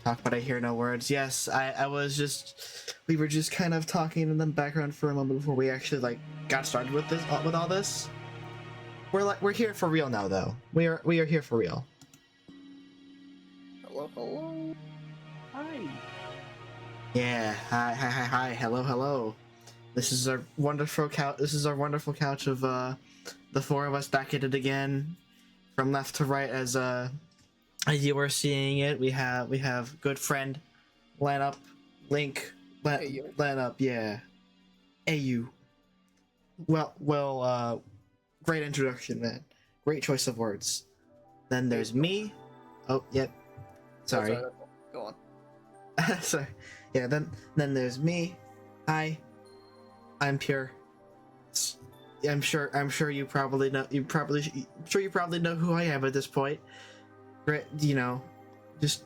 Talk, but I hear no words. Yes, I was just, we were just kind of talking in the background for a moment before we actually like got started with this, with all this. We're here for real now, though. We are here for real. Hello, hello. Hi. Yeah. Hi. Hello. This is our wonderful couch. This is our wonderful couch of the four of us back at it again, from left to right. As you were seeing it, we have good friend, Link, Lan up, yeah. AU. Well, great introduction, man. Great choice of words. Then there's me. Oh, yep. Sorry. Go on. Sorry. Yeah. Then there's me. Hi. I'm Pure. I'm sure you probably know. You probably know who I am at this point. Right? You know, just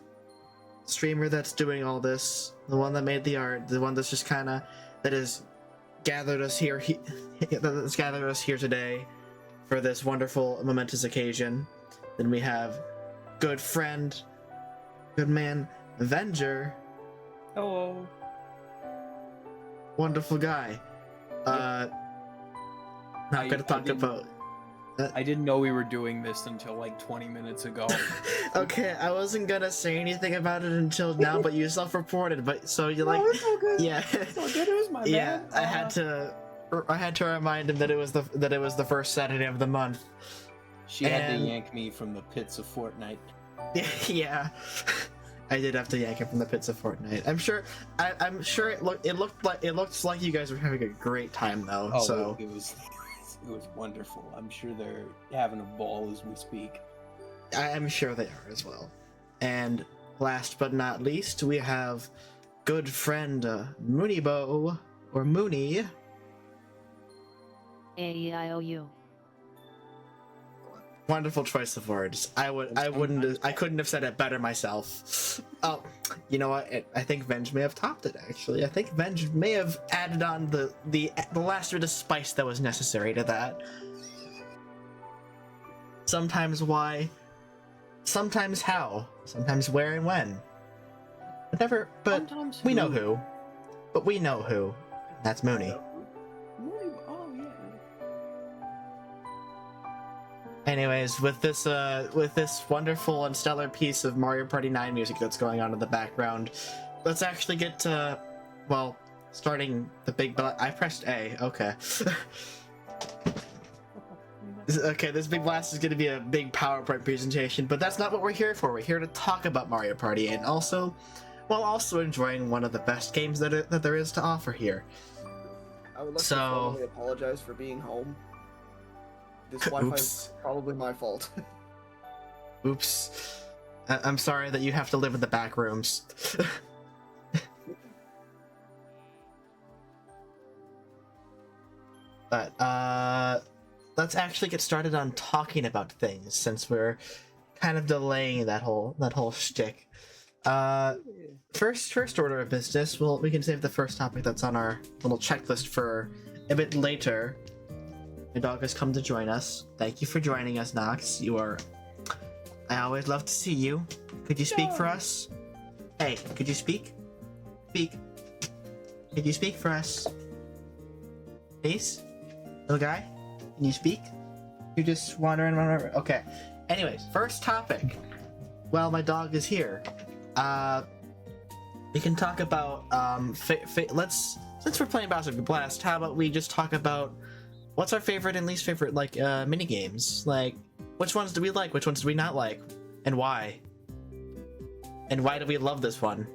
streamer that's doing all this. The one that made the art. The one that's just kind of that has gathered us here. That's gathered us here today for this wonderful, momentous occasion. Then we have good friend, good man, Avenger. Hello. Wonderful guy. Not gonna talk about. I didn't know we were doing this until like 20 minutes ago. Okay, I wasn't gonna say anything about it until now, but you self-reported. But so you like, it's all good. yeah, It's all good. It was my yeah. bad. I had to remind him that it was the first Saturday of the month. She had to yank me from the pits of Fortnite. Yeah. I did have to yank him from the pits of Fortnite. I'm sure it looked like you guys were having a great time though. Oh, so it was wonderful. I'm sure they're having a ball as we speak. I'm sure they are as well. And last but not least, we have good friend Moonibo or Mooney. AEIOU. Wonderful choice of words. I couldn't have said it better myself. Oh, you know what? I think Venge may have topped it. Actually, I think Venge may have added on the last bit of spice that was necessary to that. Sometimes why, sometimes how, sometimes where and when. But Sometimes we know who. But we know who. That's Mooney. Oh yeah. Anyways, with this wonderful and stellar piece of Mario Party 9 music that's going on in the background, let's actually get to, well, starting the big. I pressed A. Okay. Okay, this big blast is going to be a big PowerPoint presentation, but that's not what we're here for. We're here to talk about Mario Party, and also, while also enjoying one of the best games that there is to offer here. I would like to formally apologize for being home. This Wi-Fi is probably my fault. Oops. I'm sorry that you have to live in the back rooms. But, let's actually get started on talking about things, since we're kind of delaying that whole shtick. First order of business, we can save the first topic that's on our little checklist for a bit later. My dog has come to join us. Thank you for joining us, Nox. I always love to see you. Could you speak for us? Hey, could you speak? Speak. Could you speak for us? Please? Little guy? Can you speak? You're just wandering around. Okay. Anyways, first topic. Well, my dog is here. We can talk about, since we're playing Bowser Blast, how about we just talk about what's our favorite and least favorite, like, mini games? Like, which ones do we like? Which ones do we not like? And why? And why do we love this one?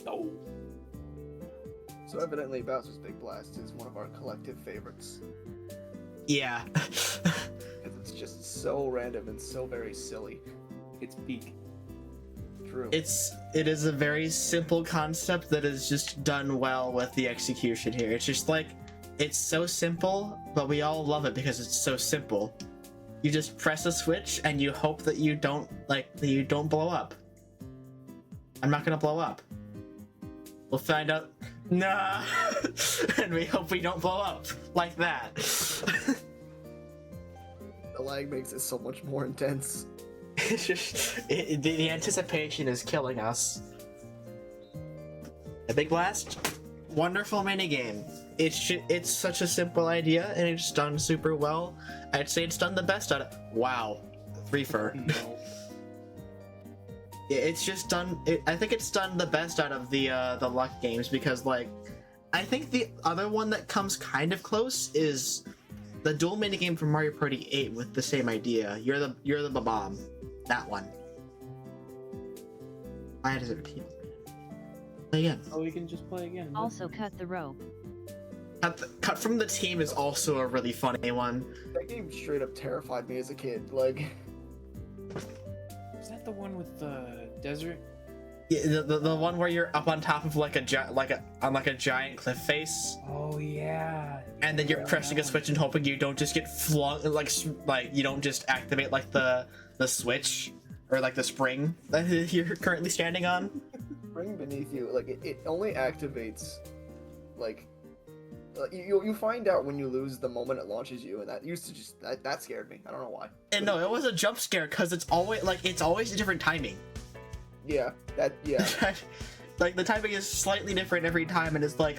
Oh. So evidently, Bowser's Big Blast is one of our collective favorites. Yeah. Because it's just so random and so very silly. It's peak. True. It is a very simple concept that is just done well with the execution here. It's just like, it's so simple, but we all love it because it's so simple. You just press a switch and you hope that you don't blow up. I'm not gonna blow up. We'll find out. Nah. And we hope we don't blow up like that. The lag makes it so much more intense. It's just the anticipation is killing us. A Big Blast, wonderful minigame. It's such a simple idea, and it's done super well. I'd say it's done the best out of. Wow, reefer. No. Yeah, it's just done. I think it's done the best out of the luck games because like, I think the other one that comes kind of close is the dual minigame from Mario Party 8 with the same idea. You're the bomb. That one. I had to repeat. Play again. Oh, we can just play again. Also cut the rope. Cut from the Team is also a really funny one. That game straight up terrified me as a kid. Like, Is that the one with the desert? Yeah, the one where you're up on top of like a giant cliff face. Oh yeah. And then you're pressing a switch and hoping you don't just get flung like you don't just activate like the switch or like the spring that you're currently standing on. spring beneath you, like it only activates, like you find out when you lose the moment it launches you, and that used to just that scared me. I don't know why. And no, it was a jump scare because it's always a different timing. Yeah, Like the timing is slightly different every time, and it's like,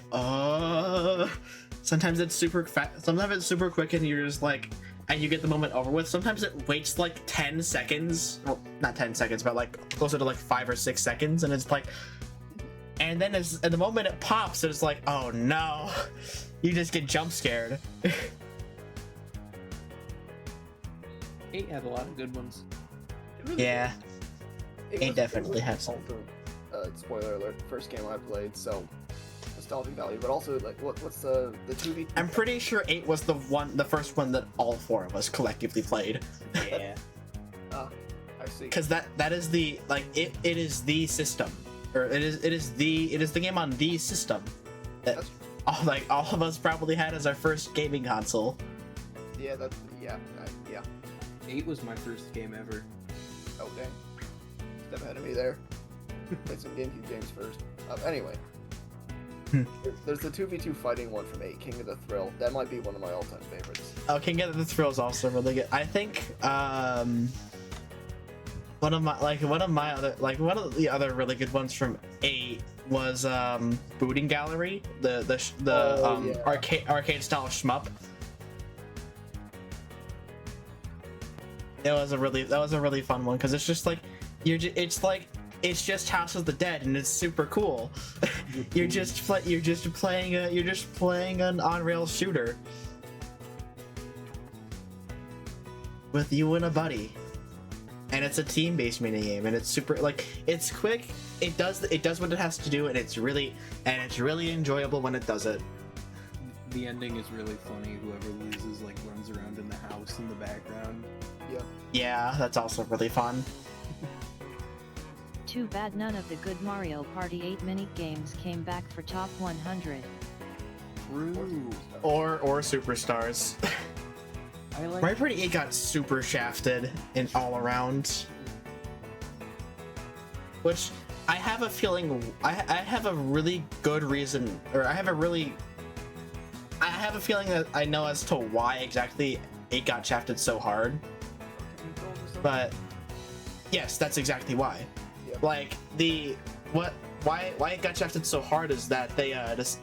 sometimes it's super fast, sometimes it's super quick, and you're just like, and you get the moment over with. Sometimes it waits like 10 seconds, well, not 10 seconds, but like closer to like 5 or 6 seconds, and it's like, and then at the moment it pops, it's like, oh no, you just get jump scared. 8 had a lot of good ones. Yeah. It definitely has some. Spoiler alert, first game I played, so nostalgic value, but also like what's the 2v? I'm pretty sure 8 was the first one that all 4 of us collectively played. Yeah. I see. Because that is the like it is the system, or it is the game on the system that all of us probably had as our first gaming console. Yeah, yeah. 8 was my first game ever. Oh dang. Step ahead of me there. Played some GameCube games first. Anyway. There's the 2v2 fighting one from 8, King of the Thrill. That might be one of my all-time favorites. Oh, King of the Thrill is also really good. I think one of the other really good ones from 8 was Booting Gallery, the arcade style shmup. That was a really fun one because it's just like it's just House of the Dead and it's super cool. you're just playing an on-rails shooter with you and a buddy, and it's a team-based minigame, and it's super it's quick. It does what it has to do, and it's really enjoyable when it does it. The ending is really funny. Whoever loses like runs around in the house in the background. Yeah, that's also really fun. Too bad none of the good Mario Party 8 mini games came back for top 100. True. Or Superstars. I like. Mario Party 8 got super shafted in all around. Which I have a feeling I have a really good reason, or I have a feeling that I know as to why exactly 8 got shafted so hard. But yes, that's exactly why. Like why it got shafted so hard is that they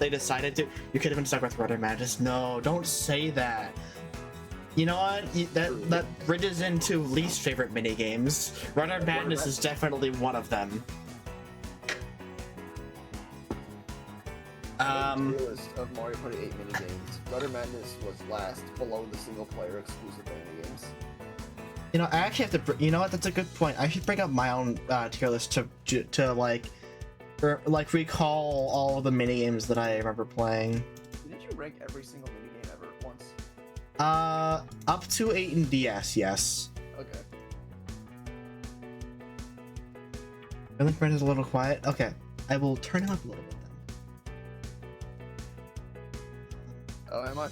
decided to. You could have been stuck with Rudder Madness. No, don't say that. You know what? That bridges into least favorite mini games. Rudder Madness is definitely one of them. List of Mario Party 8 mini games. Rudder Madness was last, below the single player exclusive mini games. You know, I actually have to. You know what? That's a good point. I should bring up my own tier list to recall all of the mini games that I remember playing. Did you rank every single mini game ever once? Up to 8 in DS, yes. Okay. I think Brent is a little quiet. Okay, I will turn him up a little bit then. Oh, am I?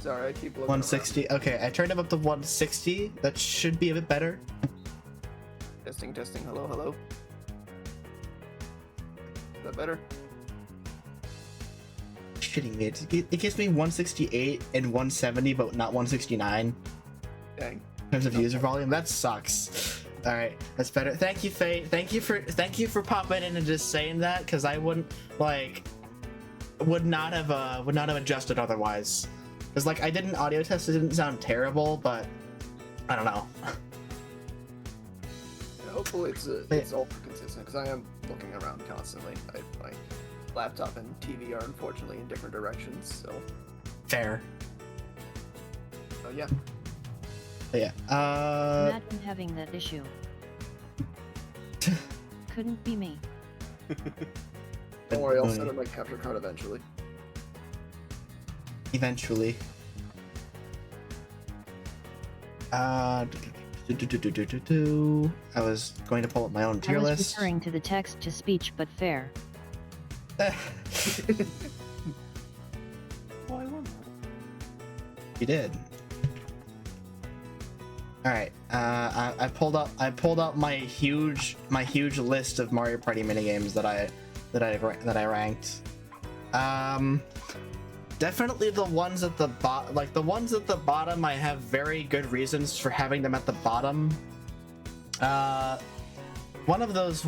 Sorry, I keep looking 160. around. Okay, I turned him up to 160. That should be a bit better. Testing. Hello. Is that better? Shitting me. It gives me 168 and 170, but not 169 Dang. in terms of user volume. That sucks. All right, that's better. Thank you, Faye. Thank you for popping in and just saying that, because I wouldn't would not have adjusted otherwise. Because like I did an audio test, it didn't sound terrible, but I don't know. Yeah, hopefully it's all consistent, because I am looking around constantly. My laptop and TV are unfortunately in different directions, so. Fair. So yeah. But yeah. Imagine having that issue. Couldn't be me. Don't worry, I'll set up my capture card eventually. Eventually. I was going to pull up my own I tier was list. referring to the text to speech, but fair. Oh, I won that. You did. All right. I pulled up my huge list of Mario Party minigames that I ranked. Definitely the ones at the bottom, like the ones at the bottom, I have very good reasons for having them at the bottom. One of those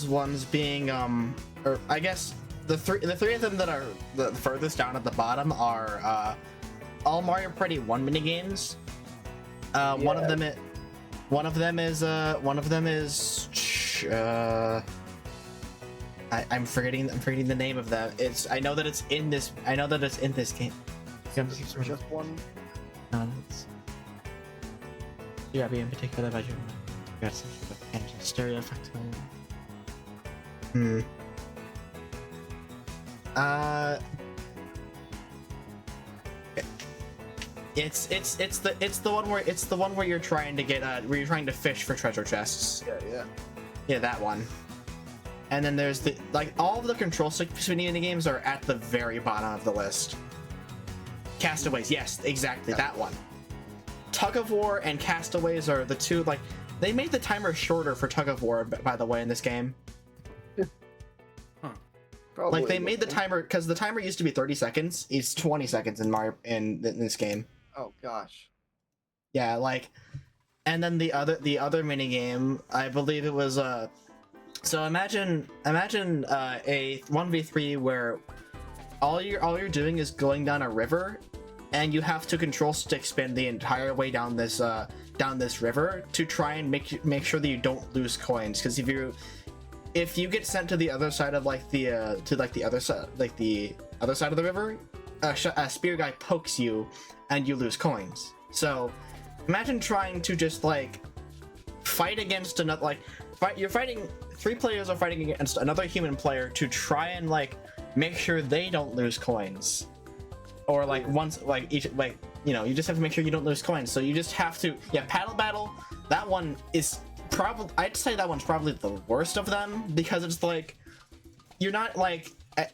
ones being, or I guess the three of them that are the furthest down at the bottom are all Mario Party 1 minigames. One of them is I'm forgetting the name of that. I know that it's in this game. Just one. Yeah, be in particular about you. Got some sort of stereo effect. It's the one where you're trying to get where you're trying to fish for treasure chests. Yeah, that one. And then there's all of the control stick mini games are at the very bottom of the list. Castaways, yes, exactly, that one. Tug of War and Castaways are the two, they made the timer shorter for Tug of War, by the way, in this game. Probably They made the timer, because the timer used to be 30 seconds. It's 20 seconds in this game. Oh gosh. Yeah, and then the other mini game, I believe it was so imagine a 1v3 where all you're doing is going down a river, and you have to control stick spin the entire way down this river to try and make sure that you don't lose coins, because if you get sent to the other side of the other side of the river, a spear guy pokes you and you lose coins. So imagine trying to just fight against another, three players are fighting against another human player to try and make sure they don't lose coins, or each you just have to make sure you don't lose coins. So you just have to paddle battle. That one is probably, I'd say that one's probably the worst of them, because it's you're not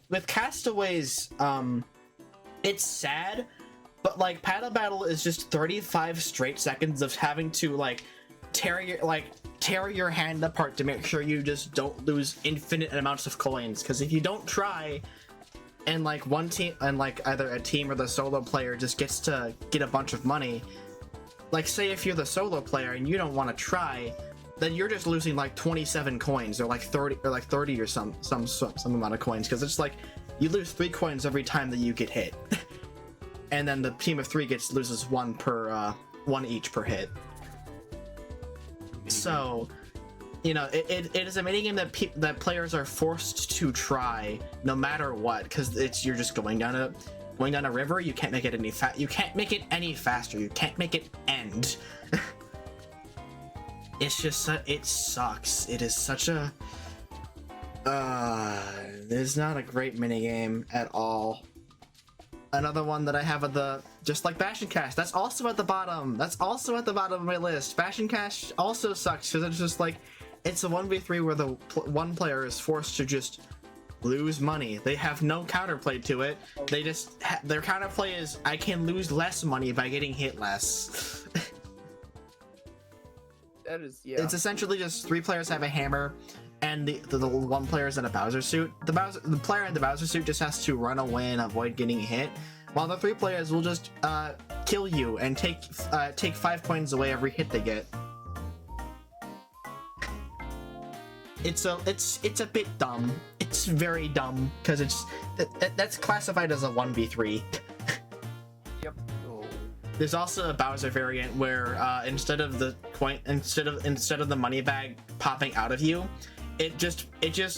with Castaways, it's sad, but paddle battle is just 35 straight seconds of having to tear your hand apart to make sure you just don't lose infinite amounts of coins. Because if you don't try, and one team, and either a team or the solo player just gets to get a bunch of money, say if you're the solo player and you don't want to try, then you're just losing 27 coins, or 30 or some amount of coins, because it's you lose 3 coins every time that you get hit. And then the team of 3 loses one each per hit. So, it is a minigame that players are forced to try no matter what, because you're just going down a river. You can't make it any you can't make it any faster. You can't make it end. It's just it sucks. It is such a it's not a great minigame at all. Another one that I have just like Bastion Cash, that's also at the bottom. That's also at the bottom of my list. Bastion Cash also sucks, because it's just it's a 1v3 where the one player is forced to just lose money. They have no counterplay to it. They just their counterplay is, I can lose less money by getting hit less. That is, yeah. It's essentially just 3 players have a hammer, and the one player is in a Bowser suit. The player in the Bowser suit just has to run away and avoid getting hit, while the 3 players will just kill you and take 5 coins away every hit they get. it's a bit dumb. It's very dumb because that's classified as a 1v3. Yep. Oh. There's also a Bowser variant where instead of the money bag popping out of you, it just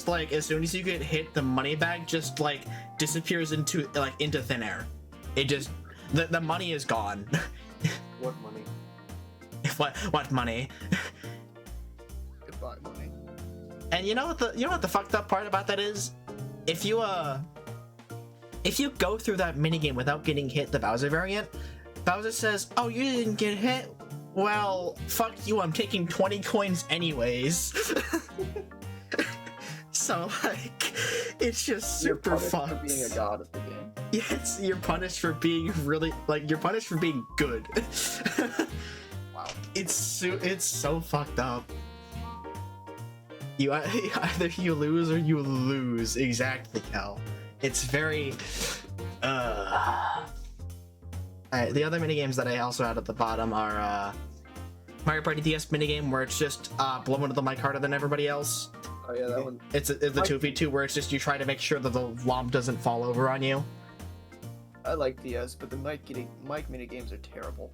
like as soon as you get hit, the money bag just like disappears into thin air. It just the money is gone. What money? What money? Goodbye, money. And you know what the fucked up part about that is? If you go through that minigame without getting hit, the Bowser variant, Bowser says, "Oh, you didn't get hit? Well, fuck you, I'm taking 20 coins anyways." So like, it's just super fucked. For being a god of the game. Yes, you're punished for being you're punished for being good. Wow. It's so fucked up. Either you lose or you lose. Exactly, Cal. It's very Alright, the other minigames that I also had at the bottom are Mario Party DS minigame where it's just blow into the mic harder than everybody else. Oh yeah, that one. It's the 2v2 where it's just you try to make sure that the lump doesn't fall over on you. I like DS, but the mic minigames are terrible.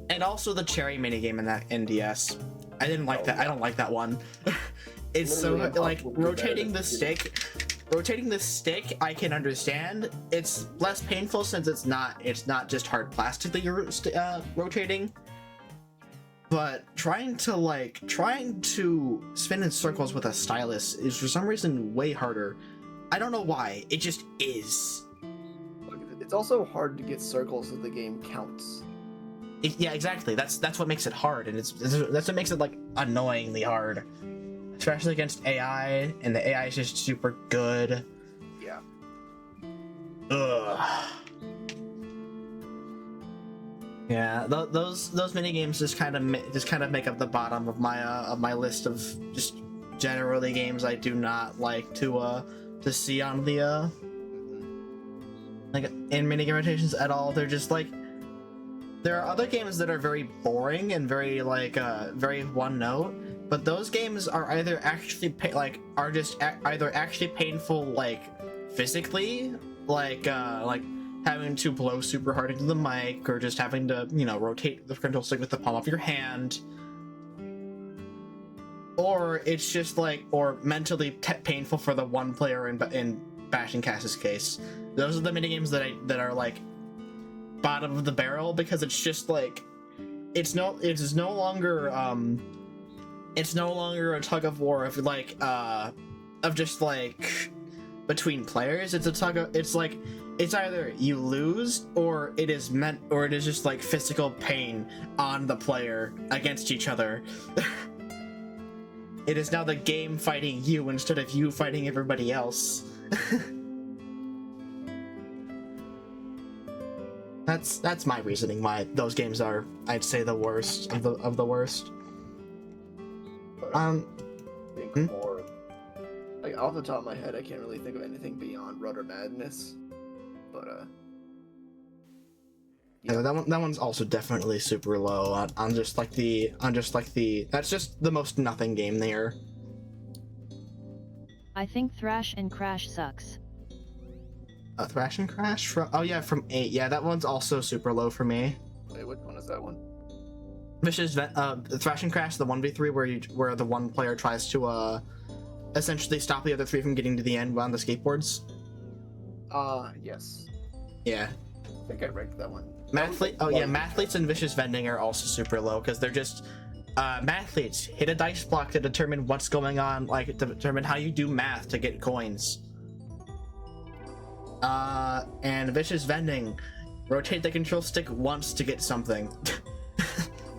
And also the cherry minigame in that NDS. I didn't like that. I don't like that one. It's so Literally like impossible to do rotating better the than stick. Rotating the stick, I can understand. It's less painful since it's not just hard plastic that you're rotating. But trying to spin in circles with a stylus is for some reason way harder. I don't know why. It just is. It's also hard to get circles if the game counts. Yeah, exactly. That's what makes it hard, and that's what makes it like annoyingly hard, especially against AI, and the AI is just super good. Yeah. Ugh. Yeah, those mini games just kind of make up the bottom of my list of just generally games I do not like to see on the like in minigame rotations at all. They're just like, there are other games that are very boring and very like very one note, but those games are either actually either actually painful like physically, like having to blow super hard into the mic, or just having to rotate the control stick with the palm of your hand, or it's just like or mentally painful for the one player in Bash and Cass's case. Those are the minigames that are like bottom of the barrel, because it's just like it's no longer a tug of war of like of just like between players. It's like it's either you lose or it is just like physical pain on the player against each other. It is now the game fighting you instead of you fighting everybody else. That's my reasoning why those games are, I'd say, the worst of the worst. I think more like off the top of my head, I can't really think of anything beyond Rudder Madness. But yeah, that one's also definitely super low on just like the that's just the most nothing game there. I think Thrash and Crash sucks. Thrash and Crash from 8. Yeah, that one's also super low for me. wait, which one is that one? Vicious Thrash and Crash, the 1v3 where the one player tries to essentially stop the other 3 from getting to the end on the skateboards. Yes. Yeah. I think I ranked that one. Mathletes and Vicious Vending are also super low because they're just Mathletes hit a dice block to determine what's going on, like to determine how you do math to get coins. And Vicious Vending, rotate the control stick once to get something.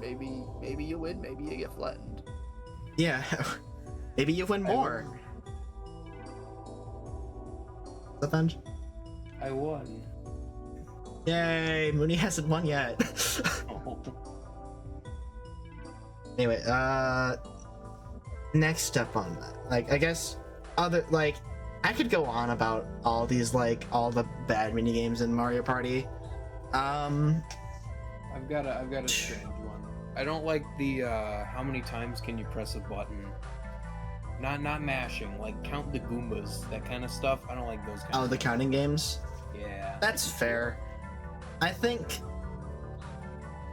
maybe you win, maybe you get flattened. Yeah, maybe you win more. The bench. I won. Yay! Mooney hasn't won yet. Anyway, next up on that, like I guess other like. I could go on about all these, like, all the bad minigames in Mario Party. I've got a strange one. I don't like the how many times can you press a button Not mashing. Like count the Goombas, that kind of stuff. I don't like those kind Oh, of the counting games? Yeah. That's fair. I think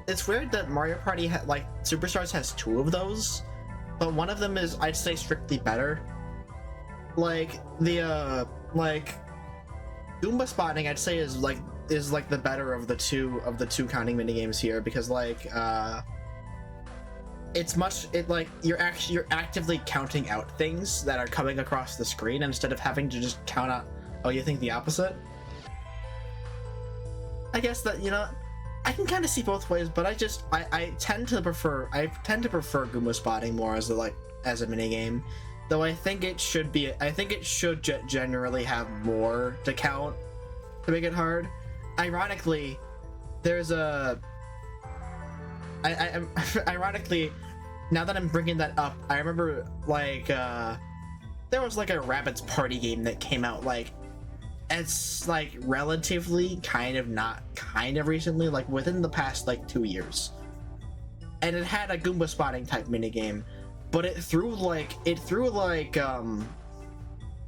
it's weird that Mario Party like Superstars has 2 of those, but one of them is, I'd say, strictly better. Like the like Goomba spotting, I'd say is like the better of the two counting minigames here, because like you're actively counting out things that are coming across the screen instead of having to just count out. Oh, you think the opposite? I guess that, you know, I can kind of see both ways, but I tend to prefer Goomba spotting more as a minigame, though I think it should generally have more to count to make it hard. Ironically, there's a ironically, now that I'm bringing that up, I remember like there was like a Rabbids party game that came out like it's like relatively kind of recently, like within the past like 2 years, and it had a Goomba spotting type minigame, but it threw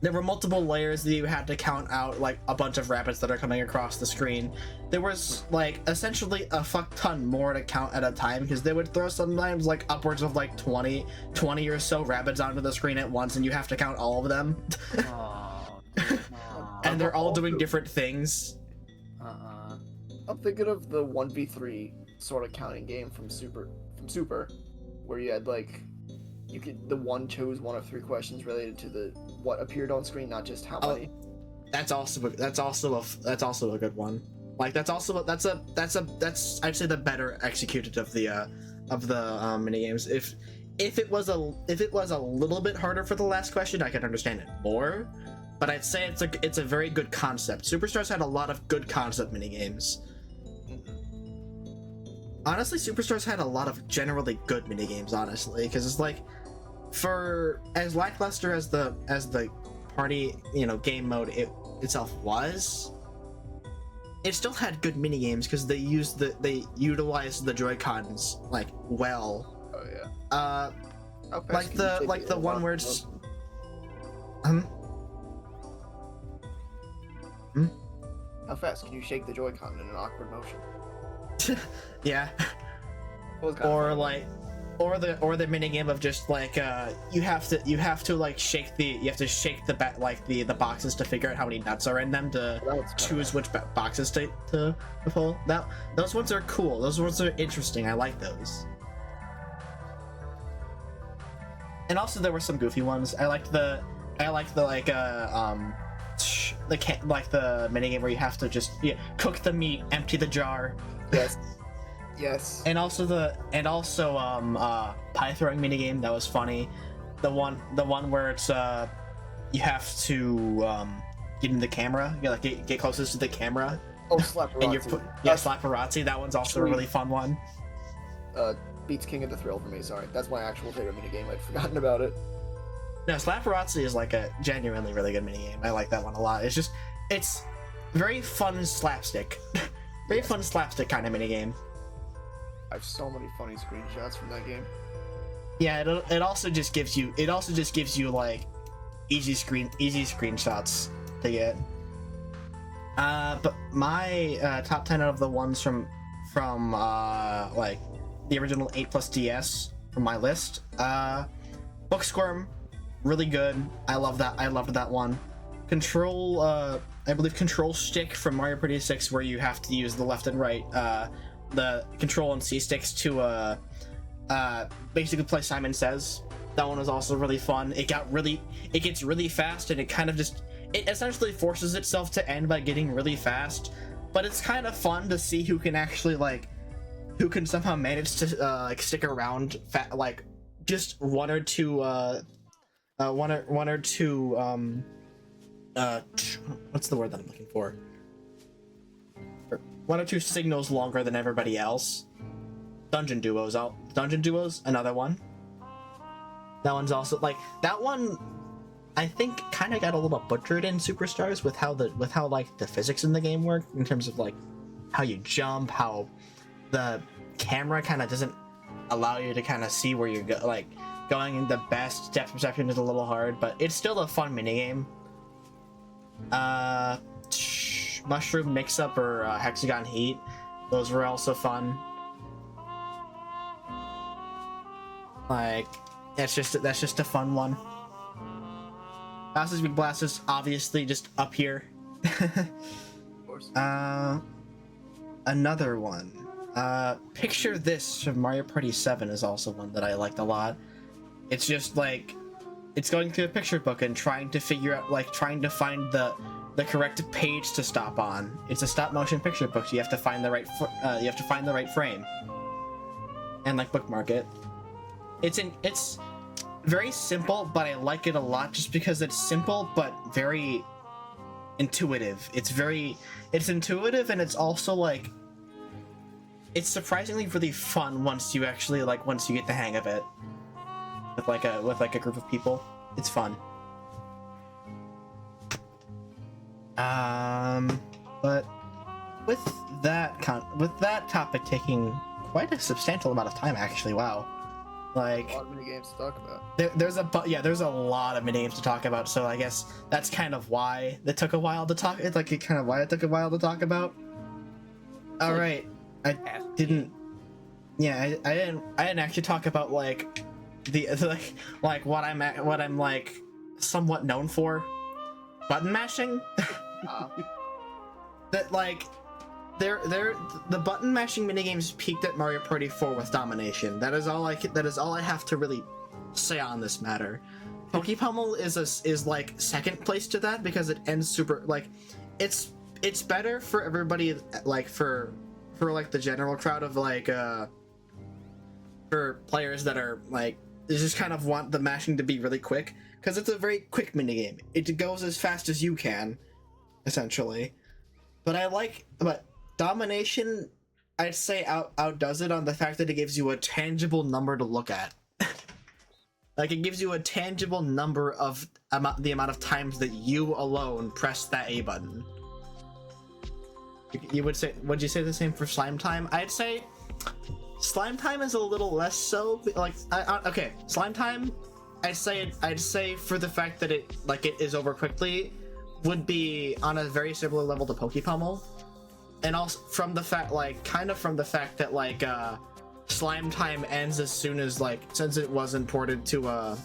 there were multiple layers that you had to count out, like a bunch of Rabbids that are coming across the screen. There was like essentially a fuck ton more to count at a time, because they would throw sometimes like upwards of like 20 or so Rabbids onto the screen at once, and you have to count all of them. And they're all doing different things. I'm thinking of the 1v3 sort of counting game from Super, where you had like the one chose one of 3 questions related to the what appeared on screen, not just how many. That's also a good one. Like that's I'd say the better executed of the mini games. If it was a little bit harder for the last question, I could understand it more. But I'd say it's a very good concept. Superstars had a lot of good concept mini games. Honestly, Superstars had a lot of generally good mini games. Honestly, because it's like, for as lackluster as the party, you know, game mode itself was, it still had good mini games because they utilized the Joy-Cons like well. Oh yeah. Like the one where it's How fast can you shake the Joy-Con in an awkward motion? Yeah. Or the minigame of just like you have to shake the boxes to figure out how many nuts are in them to choose which boxes to pull. Those ones are cool. Those ones are interesting. I like those. And also there were some goofy ones. I liked the minigame where you have to just cook the meat, empty the jar. Yes. And also pie throwing minigame, that was funny. The one where it's you have to get in the camera, get closest to the camera. Oh, Slapperazzi. And Slapperazzi. That one's also a really fun one. Beats King of the Thrill for me. Sorry, that's my actual favorite minigame. I'd forgotten about it. No, Slapperazzi is like a genuinely really good minigame. I like that one a lot. It's very fun slapstick. Fun slapstick kind of minigame. I have so many funny screenshots from that game. Yeah, it also just gives you like easy screenshots to get. But my top 10 out of the ones from like the original 8+ DS from my list. Book Squirm, really good. I loved that one. Control, I believe Control Stick from Mario Party 6, where you have to use the left and right, the Control and C sticks to basically play Simon Says. That one was also really fun. It gets really fast, and it essentially forces itself to end by getting really fast. But it's kind of fun to see who can somehow manage to stick around just one or two what's the word that I'm looking for? 1 or 2 signals longer than everybody else. Dungeon duos, another one. That one's also that one I think kind of got a little butchered in Superstars with how the physics in the game work, in terms of how you jump, how the camera kind of doesn't allow you to kind of see where you go, going into best depth perception is a little hard, but it's still a fun minigame. Mushroom mix-up or hexagon heat, those were also fun. Like, that's just a fun one. Blasters Big Blasters, obviously just up here. Of course. Another one. Picture This from Mario Party 7 is also one that I liked a lot. It's just like, it's going through a picture book and trying to figure out, like, trying to find the correct page to stop on. It's a stop motion picture book, so you have to find the right frame and like bookmark it. It's very simple, but I like it a lot just because it's simple but very intuitive. It's intuitive, and it's also like, it's surprisingly really fun once you get the hang of it with like a group of people. It's fun. But with that topic taking quite a substantial amount of time, actually, wow. Like, A lot of mini games to talk about. there's a lot of mini games to talk about, so I guess that's kind of why it took a while to talk. It's like why it took a while to talk about. All right, I didn't actually talk about like what I'm like somewhat known for, button mashing. That like the button mashing minigames peaked at Mario Party 4 with domination. That is all I have to really say on this matter. Pokepummel is like second place to that because it ends super like, it's better for everybody, like for like the general crowd of like for players that are like, they just kind of want the mashing to be really quick, because it's a very quick minigame. It goes as fast as you can, essentially. But domination, I'd say outdoes it on the fact that it gives you a tangible number to look at. Like, it gives you a tangible number of the amount of times that you alone press that A button. You would you say the same for Slime Time? I'd say Slime Time is a little less so. Like, okay, Slime Time, I'd say for the fact that it is over quickly, would be on a very similar level to Pokepummel, and also from the fact that Slime Time ends as soon as since it wasn't ported to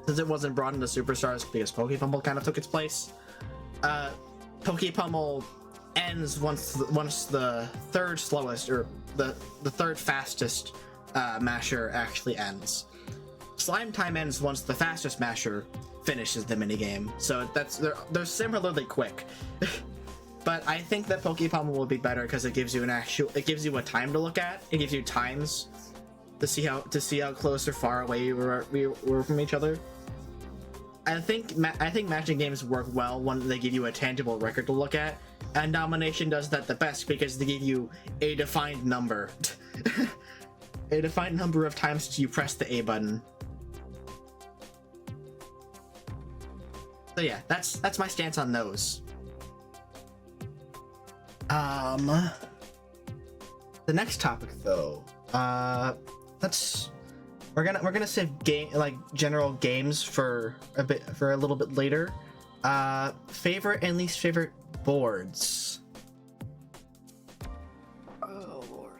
since it wasn't brought into Superstars because Pokepummel kind of took its place. Pokepummel ends once the third slowest or the third fastest masher actually ends. Slime Time ends once the fastest masher finishes the minigame, so they're similarly quick. But I think that Pokepummel will be better because it gives you a time to look at. It gives you times to see how close or far away we were from each other. I think matching games work well when they give you a tangible record to look at, and Domination does that the best because they give you a defined number, a defined number of times you press the A button. So yeah, that's my stance on those. The next topic though, we're gonna save general games for a little bit later. Favorite and least favorite boards. Oh lord.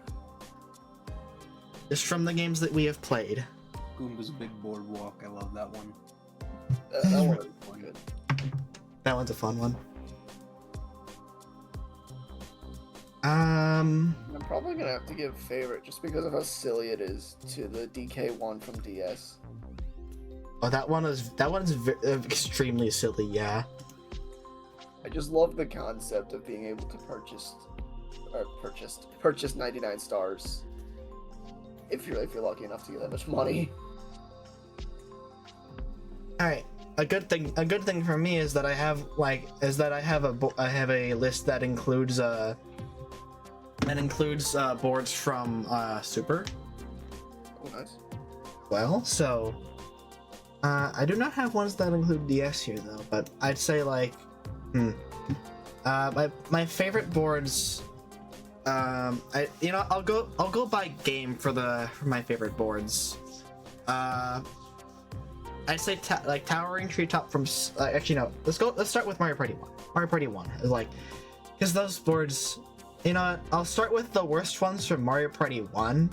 Just from the games that we have played. Goomba's Big Boardwalk, I love that one. That one is good. That one's a fun one. I'm probably gonna have to give favorite just because of how silly it is to the DK1 from DS. Oh, that one's extremely silly. Yeah. I just love the concept of being able to purchase 99 stars if you're lucky enough to get that much money. All right. A good thing for me is that I have a list that includes boards from Super. Oh, nice. Well, so I do not have ones that include DS here though, but I'd say my favorite boards. I'll go by game for my favorite boards. I'd say like Towering Treetop from actually no. Let's start with Mario Party 1. Mario Party 1 is like, because those boards, you know what? I'll start with the worst ones from Mario Party 1,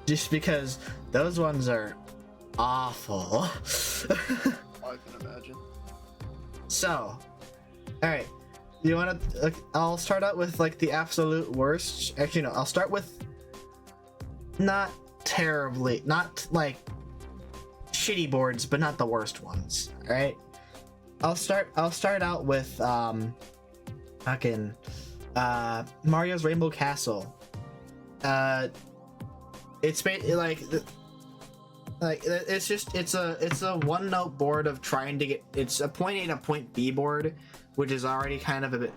just because those ones are awful. I can imagine. So, all right, you want to? I'll start out with like the absolute worst. Actually, no. I'll start with not terribly, not like shitty boards, but not the worst ones. All right. I'll start out with Mario's Rainbow Castle. It's it's a one note board of trying to get, it's a point A to point B board, which is already kind of a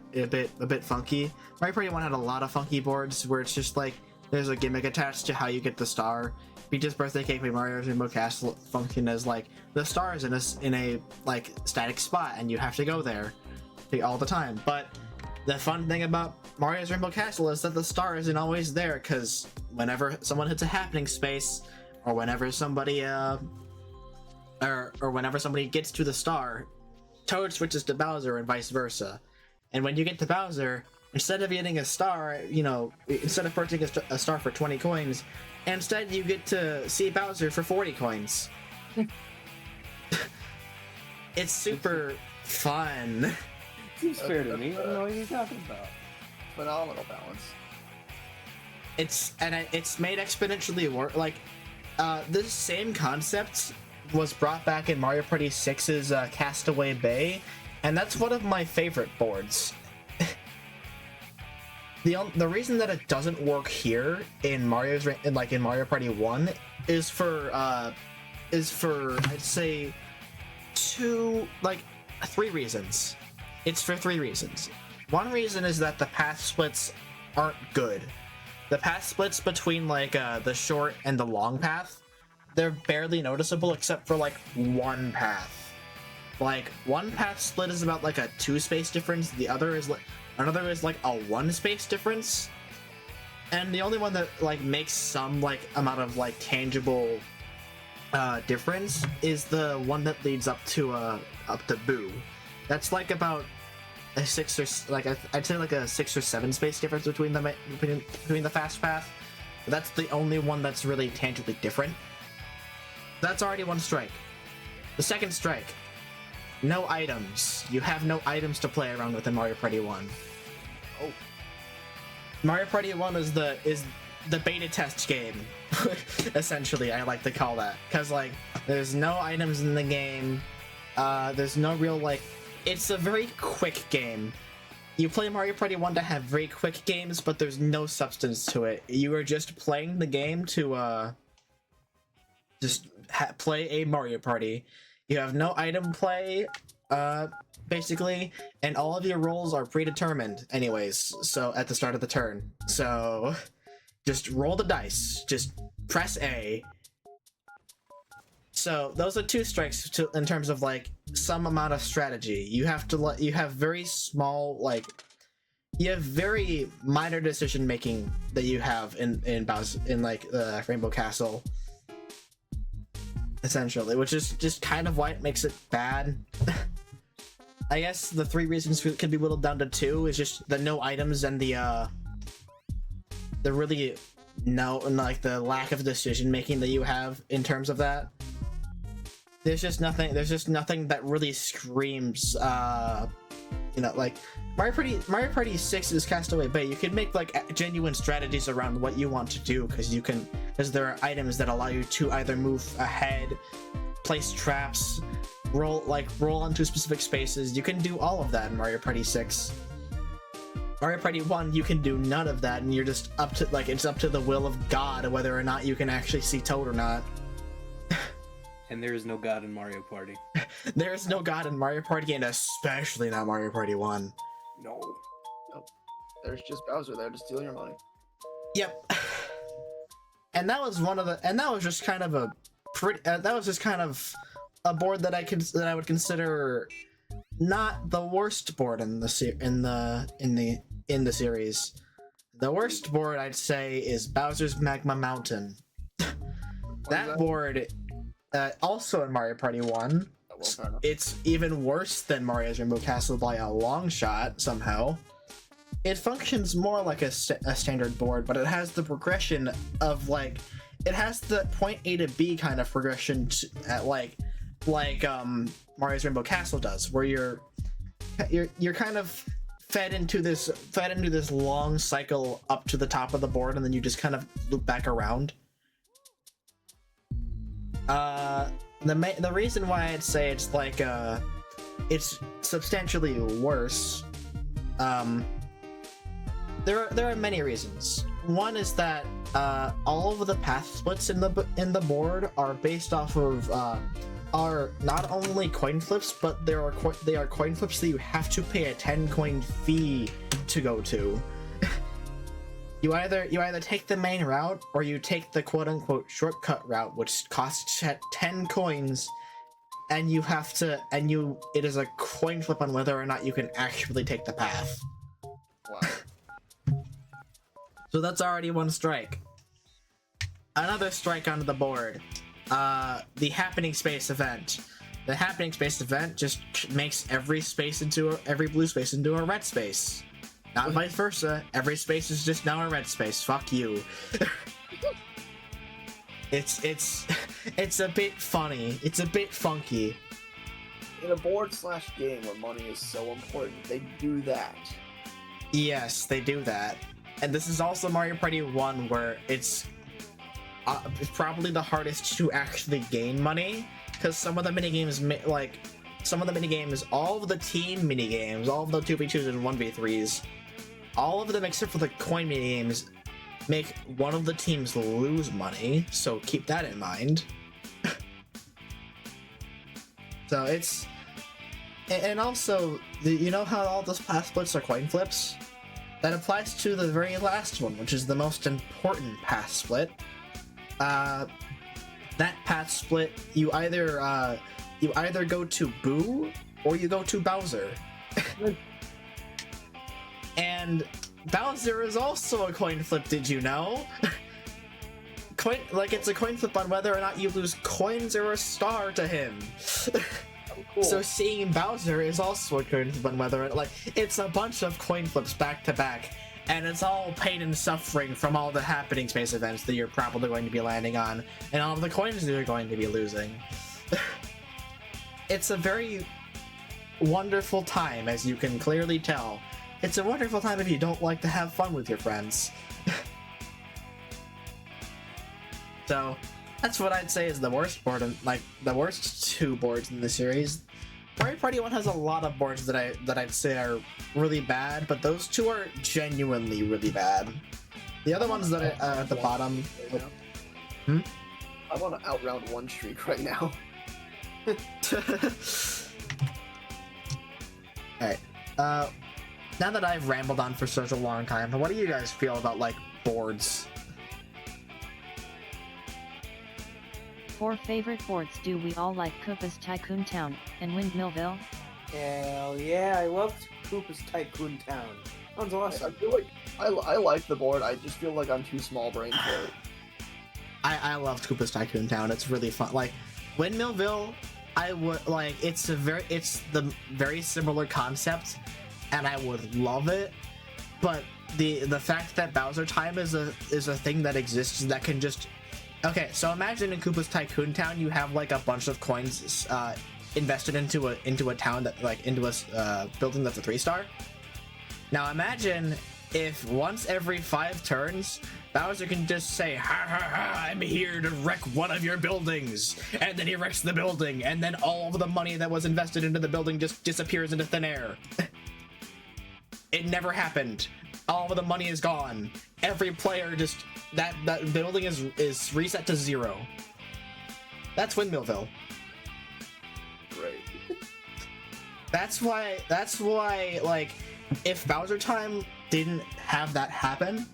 bit funky. Mario Party 1 had a lot of funky boards where it's just like there's a gimmick attached to how you get the star. Peach's Birthday Cake by Mario's Rainbow Castle function as like the star is in a like static spot and you have to go there all the time. But the fun thing about Mario's Rainbow Castle is that the star isn't always there, because whenever someone hits a happening space, or whenever somebody or whenever somebody gets to the star, Toad switches to Bowser and vice versa. And when you get to Bowser, instead of getting a star, you know, instead of purchasing a star for 20 coins, instead you get to see Bowser for 40 coins. It's super fun. Seems fair to me. I don't know what you're talking about. Phenomenal balance. It's made exponentially worse. Like, this same concept was brought back in Mario Party 6's Castaway Bay, and that's one of my favorite boards. The reason that it doesn't work here in Mario Party 1 is for I'd say three reasons. It's for three reasons. One reason is that the path splits aren't good. The path splits between like the short and the long path, they're barely noticeable except for like one path. Like one path split is about like a 2 space difference. Another is like a 1 space difference. And the only one that like makes some like amount of like tangible difference is the one that leads up to Boo. That's like about a 6 or like I'd say like a 6 or 7 space difference between the fast path. But that's the only one that's really tangibly different. That's already one strike. The second strike, no items. You have no items to play around with in Mario Party 1. Oh. Mario Party 1 is the beta test game. Essentially, I like to call that, because like there's no items in the game. There's no real like, it's a very quick game. You play Mario Party 1 to have very quick games, but there's no substance to it. You are just playing the game to play a Mario Party. You have no item play, basically, and all of your rolls are predetermined anyways, so at the start of the turn. So just roll the dice, just press A. So those are 2 strikes in terms of like some amount of strategy. You have very small, like, you have very minor decision making that you have in Rainbow Castle, essentially, which is just kind of why it makes it bad. I guess the 3 reasons can be whittled down to 2 is just the no items and the really the lack of decision making that you have in terms of that. There's just nothing that really screams like Mario Party 6's Castaway Bay. You can make like genuine strategies around what you want to do, because there are items that allow you to either move ahead, place traps, roll onto specific spaces. You can do all of that in Mario Party 6. Mario Party 1, you can do none of that, and you're just it's up to the will of God whether or not you can actually see Toad or not. And there is no God in Mario Party. There is no God in Mario Party, and especially not Mario Party 1. No. There's just Bowser there to steal your money. Yep. And that was just kind of a board that I would consider not the worst board in the series. The worst board, I'd say, is Bowser's Magma Mountain. That board, also in Mario Party 1, it's even worse than Mario's Rainbow Castle by a long shot, somehow. It functions more like a standard board, but it has the progression of, like, it has the point A to B kind of progression at like Mario's Rainbow Castle does, where you're kind of fed into this long cycle up to the top of the board, and then you just kind of loop back around. The reason why I'd say it's like it's substantially worse, there are many reasons. One is that all of the path splits in the board are based off of are not only coin flips, but they are coin flips that you have to pay a 10 coin fee to go to. You either take the main route or you take the quote-unquote shortcut route, which costs 10 coins, and it is a coin flip on whether or not you can actually take the path. Wow. So that's already one strike. Another strike onto the board. The Happening Space event. The Happening Space event just makes every blue space into a red space. Not vice versa. Every space is just now a red space. Fuck you. It's a bit funny. It's a bit funky. In a board/game where money is so important, they do that. Yes, they do that. And this is also Mario Party 1, where it's probably the hardest to actually gain money, because some of the minigames, all of the team minigames, all of the 2v2s and 1v3s, all of them except for the coin minigames make one of the teams lose money, so keep that in mind. So it's... And also, you know how all those path splits are coin flips? That applies to the very last one, which is the most important path split. That path split, you either go to Boo or you go to Bowser. And Bowser is also a coin flip, did you know? It's a coin flip on whether or not you lose coins or a star to him. Cool. So seeing Bowser is also a coin flip on whether it's a bunch of coin flips back to back, and it's all pain and suffering from all the Happening Space events that you're probably going to be landing on, and all of the coins that you're going to be losing. It's a very wonderful time, as you can clearly tell. It's a wonderful time if you don't like to have fun with your friends. So, that's what I'd say is the worst board, the worst two boards in the series. Mario Party 1 has a lot of boards that I'd say are really bad, but those two are genuinely really bad. The other ones that are at the bottom... I want to outround one streak right now. Alright, now that I've rambled on for such a long time, what do you guys feel about, boards? 4 favorite boards. Do we all like Koopa's Tycoon Town and Windmillville? Hell yeah, I loved Koopa's Tycoon Town. Sounds awesome. I feel like I like the board, I just feel like I'm too small brain for it. I loved Koopa's Tycoon Town. It's really fun. Windmillville, I would it's the very similar concept, and I would love it. But the fact that Bowser Time is a thing that exists that can just... Okay, so imagine in Koopa's Tycoon Town you have a bunch of coins invested into a town that into a building that's a 3-star. Now imagine if once every 5 turns Bowser can just say, ha ha ha, I'm here to wreck one of your buildings, and then he wrecks the building, and then all of the money that was invested into the building just disappears into thin air. It never happened. All of the money is gone. Every player just... That building is reset to 0. That's Windmillville. Great. That's why, if Bowser Time didn't have that happen,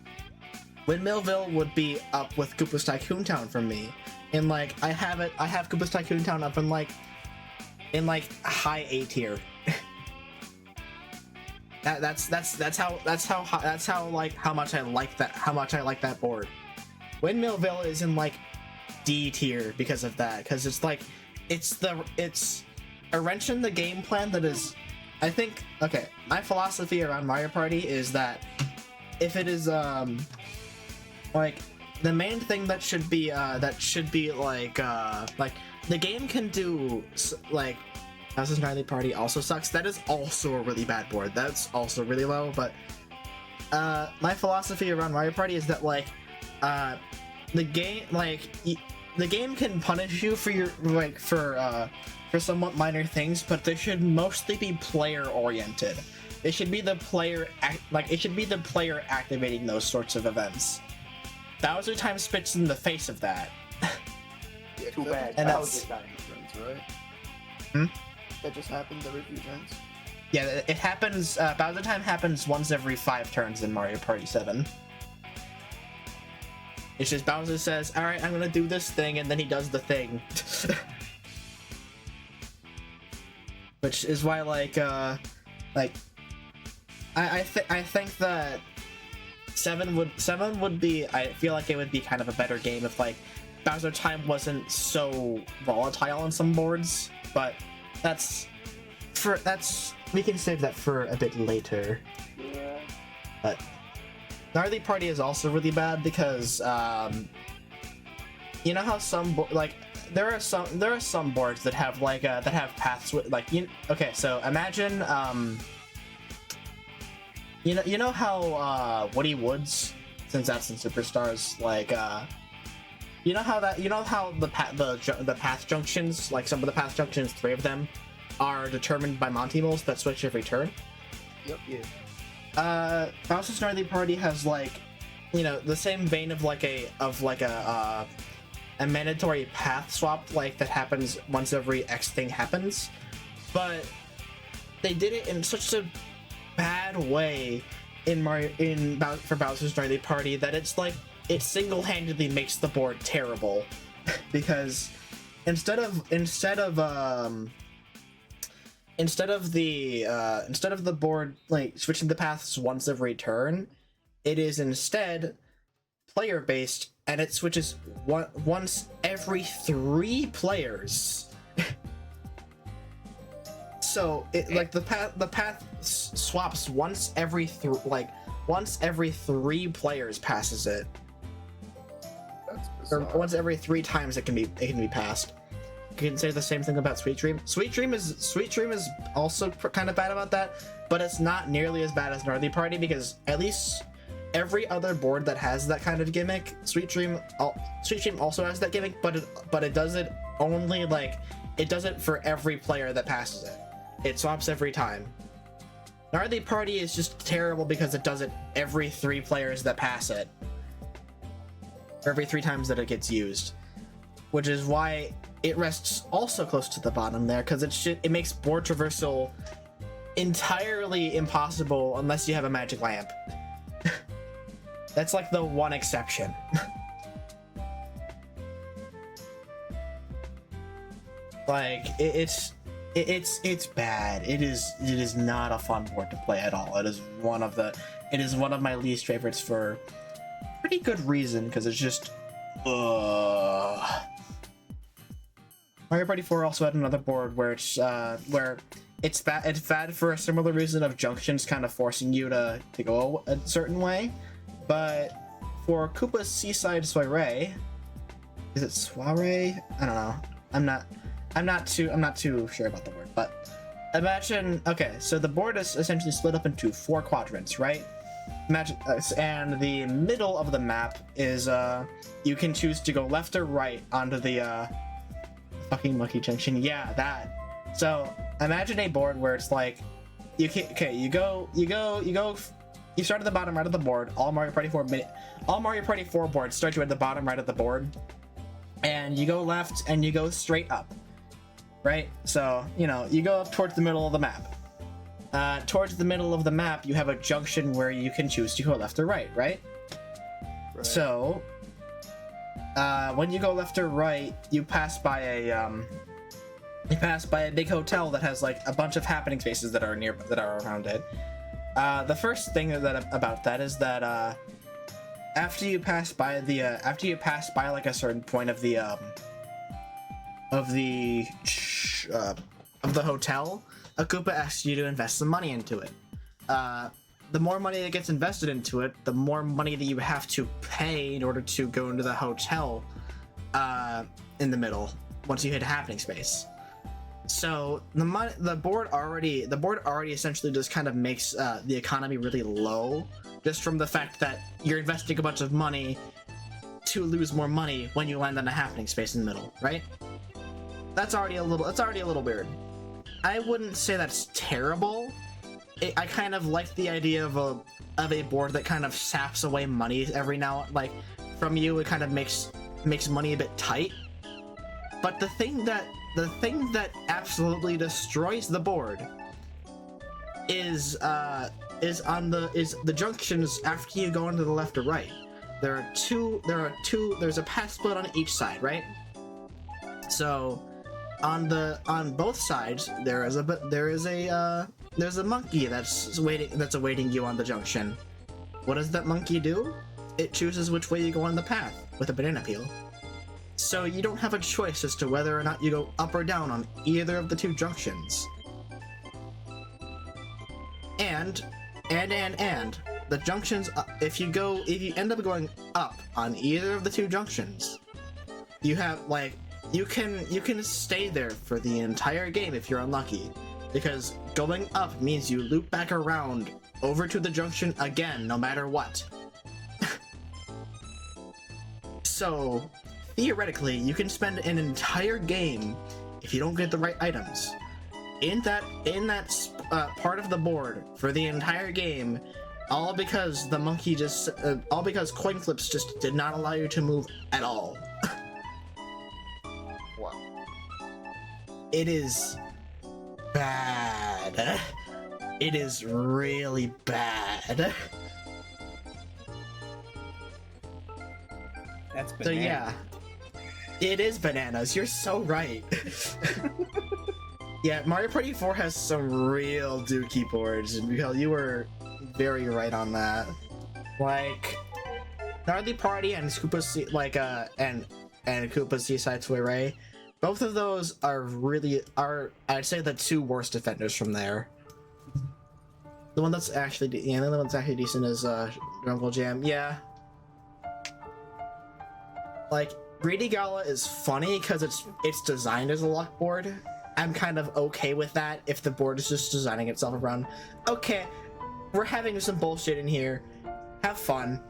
Windmillville would be up with Koopa's Tycoon Town for me. And I have Koopa's Tycoon Town up in high A tier. That's how much I like that board. Windmillville is in D tier because of that, because it's like it's a wrench in the game plan that is, I think, okay, my philosophy around Mario Party is that if it is like the main thing that should be like the game can do like Bowser's Gnarly Party also sucks. That is also a really bad board. That's also really low. But my philosophy around Mario Party is that like the game the game can punish you for your for somewhat minor things, but they should mostly be player oriented. It should be the player activating those sorts of events. Bowser time spits in the face of that. Yeah, Too bad. And that that's- was just right? Hmm? That just happened every few turns. Yeah, it happens. Bowser time happens once every 5 turns in Mario Party 7. It's just Bowser says, "All right, I'm gonna do this thing," and then he does the thing. Which is why, I think that 7 would be. I feel like it would be kind of a better game if like Bowser time wasn't so volatile on some boards, but we can save that for a bit later. Yeah. But Gnarly Party is also really bad because you know how there are some boards that have that have paths with okay, so imagine you know how Woody Woods, since that's in Superstars, you know how the path junctions, like some of the path junctions, 3 of them are determined by Monty Moles that switch every turn. Yep. Yeah. Bowser's Gnarly Party has the same vein of a mandatory path swap that happens once every X thing happens, but they did it in such a bad way for Bowser's Gnarly Party that it's it single-handedly makes the board terrible because instead of the board switching the paths once every turn, it is instead player based, and it switches once every 3 players. So the path swaps once every 3 players passes it, That's or bizarre. once every 3 times it can be passed. You can say the same thing about Sweet Dream. Sweet Dream is also kind of bad about that, but it's not nearly as bad as Gnarly Party because at least every other board that has that kind of gimmick, Sweet Dream also has that gimmick, but it does it only it does it for every player that passes it. It swaps every time. Gnarly Party is just terrible because it does it every 3 players that pass it, or every 3 times that it gets used, which is why it rests also close to the bottom there, because it makes board traversal entirely impossible unless you have a magic lamp. That's the one exception. It's bad. It is not a fun board to play at all. It is one of my least favorites for pretty good reason, because it's just Mario Party 4 also had another board where it's bad for a similar reason of junctions kind of forcing you to go a certain way. But for Koopa's Seaside Soiree, is it soiree? I don't know. I'm not too sure about the word, but imagine, okay, so the board is essentially split up into 4 quadrants, right? Imagine, and the middle of the map is you can choose to go left or right onto the fucking monkey junction. Yeah, that. So imagine a board where it's you start at the bottom right of the board. All Mario Party 4 boards start you at the bottom right of the board, and you go left and you go straight up, right? So you go up towards the middle of the map. Towards the middle of the map, you have a junction where you can choose to go left or right, right? So when you go left or right, you pass by a big hotel that has a bunch of happening spaces that are around it. The first thing about that is that after you pass by like a certain point of the hotel, a Koopa asks you to invest some money into it. The more money that gets invested into it, the more money that you have to pay in order to go into the hotel in the middle once you hit a happening space. So the board already essentially just kind of makes the economy really low, just from the fact that you're investing a bunch of money to lose more money when you land on a happening space in the middle, right? That's already a little weird. I wouldn't say that's terrible. I kind of like the idea of a board that kind of saps away money every now, like, from you. It kind of makes money a bit tight. But the thing that absolutely destroys the board is the junctions after you go into the left or right. There's a path split on each side, right? So on both sides there's a monkey that's awaiting you on the junction. What does that monkey do? It chooses which way you go on the path with a banana peel. So you don't have a choice as to whether or not you go up or down on either of the two junctions. And the junctions, if you end up going up on either of the two junctions, you have you can stay there for the entire game if you're unlucky, because going up means you loop back around over to the junction again no matter what. So theoretically, you can spend an entire game, if you don't get the right items, in that part of the board for the entire game, all because the monkey all because coin flips just did not allow you to move at all. Wow. It is bad. It is really bad. That's bananas. So yeah, it is bananas. You're so right. Yeah, Mario Party 4 has some real dookie boards, and Miguel, you were very right on that. Like, Gnarly Party and Koopa and Koopa Seaside Soiree, both of those are I'd say the two worst offenders from there. The one that's actually the one that's actually decent is Jungle Jam. Yeah. Like, Greedy Gala is funny because it's designed as a luck board. I'm kind of okay with that if the board is just designing itself around, okay, we're having some bullshit in here, have fun.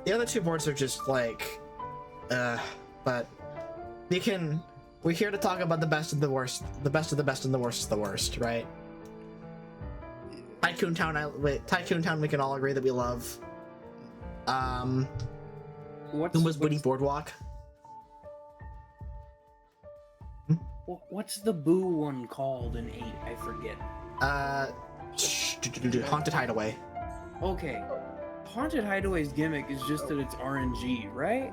The other two boards are just like, but we're here to talk about the best and the worst. The best of the best and the worst is the worst, right? Tycoon Town we can all agree that we love. What's Winnie Boardwalk? What's the Boo one called in 8? I forget. Haunted Hideaway. Okay. Haunted Hideaway's gimmick is just that it's RNG, right?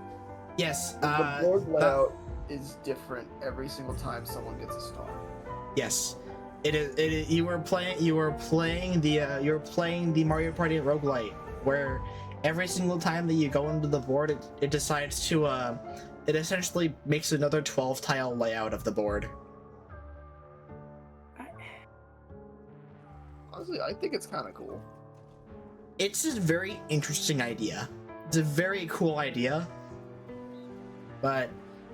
Yes. The board layout is different every single time someone gets a star. Yes. It is. You were playing the Mario Party roguelite, where every single time that you go into the board, it decides to it essentially makes another 12 tile layout of the board. Honestly, I think it's kind of cool. It's a very interesting idea. It's a very cool idea. But,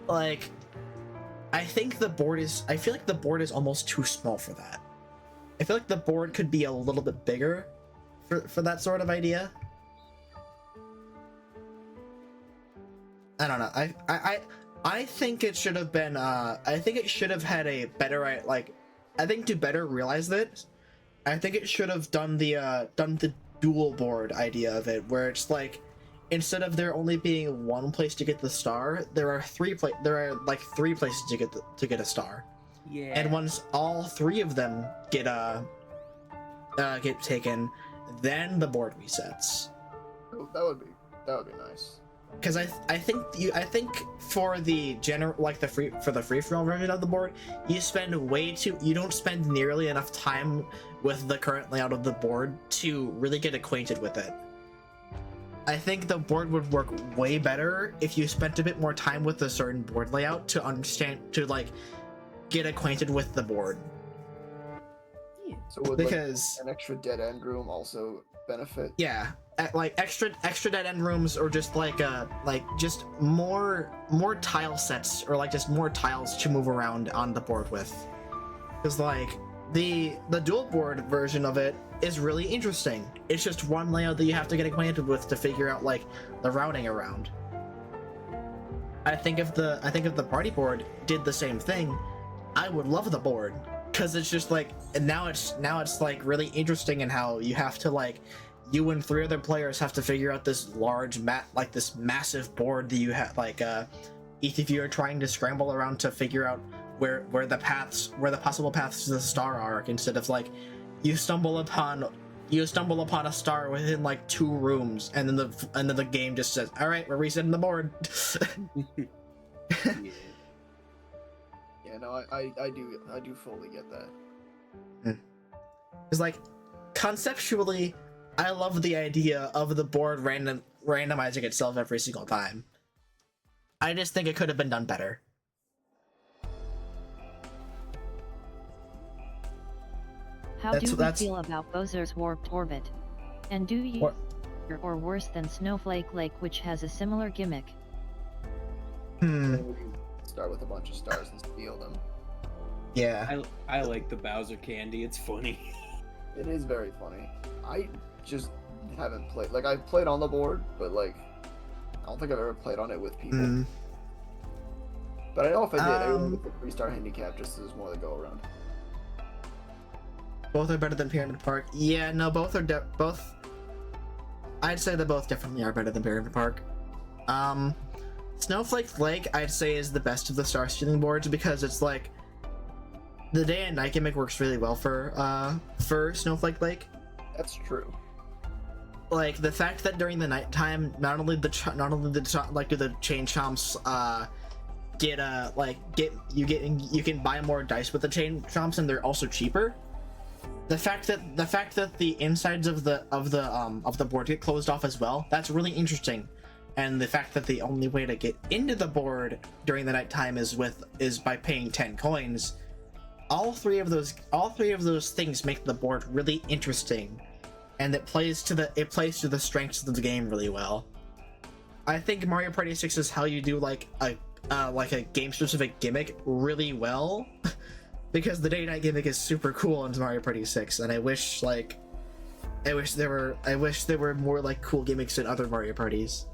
like, I feel like the board is almost too small for that. I feel like the board could be a little bit bigger for that sort of idea. I don't know. I think it should have been. I think it should have had a better I think to better realize that, I think it should have done the dual board idea of it, where it's like, instead of there only being one place to get the star, there are three places to get a star. Yeah. And once all three of them get taken, then the board resets. Oh, that would be nice. Because I think for the free for all version of the board, you don't spend nearly enough time with the current layout of the board to really get acquainted with it. I think the board would work way better if you spent a bit more time with a certain board layout to understand, to like get acquainted with the board. So would Because like, an extra dead end room also benefit? yeah, like extra dead end rooms, or just like just more tile sets, or like just more tiles to move around on the board with. Because like the dual board version of it is really interesting. It's just one layout that you have to get acquainted with to figure out like the routing around. I think if the party board did the same thing, I would love the board, because it's just like, and now it's like really interesting in how you have to like, you and 3 other players have to figure out this large like this massive board that you have, like each of you are trying to scramble around to figure out where the possible paths to the star are, instead of like you stumble upon a star within like 2 rooms, and then the game just says, all right, we're resetting the board. Yeah, no, I do fully get that. It's like, conceptually, I love the idea of the board randomizing itself every single time. I just think it could have been done better. How do we feel about Bowser's Warped Orbit? And do you or worse than Snowflake Lake, which has a similar gimmick? Start with a bunch of stars and steal them. Yeah. I like the Bowser candy. It's funny. It is very funny. I just haven't played. Like, I've played on the board, but like, I don't think I've ever played on it with people. But I know if I did, I would get the 3-star handicap just as more to go around. Both are better than Pyramid Park. Yeah, no, both are both. I'd say they both definitely are better than Pyramid Park. Snowflake Lake, I'd say, is the best of the star stealing boards, because it's like the day and night gimmick works really well for Snowflake Lake. That's true. Like the fact that during the nighttime, not only do the chain chomps you can buy more dice with the chain chomps, and they're also cheaper. The fact that the insides of the board get closed off as well, that's really interesting. And the fact that the only way to get into the board during the nighttime is by paying 10 coins. All three of those things make the board really interesting, and it plays to the strengths of the game really well. I think Mario Party 6 is how you do like a game specific gimmick really well. Because the day-night gimmick is super cool in Mario Party 6, and I wish there were more like cool gimmicks in other Mario Parties.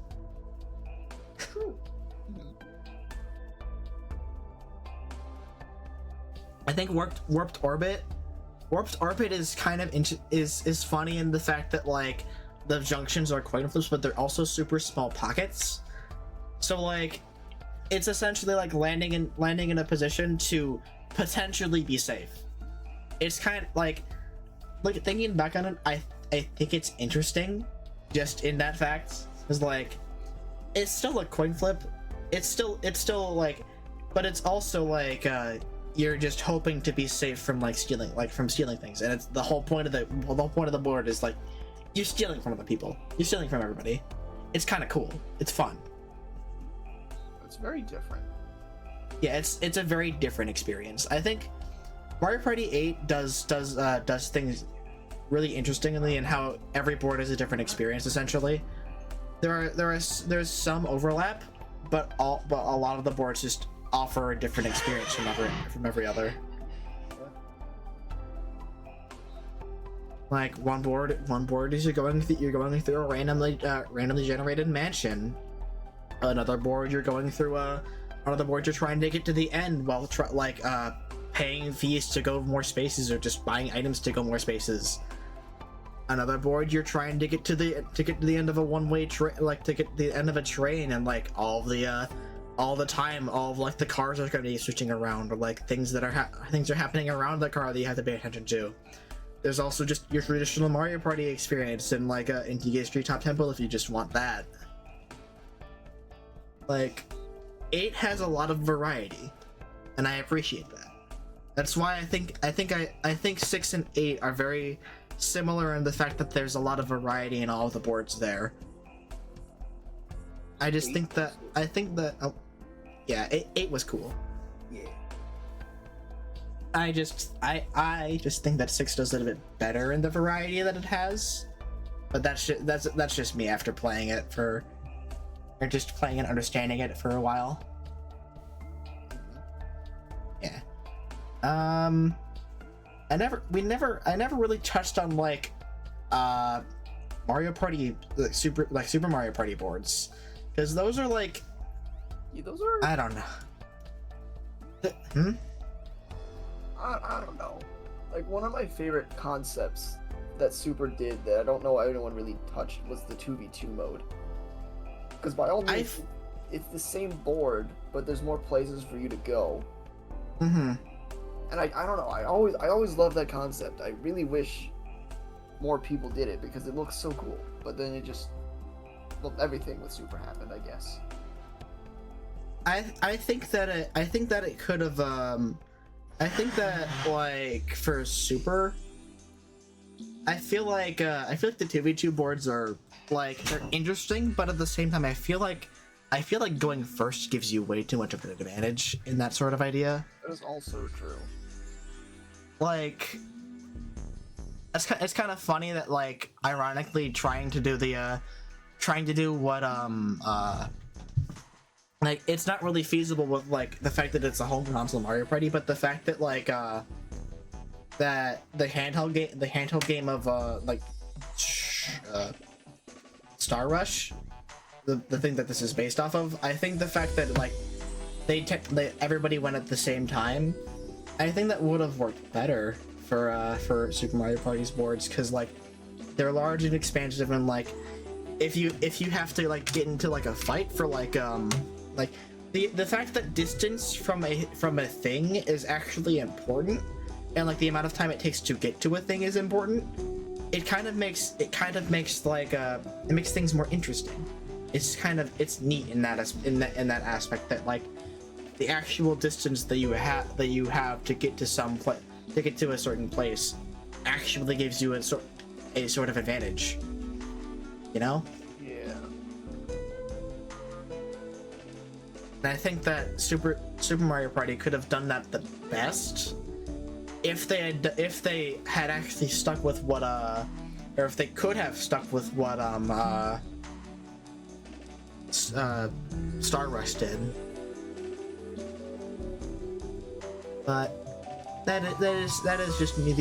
I think Warped Orbit is kind of is funny in the fact that like the junctions are coin flips, but they're also super small pockets. So like, it's essentially like landing in a position to potentially be safe. It's kind of like thinking back on it, I think it's interesting just in that fact, is like, it's still a coin flip, it's still like, but it's also like you're just hoping to be safe from stealing things, and it's the whole point of the board is like, you're stealing from other people, you're stealing from everybody. It's kind of cool, it's fun. It's very different. Yeah, it's a very different experience. I think Mario Party 8 does things really interestingly in how every board is a different experience. Essentially, there's some overlap, but a lot of the boards just offer a different experience from every other. Like one board is you're going through a randomly generated mansion. Another board you're going through another board you're trying to get to the end while paying fees to go more spaces, or just buying items to go more spaces. Another board you're trying to get to the end of a one-way train, to get to the end of a train, and like all the time all of like the cars are going to be switching around, or like things are happening around the car that you have to pay attention to. There's also just your traditional Mario Party experience in like in Giga's Treetop Temple if you just want that. Like, 8 has a lot of variety, and I appreciate that. That's why I think 6 and 8 are very similar in the fact that there's a lot of variety in all of the boards there. I just think that oh, yeah, eight was cool. Yeah. I just think that 6 does it a bit better in the variety that it has, but that's just me after playing it or just playing and understanding it for a while. Yeah. I never really touched on like Mario Party Super Mario Party boards, because those are like, yeah, those are, I don't know. I don't know. Like, one of my favorite concepts that Super did that I don't know anyone really touched was the 2v2 mode. Because by all means, it's the same board, but there's more places for you to go. Mm-hmm. And I don't know. I always loved that concept. I really wish more people did it because it looks so cool. But then it just, well, everything with Super happened, I guess. I think that it could have I think that like for Super, I feel like the 2v2 boards are like, they're interesting, but at the same time I feel like going first gives you way too much of an advantage in that sort of idea. That is also true. Like, it's kind of funny that, like, ironically trying to do what like, it's not really feasible with like the fact that it's a home console Mario Party, but the fact that like that the handheld game of like Star Rush, the thing that this is based off of, I think the fact that like everybody went at the same time, I think that would have worked better for Super Mario Party's boards, because like they're large and expansive, and like if you have to like get into like a fight for like the fact that distance from a thing is actually important, and like the amount of time it takes to get to a thing is important, it kind of makes like it makes things more interesting. It's neat in that aspect, that like the actual distance that you have to get to a certain place actually gives you a sort of advantage, you know? Yeah. And I think that Super Mario Party could have done that the best if they had actually stuck with what or if they could have stuck with what Star Rush did. But that is just me.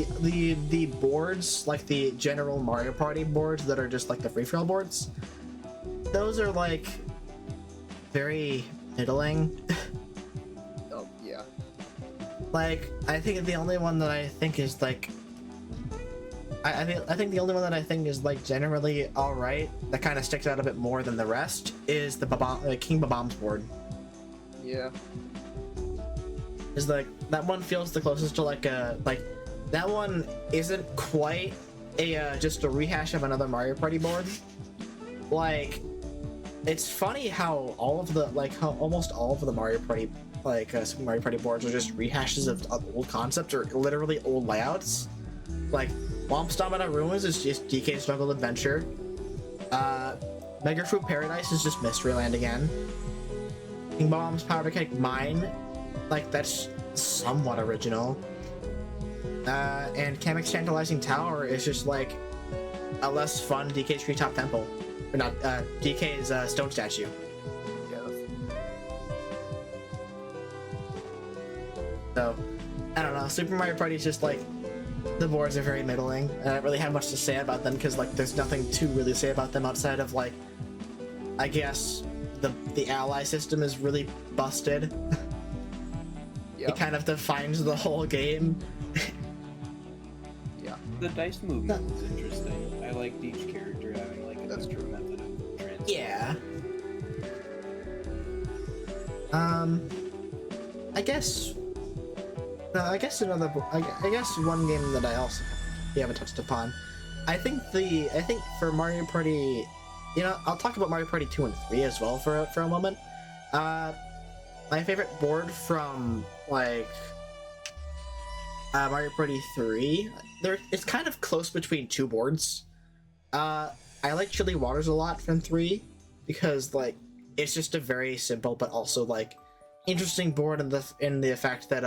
The boards, like the general Mario Party boards that are just like the free-for-all boards, those are like very middling. Oh yeah. Like, I think the only one that I think is like, I think the only one that I think is like generally all right, that kind of sticks out a bit more than the rest, is the King Bob-omb's board. Yeah. Is like, that one feels the closest to like that one isn't quite just a rehash of another Mario Party board. Like, it's funny how almost all of the Mario Party, like Super Mario Party boards, are just rehashes of old concepts or literally old layouts. Like, Womp Stomata Ruins is just DK's Jungle Adventure. Mega Fruit Paradise is just Mysteryland again. King Bomb's Powder Cake Mine, like, that's somewhat original. And Kamek's Tantalizing Tower is just like a less fun DK's Treetop Temple. Or not, DK's Stone Statue. Yeah. So, I don't know, Super Mario Party is just like, the boards are very middling, and I don't really have much to say about them, because like there's nothing to really say about them outside of like, I guess the ally system is really busted. Yep. It kind of defines the whole game. Yeah. The dice movement was interesting. I liked each character having like a That's different method of transfer. Yeah. I guess one game that I also haven't touched upon. I think for Mario Party, I'll talk about Mario Party 2 and 3 as well for a moment. My favorite board from like Mario Party 3, it's kind of close between two boards. I like Chilly Waters a lot from 3, because like it's just a very simple but also like interesting board in the fact that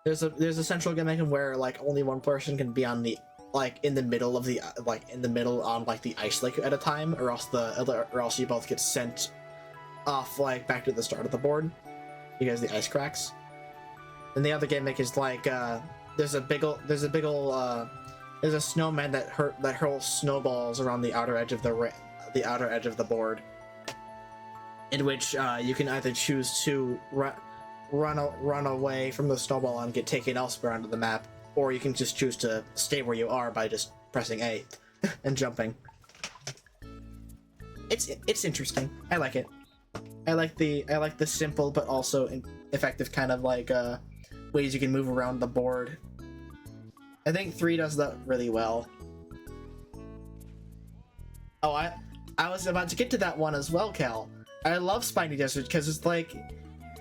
there's a central gimmick where like only one person can be on the like in the middle of the on like the ice lake at a time, or else you both get sent off like back to the start of the board because the ice cracks. And the other gimmick is like there's a snowman that hurls snowballs around the outer edge of the board, in which you can either choose to run away from the snowball and get taken elsewhere onto the map, or you can just choose to stay where you are by just pressing A and jumping. It's interesting. I like it. I like the simple but also effective kind of like ways you can move around the board. I think 3 does that really well. Oh, I was about to get to that one as well, Cal. I love Spiny Desert because it's like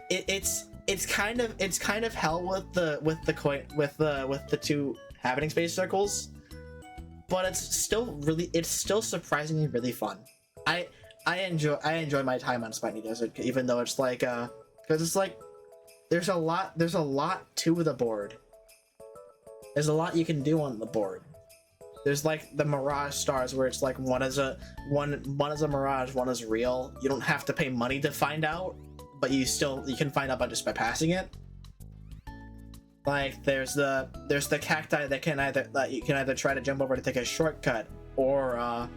it's kind of hell with the 2 happening space circles, but it's still surprisingly really fun. I enjoy my time on Spiny Desert, even though it's like because it's like there's a lot to the board. There's a lot you can do on the board. There's like the Mirage Stars, where it's like one is a mirage, one is real. You don't have to pay money to find out, but you can find out by just by passing it. Like there's the cacti that you can either try to jump over to take a shortcut, or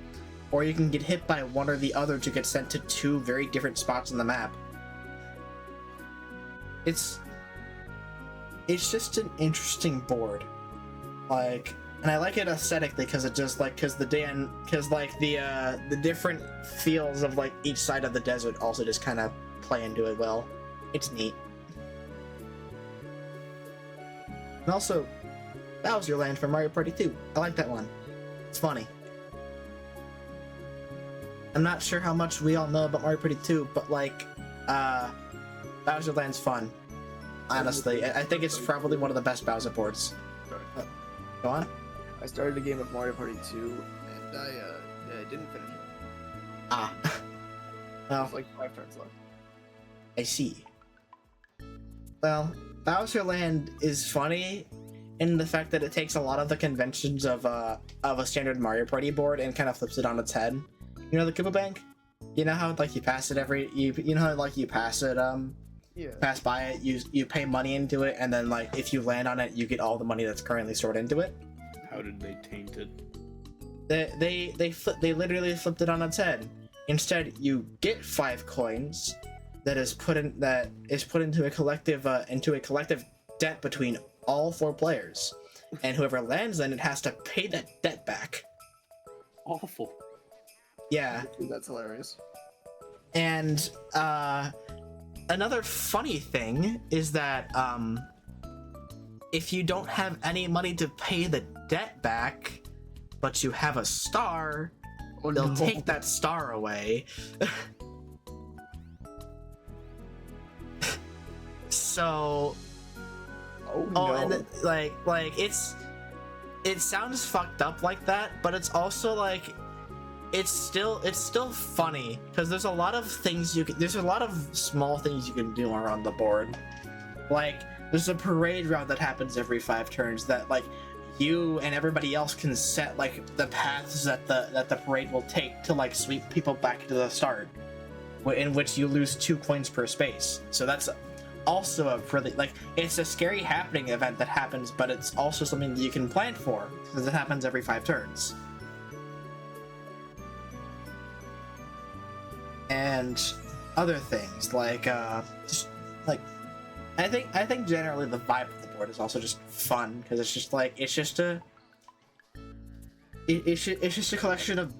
you can get hit by one or the other to get sent to 2 very different spots on the map. It's just an interesting board, like, and I like it aesthetically because it just like because the different feels of like each side of the desert also just kind of play into it well. It's neat. And also, Bowser Land from Mario Party 2. I like that one. It's funny. I'm not sure how much we all know about Mario Party 2, but like, Bowser Land's fun. Honestly, I think it's probably one of the best Bowser boards. Sorry. Go on. I started a game of Mario Party 2, and I didn't finish it. Ah. Well, There's like 5 turns left. I see. Well, Bowser Land is funny in the fact that it takes a lot of the conventions of a standard Mario Party board and kind of flips it on its head. You know the Koopa Bank? You know how like you pass it you know how like you pass it Yeah. pass by it, you pay money into it, and then like if you land on it, you get all the money that's currently stored into it. How did they taint it? They literally flipped it on its head. Instead, you get 5 coins that is put into a collective debt between all 4 players, and whoever lands in it has to pay that debt back. Awful. Yeah. That's hilarious. And another funny thing is that if you don't have any money to pay the debt back, but you have a star, they'll take that star away. So, and like it sounds fucked up like that, but it's also like it's still funny because there's a lot of small things you can do around the board. Like there's a parade route that happens every 5 turns that like you and everybody else can set like the paths that the parade will take to like sweep people back to the start, in which you lose 2 coins per space. So that's also a really like it's a scary happening event that happens, but it's also something that you can plan for because it happens every 5 turns. And other things like just like I think generally the vibe of the board is also just fun because it's just a collection of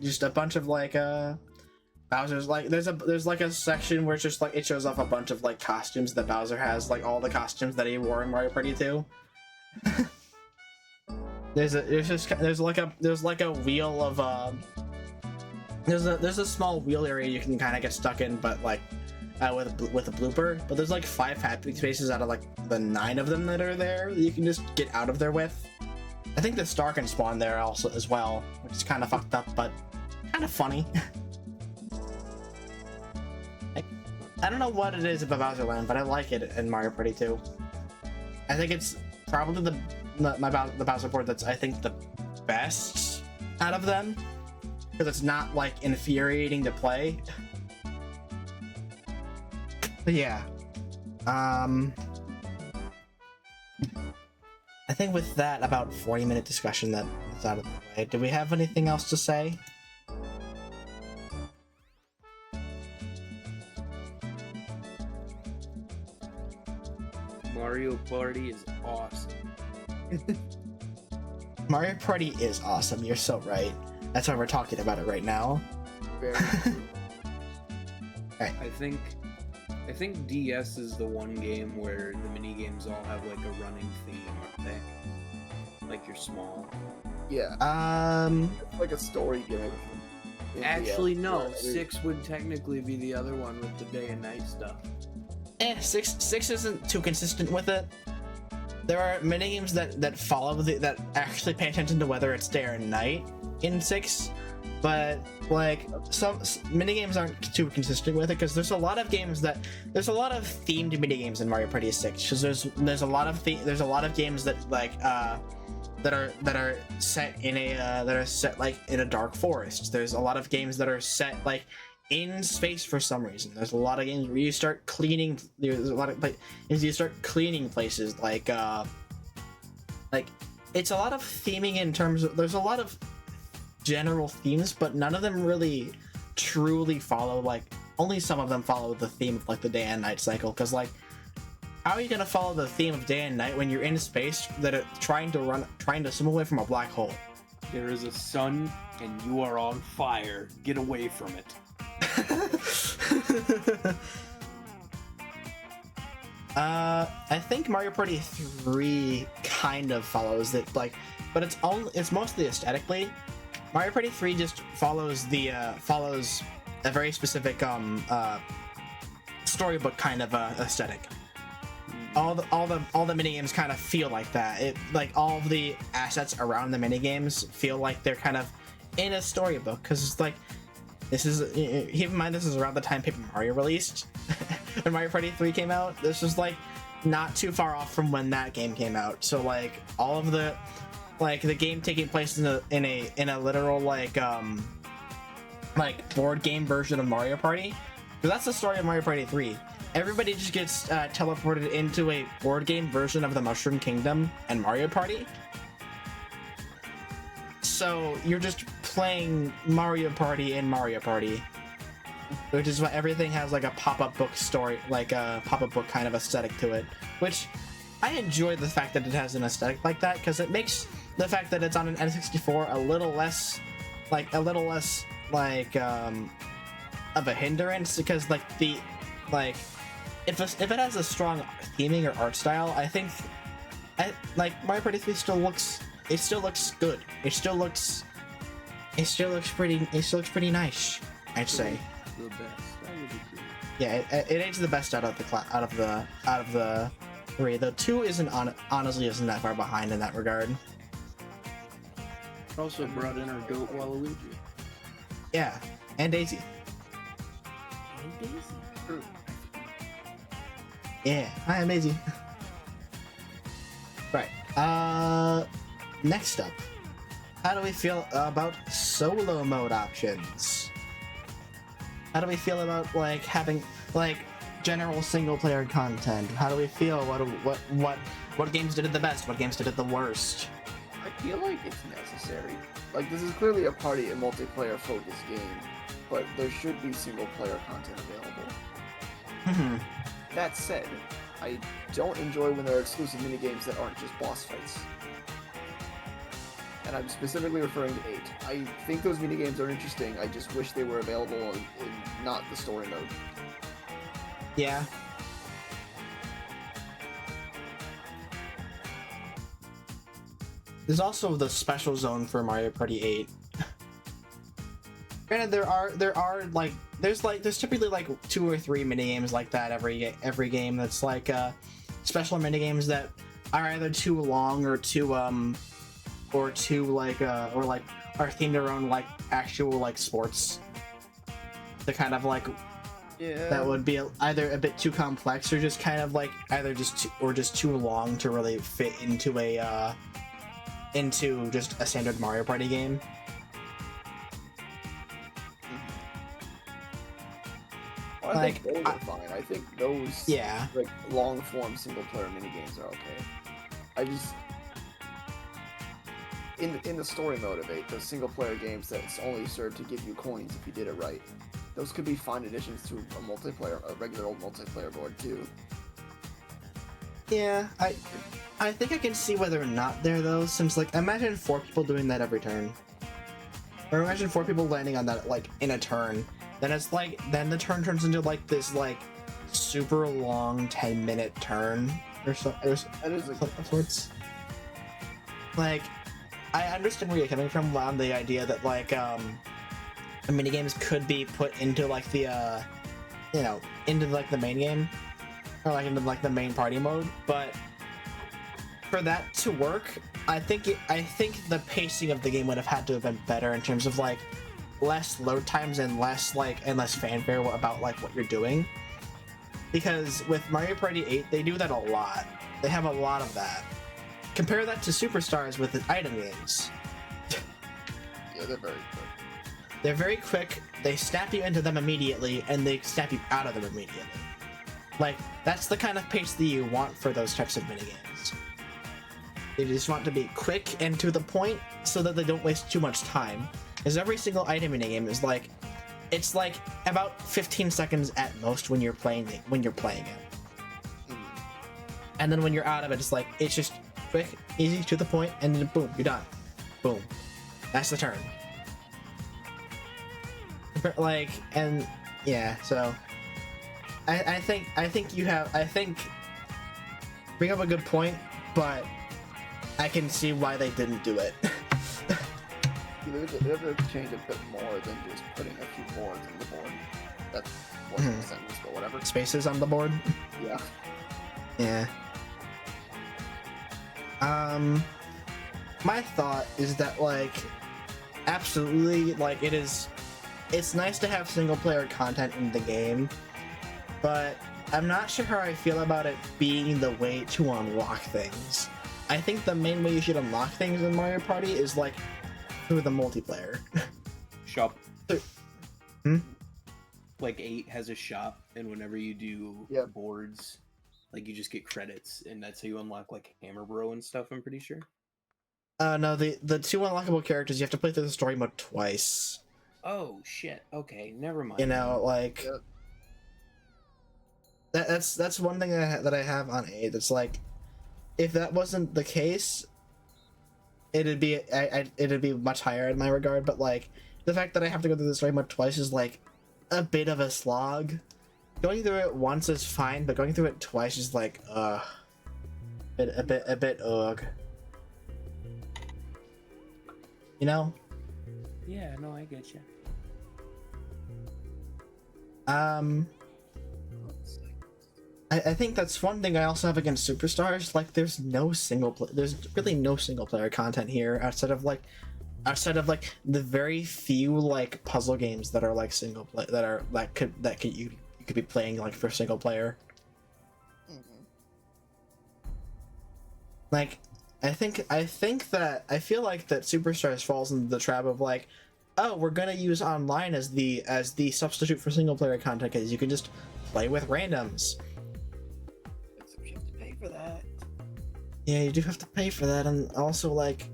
just a bunch of like Bowser's like there's like a section where it's just like it shows off a bunch of like costumes that Bowser has, like all the costumes that he wore in Mario Party 2. there's like a wheel of there's a small wheel area you can kind of get stuck in, but like with a blooper. But there's like 5 happy spaces out of like the 9 of them that are there that you can just get out of there with. I think the star can spawn there also as well, which is kind of fucked up, but kind of funny. I don't know what it is about Bowser Land, but I like it in Mario Party 2. I think it's probably the Bowser board that's, I think, the best out of them, because it's not like infuriating to play. But yeah, I think with that about 40-minute discussion that's out of the way, do we have anything else to say? Mario Party is awesome. Mario Party is awesome, you're so right. That's why we're talking about it right now. Very true. Right. I think DS is the one game where the mini games all have like a running theme, aren't they? Like you're small. Yeah. It's like a story gimmick. Actually, no. Yeah, 6 would technically be the other one with the day and night stuff. 6 isn't too consistent with it. There are mini games that follow that actually pay attention to whether it's day or night in 6, but like some mini games aren't too consistent with it because there's a lot of themed mini games in Mario Party 6 because there's a lot of games that like that are set in a dark forest. There's a lot of games that are set like in space for some reason. There's a lot of games where you start cleaning. There's a lot of you start cleaning places like it's a lot of theming in terms of there's a lot of general themes, but none of them really truly follow only some of them follow the theme of like the day and night cycle. Because like, how are you gonna follow the theme of day and night when you're in space that are trying to swim away from a black hole? There is a sun and you are on fire. Get away from it. I think Mario Party 3 kind of follows it, but it's mostly aesthetically. Mario Party 3 just follows a very specific storybook kind of aesthetic. All the minigames kind of feel like that. It like all of the assets around the minigames feel like they're kind of in a storybook because it's like this is keep in mind this is around the time Paper Mario released. When Mario Party 3 came out, this was like not too far off from when that game came out. So like all of the game taking place in a literal like board game version of Mario Party. Because that's the story of Mario Party 3. Everybody just gets teleported into a board game version of the Mushroom Kingdom and Mario Party. So you're just playing Mario Party in Mario Party. Which is why everything has like a pop-up book story, like a pop-up book kind of aesthetic to it. Which I enjoy the fact that it has an aesthetic like that, because it makes the fact that it's on an N64 a little less of a hindrance, because if it has a strong theming or art style, I think Mario Party 3 still looks good. It still looks pretty nice, I'd say. The best. I would agree. Yeah, it aged the best out of the 3. The 2 honestly isn't that far behind in that regard. Also brought in our goat Waluigi. Yeah, and Daisy. And Daisy. Yeah, hi, I'm Daisy. Right. Next up, how do we feel about solo mode options? How do we feel about having general single player content? How do we feel? What games did it the best? What games did it the worst? I feel like it's necessary. Like, this is clearly a party and multiplayer focused game, but there should be single player content available. That said, I don't enjoy when there are exclusive minigames that aren't just boss fights. And I'm specifically referring to 8. I think those minigames are interesting, I just wish they were available in not the story mode. Yeah. There's also the special zone for Mario Party 8. Granted, there's typically 2 or 3 minigames like that every game that's special minigames that are either too long or too are themed around actual sports to kind of Yeah. that would be either a bit too complex or just kind of like either just too long to really fit into a into just a standard Mario Party game. Well, I think those are fine. I think those like long form single player mini games are okay. I just in the story mode of it, the single player games that's only served to give you coins if you did it right. Those could be fine additions to a regular old multiplayer board too. Yeah, I think I can see why they're not there though, since like imagine 4 people doing that every turn. Or imagine 4 people landing on that like in a turn. Then it's like then the turn turns into like this like super long 10-minute turn or so. That is of sorts. Like I understand where you're coming from on the idea that like minigames could be put into like the you know, into like the main game or like into like the main party mode, but for that to work, I think the pacing of the game would have had to have been better in terms of like less load times and less fanfare about like what you're doing. Because with Mario Party 8, they do that a lot. They have a lot of that. Compare that to Superstars with the item games. Yeah, they're very quick. They're very quick, they snap you into them immediately, and they snap you out of them immediately. Like, that's the kind of pace that you want for those types of minigames. You just want to be quick and to the point so that they don't waste too much time. Because every single item minigame is like, it's like about 15 seconds at most when you're playing it. And then when you're out of it, it's just quick, easy, to the point, and then boom, you're done. Boom. That's the turn. Like, and yeah, so I think bring up a good point, but I can see why they didn't do it. They have to change a bit more than just putting a few boards on the board. That wasn't a sentence, but whatever. Spaces on the board? Yeah. Yeah. My thought is that, like, absolutely, like, it's nice to have single player content in the game, but I'm not sure how I feel about it being the way to unlock things. I think the main way you should unlock things in Mario Party is, like, through the multiplayer. Shop. Hmm? Like 8 has a shop, and whenever you do boards, like you just get credits, and that's how you unlock like Hammer Bro and stuff, I'm pretty sure. No, the 2 unlockable characters, you have to play through the story mode twice. Oh shit, okay, never mind. You know, like that's one thing that I have on 8 that's like, if that wasn't the case, it'd be much higher in my regard, but like the fact that I have to go through the story mode twice is like a bit of a slog. Going through it once is fine, but going through it twice is like a bit ugh. You know? Yeah, no, I get you. I think that's one thing I also have against Superstars. Like, there's really no single player content here outside of like the very few like puzzle games that are like single play you could be playing like for single player. Mm-hmm. Like, I feel like that Superstars falls into the trap of like, oh, we're gonna use online as the substitute for single player content because you can just play with randoms. You have to pay for that. Yeah, you do have to pay for that, and also like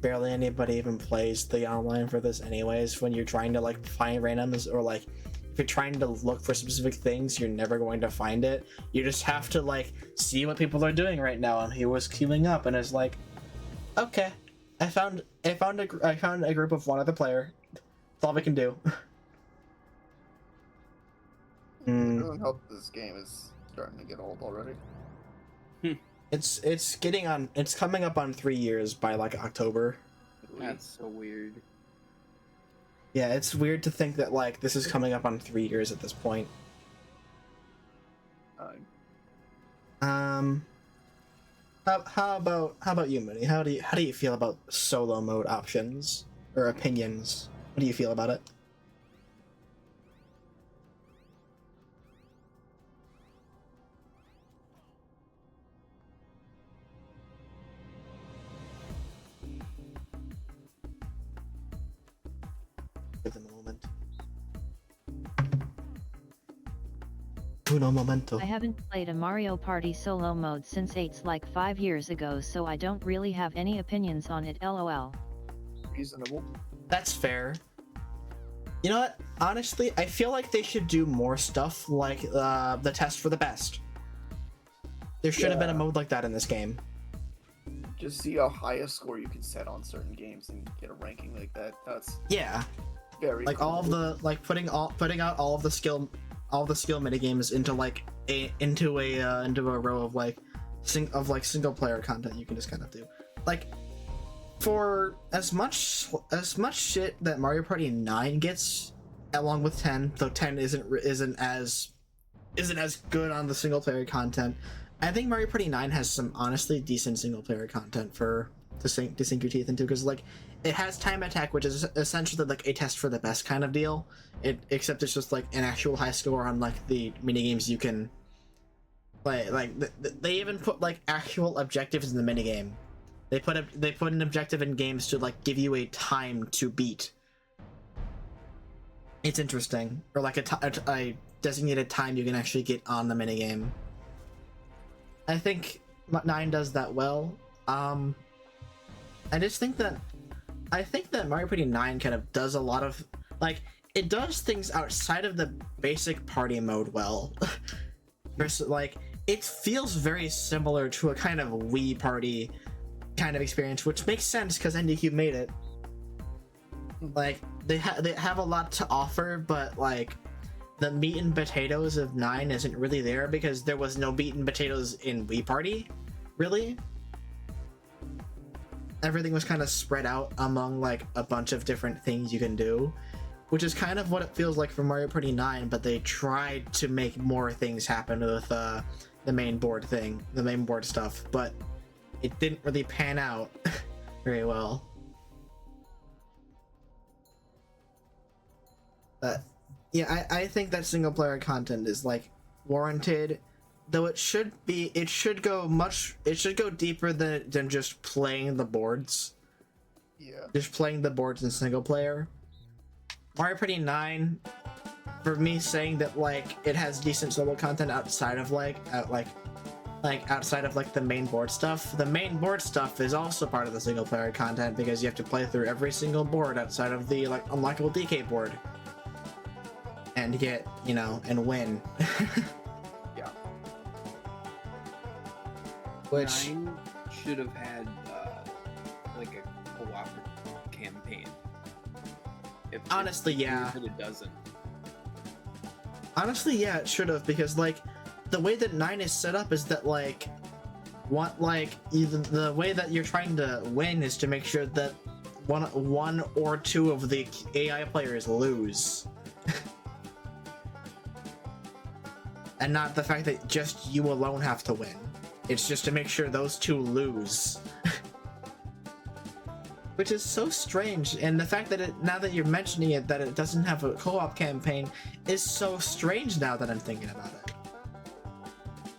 barely anybody even plays the online for this anyways. When you're trying to like find randoms, or like if you're trying to look for specific things, you're never going to find it. You just have to like see what people are doing right now, and he was queuing up, and it's like, okay, I found a group of one other player. That's all we can do. It doesn't help this game is starting to get old already. It's coming up on 3 years by like October. That's so weird. Yeah, it's weird to think that like this is coming up on 3 years at this point. How about you, Mooney? How do you feel about solo mode options or opinions? What do you feel about it? Uno momento. I haven't played a Mario Party solo mode since 8's like 5 years ago, so I don't really have any opinions on it, lol. Reasonable. That's fair. You know what? Honestly, I feel like they should do more stuff like the test for the best. There should have been a mode like that in this game. Just see how high a score you can set on certain games and get a ranking like that. That's very like cool. all of the putting out all of the skill mini games into like into a row of like single player content you can just kind of do. Like for as much shit that Mario Party 9 gets, along with 10, though 10 isn't as good on the single player content. I think Mario Party 9 has some honestly decent single player content to sink your teeth into, because like it has time attack, which is essentially like a test for the best kind of deal. Except it's just like an actual high score on like the mini games you can play. Like they even put like actual objectives in the mini game. They put an objective in games to like give you a time to beat. It's interesting, or like a designated time you can actually get on the mini game. I think 9 does that well. I think that Mario Party 9 kind of does a lot of like it does things outside of the basic party mode well. Versus like it feels very similar to a kind of Wii Party kind of experience, which makes sense because NDQ made it. Like they have a lot to offer, but like the meat and potatoes of 9 isn't really there because there was no meat and potatoes in Wii Party, really. Everything was kind of spread out among like a bunch of different things you can do, which is kind of what it feels like for Mario Party 9, but they tried to make more things happen with the main board stuff, but it didn't really pan out very well. But yeah, I think that single player content is like warranted, though it should go deeper than just playing the boards. Yeah. Just playing the boards in single player. Mario Party 9, for me saying that like it has decent solo content outside of outside of like the main board stuff. The main board stuff is also part of the single player content because you have to play through every single board outside of the like unlockable DK board. And get, and win. Yeah. Which 9 should have had like a co-op campaign. Honestly, yeah. But it doesn't. Honestly, yeah, it should have, because like the way that 9 is set up is that like even the way that you're trying to win is to make sure that one or two of the AI players lose. And not the fact that just you alone have to win. It's just to make sure those two lose. Which is so strange, and the fact that now that you're mentioning it, that it doesn't have a co-op campaign is so strange now that I'm thinking about it.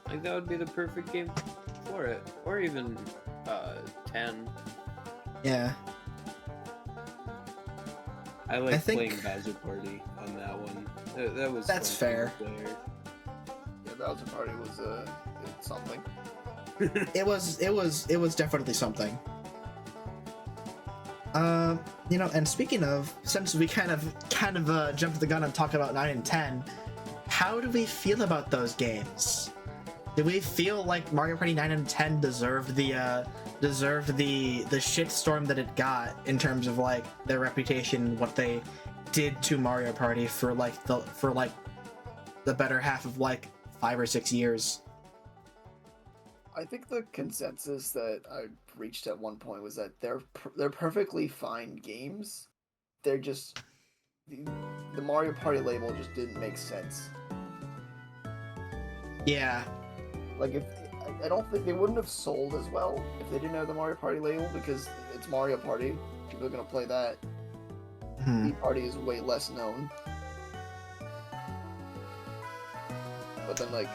Like that would be the perfect game for it. Or even 10. Yeah. I think playing Bowser Party on that one. That's fair. Bowser Party was something. It was definitely something. And speaking of, since we kind of jumped the gun and talked about 9 and 10, how do we feel about those games? Do we feel like Mario Party 9 and 10 deserved the shitstorm that it got in terms of like their reputation, what they did to Mario Party for the better half of like 5 or 6 years? I think the consensus that I reached at one point was that they're perfectly fine games. They're just the Mario Party label just didn't make sense. Yeah. Like I don't think they wouldn't have sold as well if they didn't have the Mario Party label, because it's Mario Party. People are gonna play that. Wii Party is way less known. But then like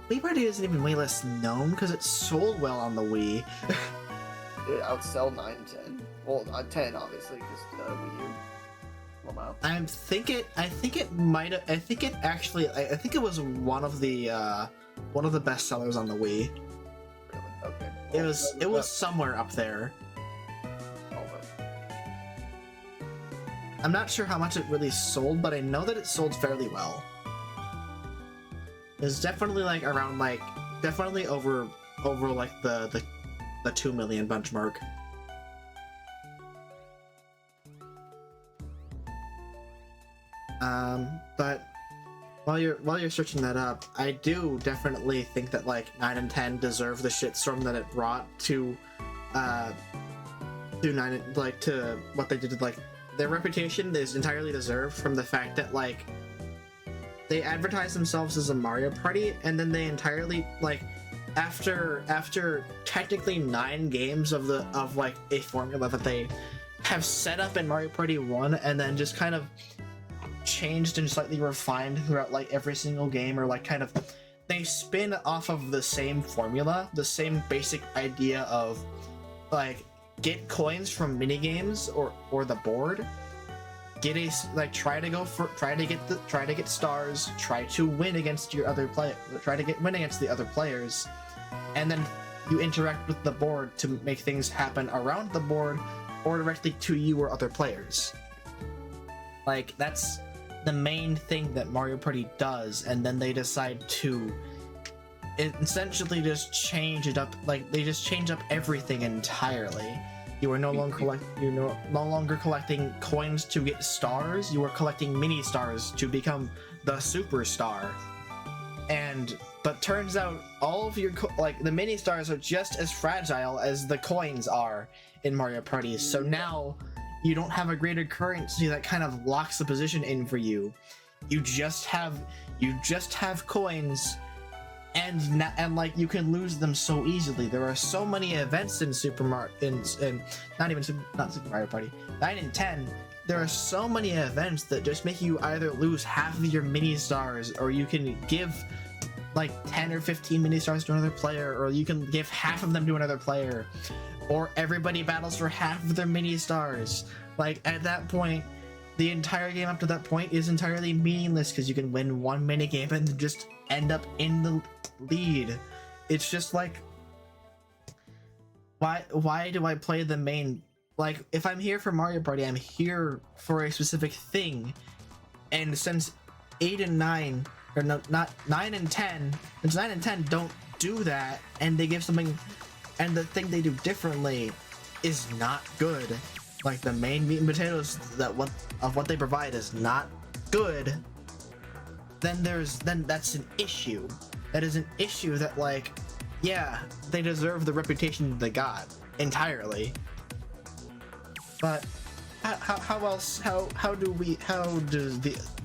Wii Party isn't even way less known because it sold well on the Wii. Did it outsell 9 and 10? Well, 10 obviously, because Wii U. Wow. I think it might have. I think it actually. I think it was one of the best sellers on the Wii. Really? Okay. It was somewhere up there. I'm not sure how much it really sold, but I know that it sold fairly well. It's definitely like around like definitely over like the 2 million benchmark. But while you're searching that up, I do definitely think that like 9 and 10 deserve the shitstorm that it brought to 9, like to what they did. Like their reputation is entirely deserved from the fact that like they advertise themselves as a Mario Party, and then they entirely like after technically 9 games of like a formula that they have set up in Mario Party 1 and then just kind of changed and slightly refined throughout like every single game, or like kind of they spin off of the same formula, the same basic idea of like get coins from mini games or the board, get a like try to get stars, try to win against your other player, win against the other players, and then you interact with the board to make things happen around the board or directly to you or other players. Like that's the main thing that Mario Party does, and then they decide to essentially just change it up. Like they just change up everything entirely. You are no longer collecting coins to get stars. You are collecting mini stars to become the superstar. But turns out all of your the mini stars are just as fragile as the coins are in Mario Party. So now you don't have a greater currency that kind of locks the position in for you. You just have coins, and like you can lose them so easily. There are so many events in Super Mario, not Super Mario Party 9 and 10. There are so many events that just make you either lose half of your mini stars, or you can give like 10 or 15 mini stars to another player, or you can give half of them to another player, or everybody battles for half of their mini stars. Like at that point, the entire game up to that point is entirely meaningless because you can win one mini game and just end up in the lead. It's just like, why do I play the main? Like if I'm here for Mario Party, I'm here for a specific thing, and since 8 and 9, or no, not 9 and 10, since 9 and 10 don't do that, and they give something, and the thing they do differently is not good. Like the main meat and potatoes of what they provide is not good. Then that's an issue. That is an issue that like, yeah, they deserve the reputation they got entirely. But how do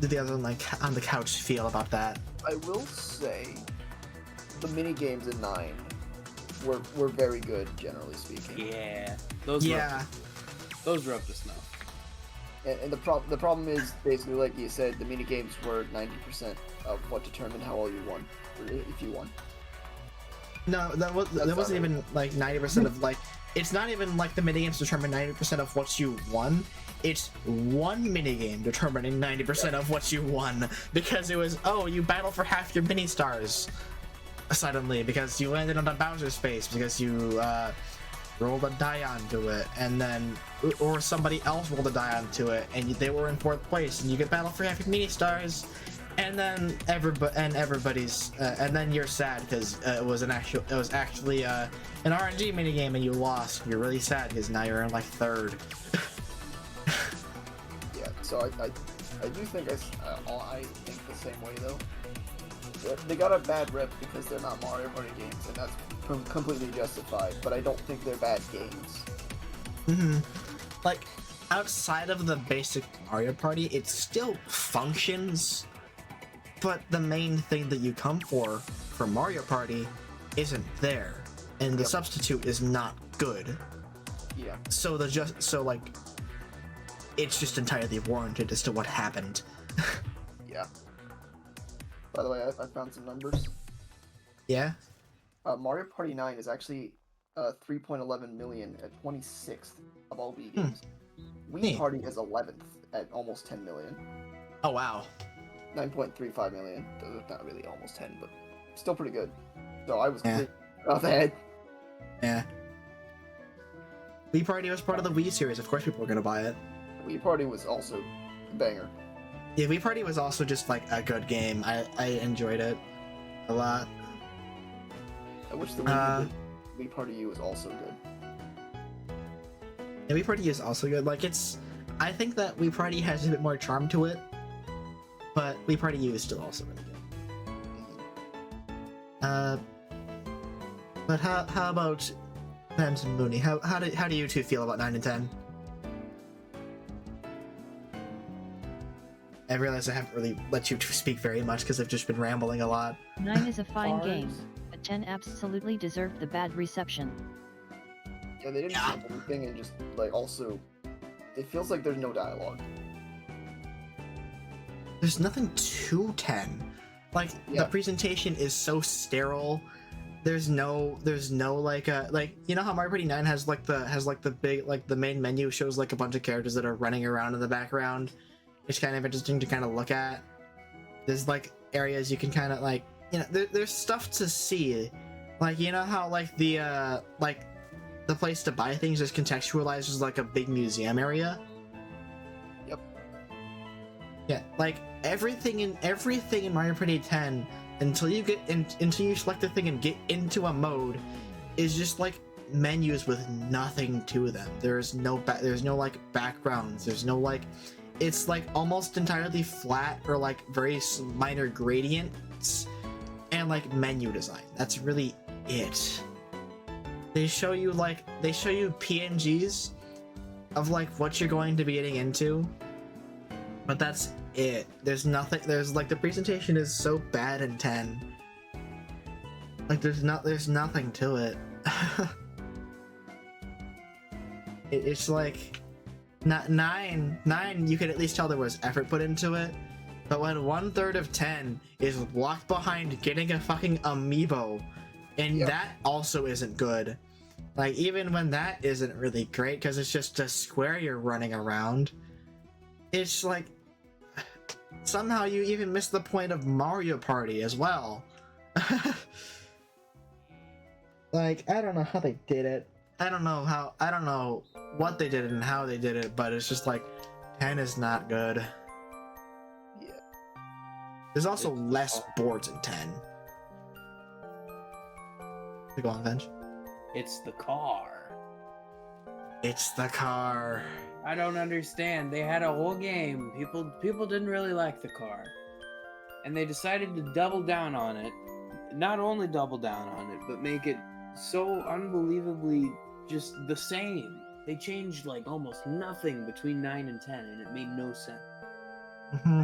the other like on the couch feel about that? I will say the mini games in 9 were very good, generally speaking. Yeah, those were up to snuff. And the problem is basically, like you said, the mini games were 90% of what determined how well you won, or if you won. No, that wasn't even like 90% of like. It's not even like the minigames determine 90% of what you won. It's one minigame determining 90% of what you won, because it was, oh, you battle for half your mini stars suddenly because you landed on a Bowser space because you rolled a die onto it, and then or somebody else rolled a die onto it and they were in 4th place, and you get battle for half your mini stars, and then everybody's and then you're sad because it was actually an RNG minigame and you lost. You're really sad because now you're in like 3rd. Yeah, so I do think I think the same way though. They got a bad rep because they're not Mario Party games, and that's completely justified, but I don't think they're bad games. Like outside of the basic Mario Party, it still functions. But the main thing that you come for Mario Party isn't there, and the substitute is not good. Yeah. So like it's just entirely warranted as to what happened. Yeah. By the way, I found some numbers. Yeah. Mario Party 9 is actually 3.11 million at 26th of all Wii games. Wii Party is 11th at almost 10 million. Oh wow. 9.35 million. Not really almost 10, but still pretty good. So I was Yeah. off ahead. Yeah. Wii Party was part of the Wii series. Of course, people were gonna buy it. Wii Party was also a banger. Yeah, Wii Party was also just like a good game. I enjoyed it a lot. I wish the Wii Party U was also good. Yeah, Wii Party is also good. Like I think that Wii Party has a bit more charm to it, but Wii Party U is still also really good. But how about Pams and Mooney? How do you two feel about 9 and 10? I realize I haven't really let you two speak very much because I've just been rambling a lot. 9 is a fine Cars. game, but 10 absolutely deserved the bad reception. Yeah, they didn't say anything, and just like also, it feels like there's no dialogue. There's nothing to 10. Like the presentation is so sterile. There's no like you know how Mario Party 9 has the big like the main menu shows like a bunch of characters that are running around in the background. It's kind of interesting to kind of look at. There's like areas you can kind of like, you know, there's stuff to see. Like, you know how like the place to buy things is contextualized as like a big museum area? Yep. Yeah, like everything in Mario Party 10 until you select the thing and get into a mode is just like menus with nothing to them. There's no like backgrounds. There's no like, it's like almost entirely flat or like very minor gradients and like menu design. That's really it. They show you PNGs of like what you're going to be getting into, but that's it. There's nothing. There's like the presentation is so bad in 10. Like there's nothing to it. It's like not 9. You could at least tell there was effort put into it, but when 1/3 of 10 is locked behind getting a fucking amiibo, and that also isn't good. Like even when that isn't really great because it's just a square you're running around, it's like somehow you even miss the point of Mario Party as well. Like I don't know how they did it. I don't know what they did and how they did it, but it's just like 10 is not good. Yeah. There's also less boards in 10. Go on, Bench. It's the car. It's the car. I don't understand. They had a whole game. People didn't really like the car. And they decided to double down on it. Not only double down on it, but make it so unbelievably just the same. They changed like almost nothing between 9 and 10, and it made no sense. Mm-hmm.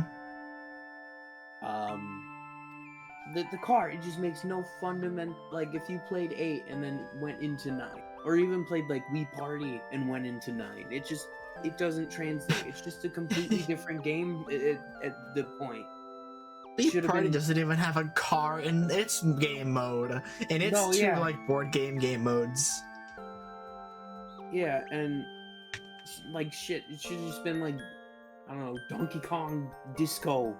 The car, it just makes no fundamental, like if you played 8 and then went into 9, or even played like Wii Party and went into 9, it doesn't translate. It's just a completely different game at the point. Wii Party doesn't even have a car in its game mode, and it's two like board game modes. Yeah, and like shit, it should have just been like, I don't know, Donkey Kong Disco.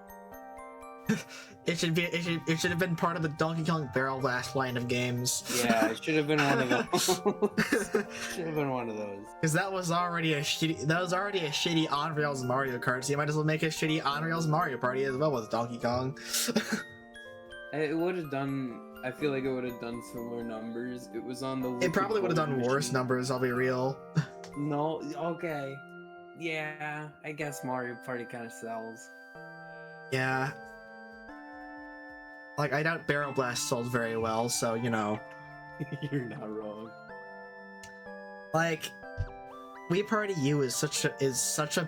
It should have been part of the Donkey Kong Barrel Blast line of games. Yeah, it should have been one of those. Should have been one of those. Because that was already a shitty on rails Mario Kart. So you might as well make a shitty on rails Mario Party as well with Donkey Kong. It would have done. I feel like it would have done similar numbers. It was on the. It probably would have done worse numbers. I'll be real. No. Okay. Yeah. I guess Mario Party kind of sells. Yeah. Like, I doubt Barrel Blast sold very well, so, you know. You're not wrong. Like, Wii Party U is such a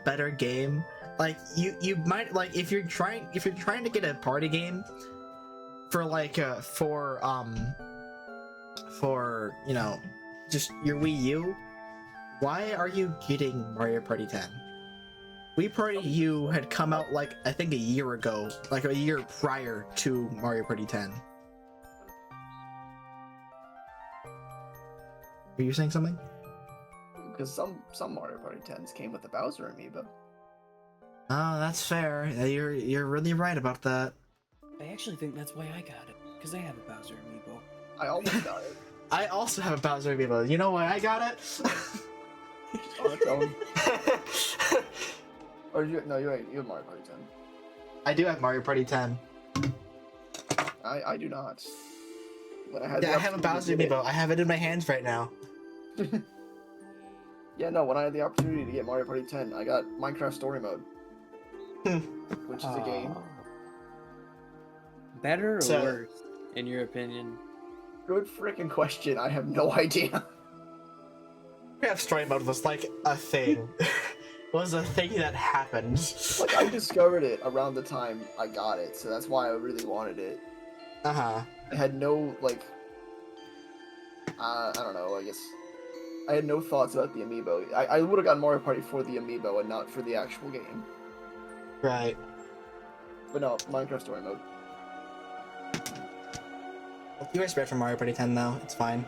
better game. Like, you might, like, if you're trying to get a party game for, like, for, you know, just your Wii U, why are you getting Mario Party 10? Wii Party U had come out like I think a year ago, like a year prior to Mario Party 10. Were you saying something? Because some Mario Party 10s came with the Bowser amiibo. Oh, that's fair. You're really right about that. I actually think that's why I got it, because I have a Bowser amiibo. I almost got it. I also have a Bowser amiibo. You know why I got it? On its own. Or no, you're right. You have Mario Party 10. I do have Mario Party 10. I do not. But I have a Bowser amiibo. I have it in my hands right now. Yeah, no, when I had the opportunity to get Mario Party 10, I got Minecraft Story Mode. Which is a game. Better or worse, in your opinion? Good freaking question. I have no idea. Minecraft Story Mode was like a thing. Was a thing that happened. Like, I discovered it around the time I got it, so that's why I really wanted it. Uh-huh. I had no, like... I don't know, I guess... I had no thoughts about the amiibo. I would have gotten Mario Party for the amiibo and not for the actual game. Right. But no, Minecraft Story Mode. You were spared from Mario Party 10 though, it's fine.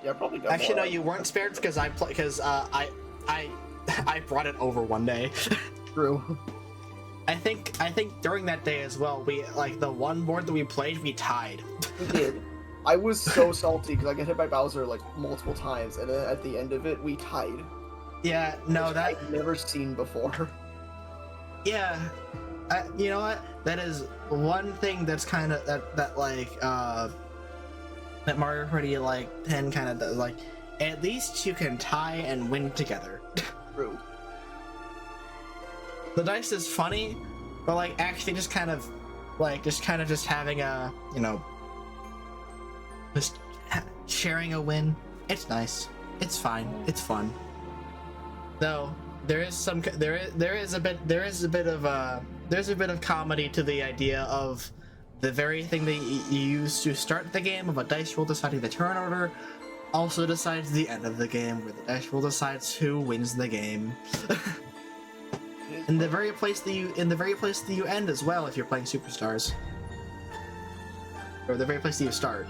Yeah, I probably got Actually, more no, you weren't spared because I brought it over one day. True. I think during that day as well, we like the one board that we played, we tied. We did. I was so salty because I got hit by Bowser like multiple times, and then at the end of it, we tied. Yeah, no, that I've never seen before. Yeah, you know what? That is one thing that's kind of that Mario Party like 10 kind of does. Like, at least you can tie and win together. True. The dice is funny, but like actually just kind of having a, you know, just sharing a win. It's nice. It's fine. It's fun. Though there is a bit of comedy to the idea of the very thing that you use to start the game of a dice roll deciding the turn order also decides the end of the game, where the dice roll decides who wins the game. in the very place that you end as well if you're playing Superstars, or the very place that you start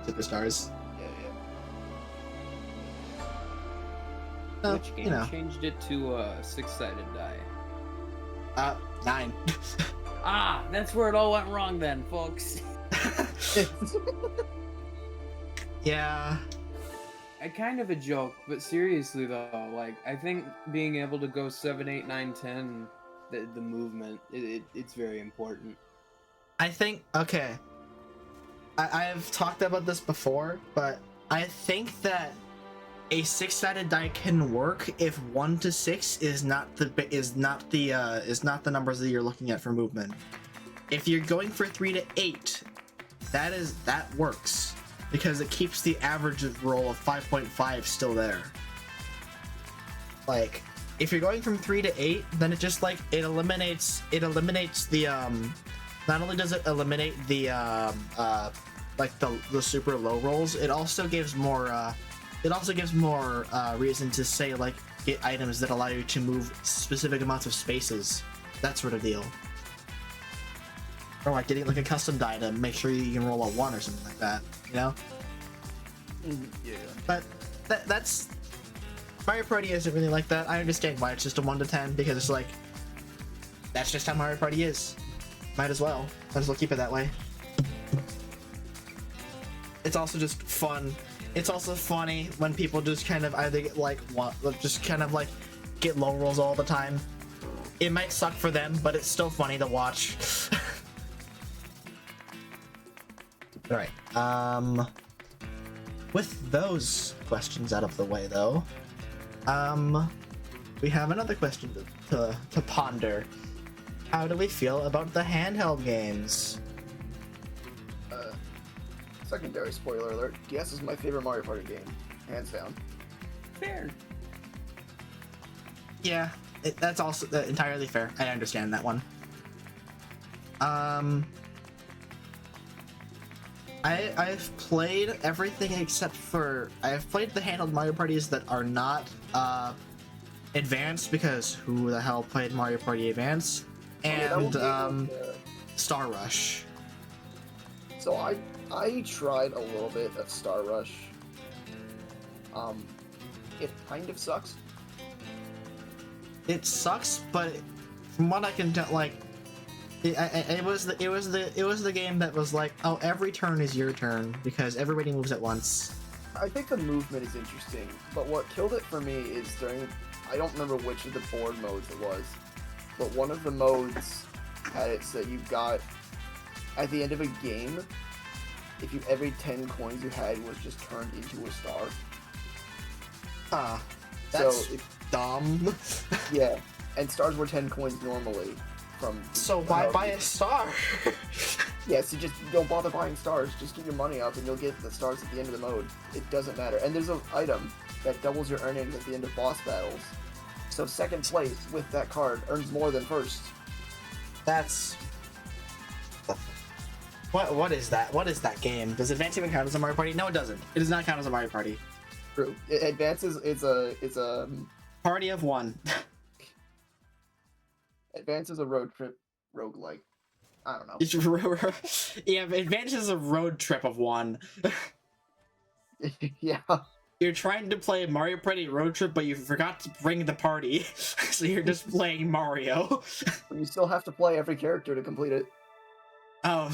Superstars. Which game changed it to a 6-sided die? 9. Ah, that's where it all went wrong then, folks. Yeah. Kind of a joke, but seriously though, like, I think being able to go 7, 8, 9, 10, the movement, it's very important. I think, okay, I've talked about this before, but I think that a 6-sided die can work if 1 to 6 is not the numbers that you're looking at for movement. If you're going for 3 to 8, that works because it keeps the average roll of 5.5 still there. Like, if you're going from 3 to 8, then it just like it eliminates the not only does it eliminate the like the super low rolls, it also gives more reason to say, like, get items that allow you to move specific amounts of spaces, that sort of deal. Or like getting like a custom die to make sure you can roll a 1 or something like that, you know? Yeah. But that's Mario Party isn't really like that. I understand why it's just a 1 to 10, because it's like, that's just how Mario Party is. Might as well keep it that way. It's also just fun. It's also funny when people just kind of either get get low rolls all the time. It might suck for them, but it's still funny to watch. Alright, with those questions out of the way though, we have another question to ponder. How do we feel about the handheld games? Secondary spoiler alert, DS is my favorite Mario Party game, hands down. Fair. Yeah, that's also entirely fair. I understand that one. I've played everything except for I've played the handheld Mario Parties that are not advanced, because who the hell played Mario Party Advance? And Star Rush. So I tried a little bit of Star Rush. It kind of sucks. it sucks, but from what I can tell, like, it was the game that was like, oh, every turn is your turn because everybody moves at once. I think the movement is interesting, but what killed it for me is during, I don't remember which of the board modes it was, but one of the modes had it so you got, at the end of a game, if you every 10 coins you had was just turned into a star. That's so dumb. Yeah, and stars were 10 coins normally. So why buy a star? Yeah, so just don't bother buying stars. Just get your money up and you'll get the stars at the end of the mode. It doesn't matter. And there's an item that doubles your earnings at the end of boss battles. So second place with that card earns more than first. That's... What is that? What is that game? Does Advance even count as a Mario Party? No, it doesn't. It does not count as a Mario Party. True. Advance is it's a party of one. Advance is a road trip roguelike. I don't know. Yeah, Advance is a road trip of one. Yeah. You're trying to play Mario Party Road Trip, but you forgot to bring the party, so you're just playing Mario. You still have to play every character to complete it. Oh,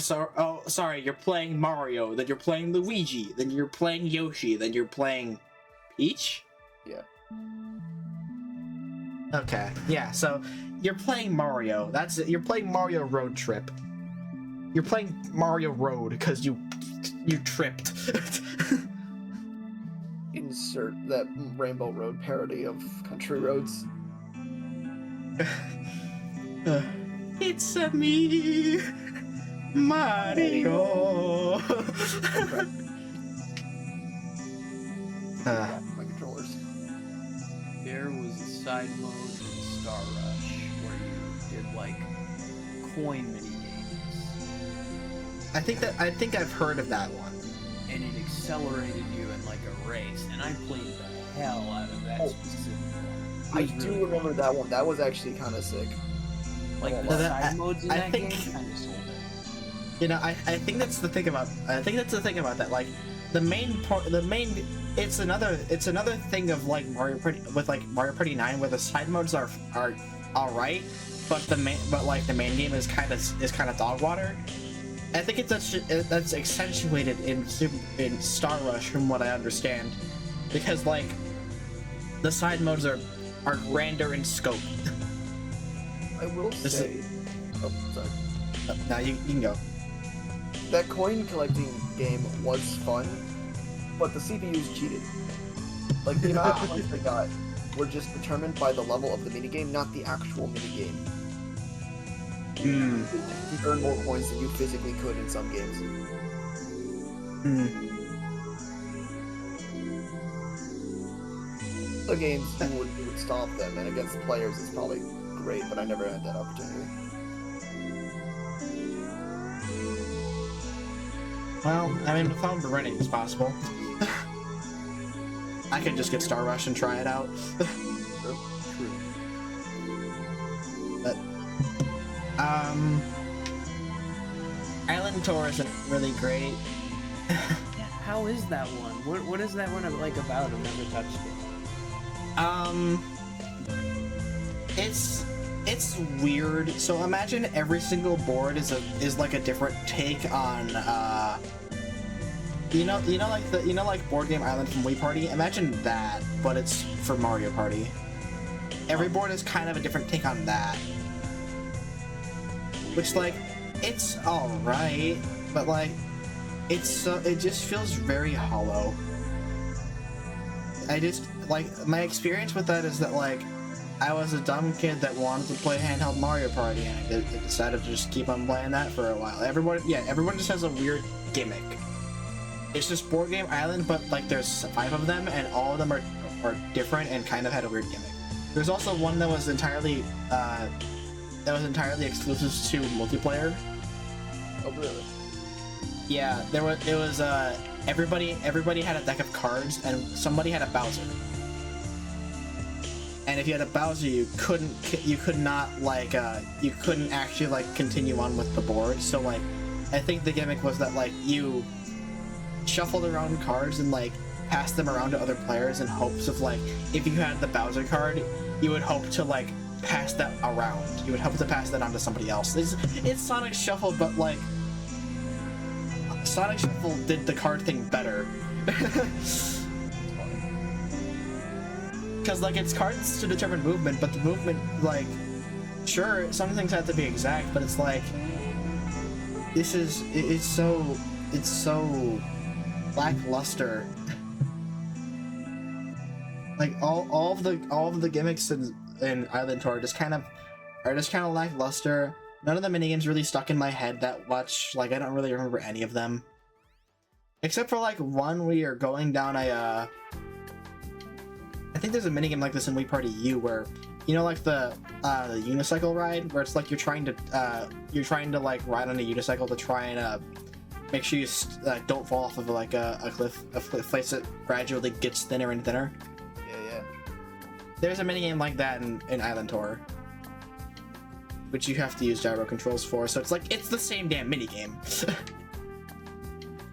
sorry, you're playing Mario, then you're playing Luigi, then you're playing Yoshi, then you're playing Peach? Yeah. Okay, yeah, so you're playing Mario. You're playing Mario Road Trip. You're playing Mario Road because you tripped. Insert that Rainbow Road parody of Country Roads. It's a me, Mario. My controllers. There was a side mode in Star Rush where you did like coin mini games. I think I've heard of that one. And it accelerated you in like a race, and I played the hell out of that specific one. I do remember that one. That was actually kind of sick. Like the side modes in that game kind of sold it. You know, I think that's the thing about that. Like it's another thing of like Mario Party 9 where the side modes are all right, but the main game is kind of dog water. I think that's accentuated in Star Rush from what I understand, because like the side modes are grander in scope. I will say. Oh, sorry. Now you can go. That coin collecting game was fun, but the CPUs cheated. Like the amount of points they got were just determined by the level of the minigame, not the actual minigame. You earn more points than you physically could in some games. The games you would stop them, and against players it's probably great, but I never had that opportunity. Well, I mean, with phone running it's possible. I could just get Star Rush and try it out. True. But Island Tour isn't really great. Yeah, how is that one? What is that one like about? I've never touched it. It's weird. So imagine every single board is like a different take on like Board Game Island from Wii Party. Imagine that, but it's for Mario Party. Every board is kind of a different take on that. Which like it's alright, but like it just feels very hollow. I just like my experience with that is that like I was a dumb kid that wanted to play handheld Mario Party, and I decided to just keep on playing that for a while. Everyone just has a weird gimmick. It's just Board Game Island, but like there's 5 of them, and all of them are different and kind of had a weird gimmick. There's also one that was entirely exclusive to multiplayer. Oh really? Yeah, it was everybody had a deck of cards, and somebody had a Bowser. And if you had a Bowser, you couldn't actually like continue on with the board. So like, I think the gimmick was that like you shuffled around cards and like passed them around to other players in hopes of like, if you had the Bowser card, you would hope to like pass that around. You would hope to pass that on to somebody else. It's Sonic Shuffle, but like Sonic Shuffle did the card thing better. Because like it's cards to determine movement, but the movement, like, sure, some things have to be exact, but it's like it's so lackluster. Like all of the gimmicks in Island Tour just kind of lackluster. None of the minigames really stuck in my head that much. Like I don't really remember any of them, except for like one where you're going down a. I think there's a minigame like this in Wii Party U where, you know, like the unicycle ride where it's like you're trying to like ride on a unicycle to try and make sure you don't fall off of like a cliff face that gradually gets thinner and thinner. Yeah. There's a minigame like that in Island Tour, which you have to use gyro controls for. So it's like it's the same damn minigame.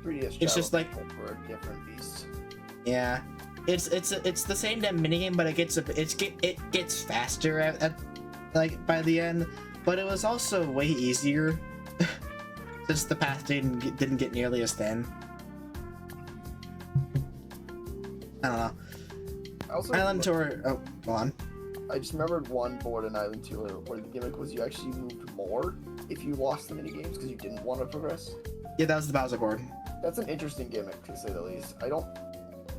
3DS it's just like for a different beast. Yeah. It's the same damn minigame, but it gets faster at like by the end. But it was also way easier since the path didn't get nearly as thin. I don't know. Island Tour. Oh, go on. I just remembered one board in Island Tour where the gimmick was you actually moved more if you lost the minigames because you didn't want to progress. Yeah, that was the Bowser board. That's an interesting gimmick to say the least. I don't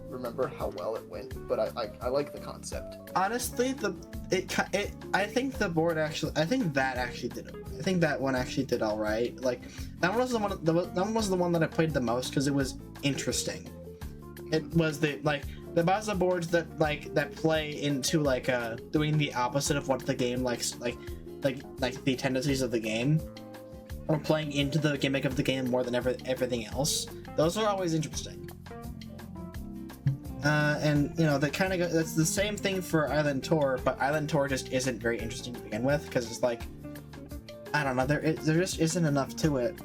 remember how well it went, but I like the concept. Honestly, I think that one actually did all right. Like that one was the one that I played the most because it was interesting. It was the Bowser boards that play into like doing the opposite of what the game likes, like the tendencies of the game, or playing into the gimmick of the game more than everything else. Those are always interesting. And you know that's the same thing for Island Tour, but Island Tour just isn't very interesting to begin with because it's like, I don't know, there just isn't enough to it.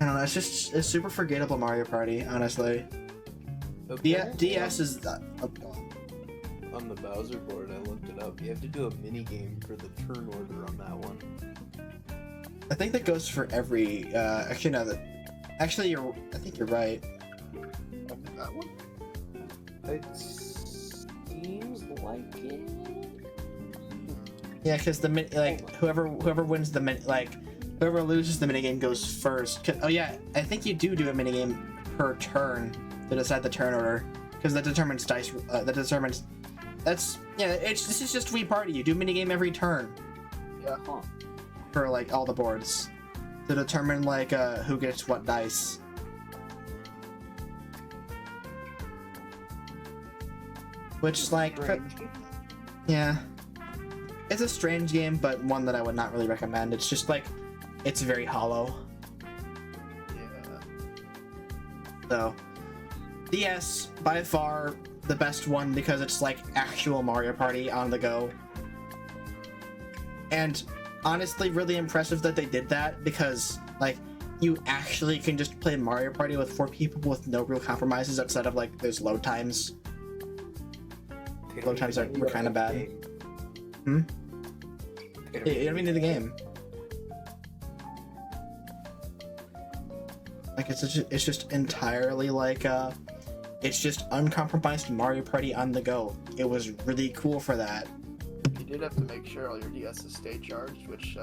I don't know, it's super forgettable Mario Party, honestly. Okay. DS is on the Bowser board. I looked it up. You have to do a mini game for the turn order on that one. I think that goes for every. I think you're right. That one? It seems like it. Yeah, because whoever wins whoever loses the minigame goes first. Oh yeah, I think you do a minigame per turn to decide the turn order, because that determines dice. This is just Wii Party. You do minigame every turn. Yeah. Huh. For like all the boards to determine like who gets what dice. Which like yeah, it's a strange game, but one that I would not really recommend. It's just like it's very hollow. Yeah. So DS by far the best one because it's like actual Mario Party on the go. And honestly, really impressive that they did that because like you actually can just play Mario Party with 4 people with no real compromises outside of like there's load times. Load times were kind of bad. You don't even need the game. Like it's just entirely like it's just uncompromised Mario Party on the go. It was really cool for that. You did have to make sure all your DS's stay charged, which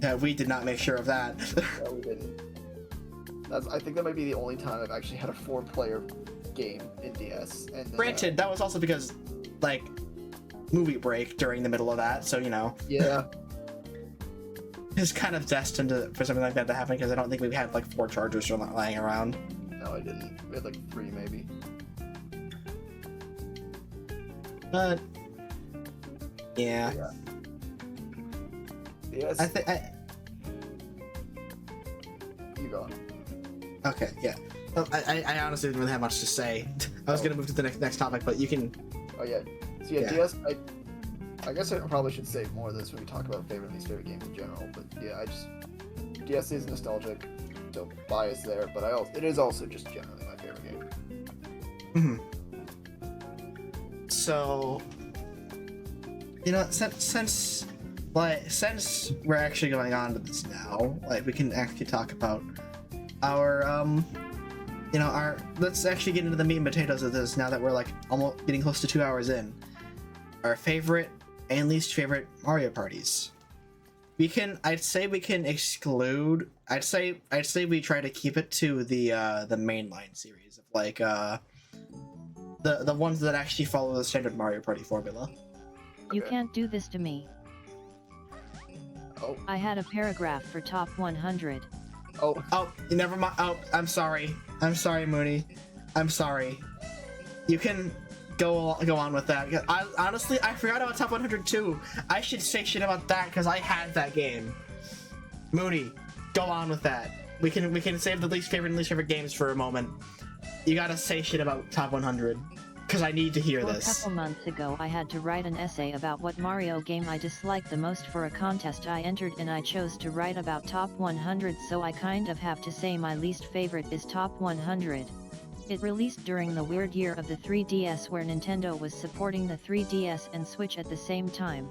Yeah, we did not make sure of that. no, we didn't. I think that might be the only time I've actually had a 4-player game in DS. And Granted, that was also because like movie break during the middle of that, so you know. Yeah. It's kind of destined for something like that to happen because I don't think we had like 4 chargers lying around. No, I didn't. We had like 3 maybe. But yeah. DS. I think You go on. Okay, yeah. Well, I honestly didn't really have much to say. I was gonna move to the next topic, but you can. Oh yeah. So yeah, DS. I guess I probably should say more of this when we talk about favorite and least favorite games in general. But yeah, DS is nostalgic, so bias there. But it is also just generally my favorite game. so since we're actually going on to this now, like we can actually talk about our let's actually get into the meat and potatoes of this now that we're like almost getting close to 2 hours in. Our favorite and least favorite Mario parties. I'd say we try to keep it to the mainline series of like the ones that actually follow the standard Mario Party formula. You can't do this to me. Oh. I had a paragraph for top 100. Oh, never mind. Oh, I'm sorry, Mooney. I'm sorry. You can go on with that. I honestly forgot about top 100 too. I should say shit about that because I had that game. Mooney, go on with that. We can save the least favorite games for a moment. You gotta say shit about top 100 because I need to hear this. A couple months ago I had to write an essay about what Mario game I disliked the most for a contest I entered, and I chose to write about top 100, so I kind of have to say my least favorite is top 100. It released during the weird year of the 3DS where Nintendo was supporting the 3DS and Switch at the same time.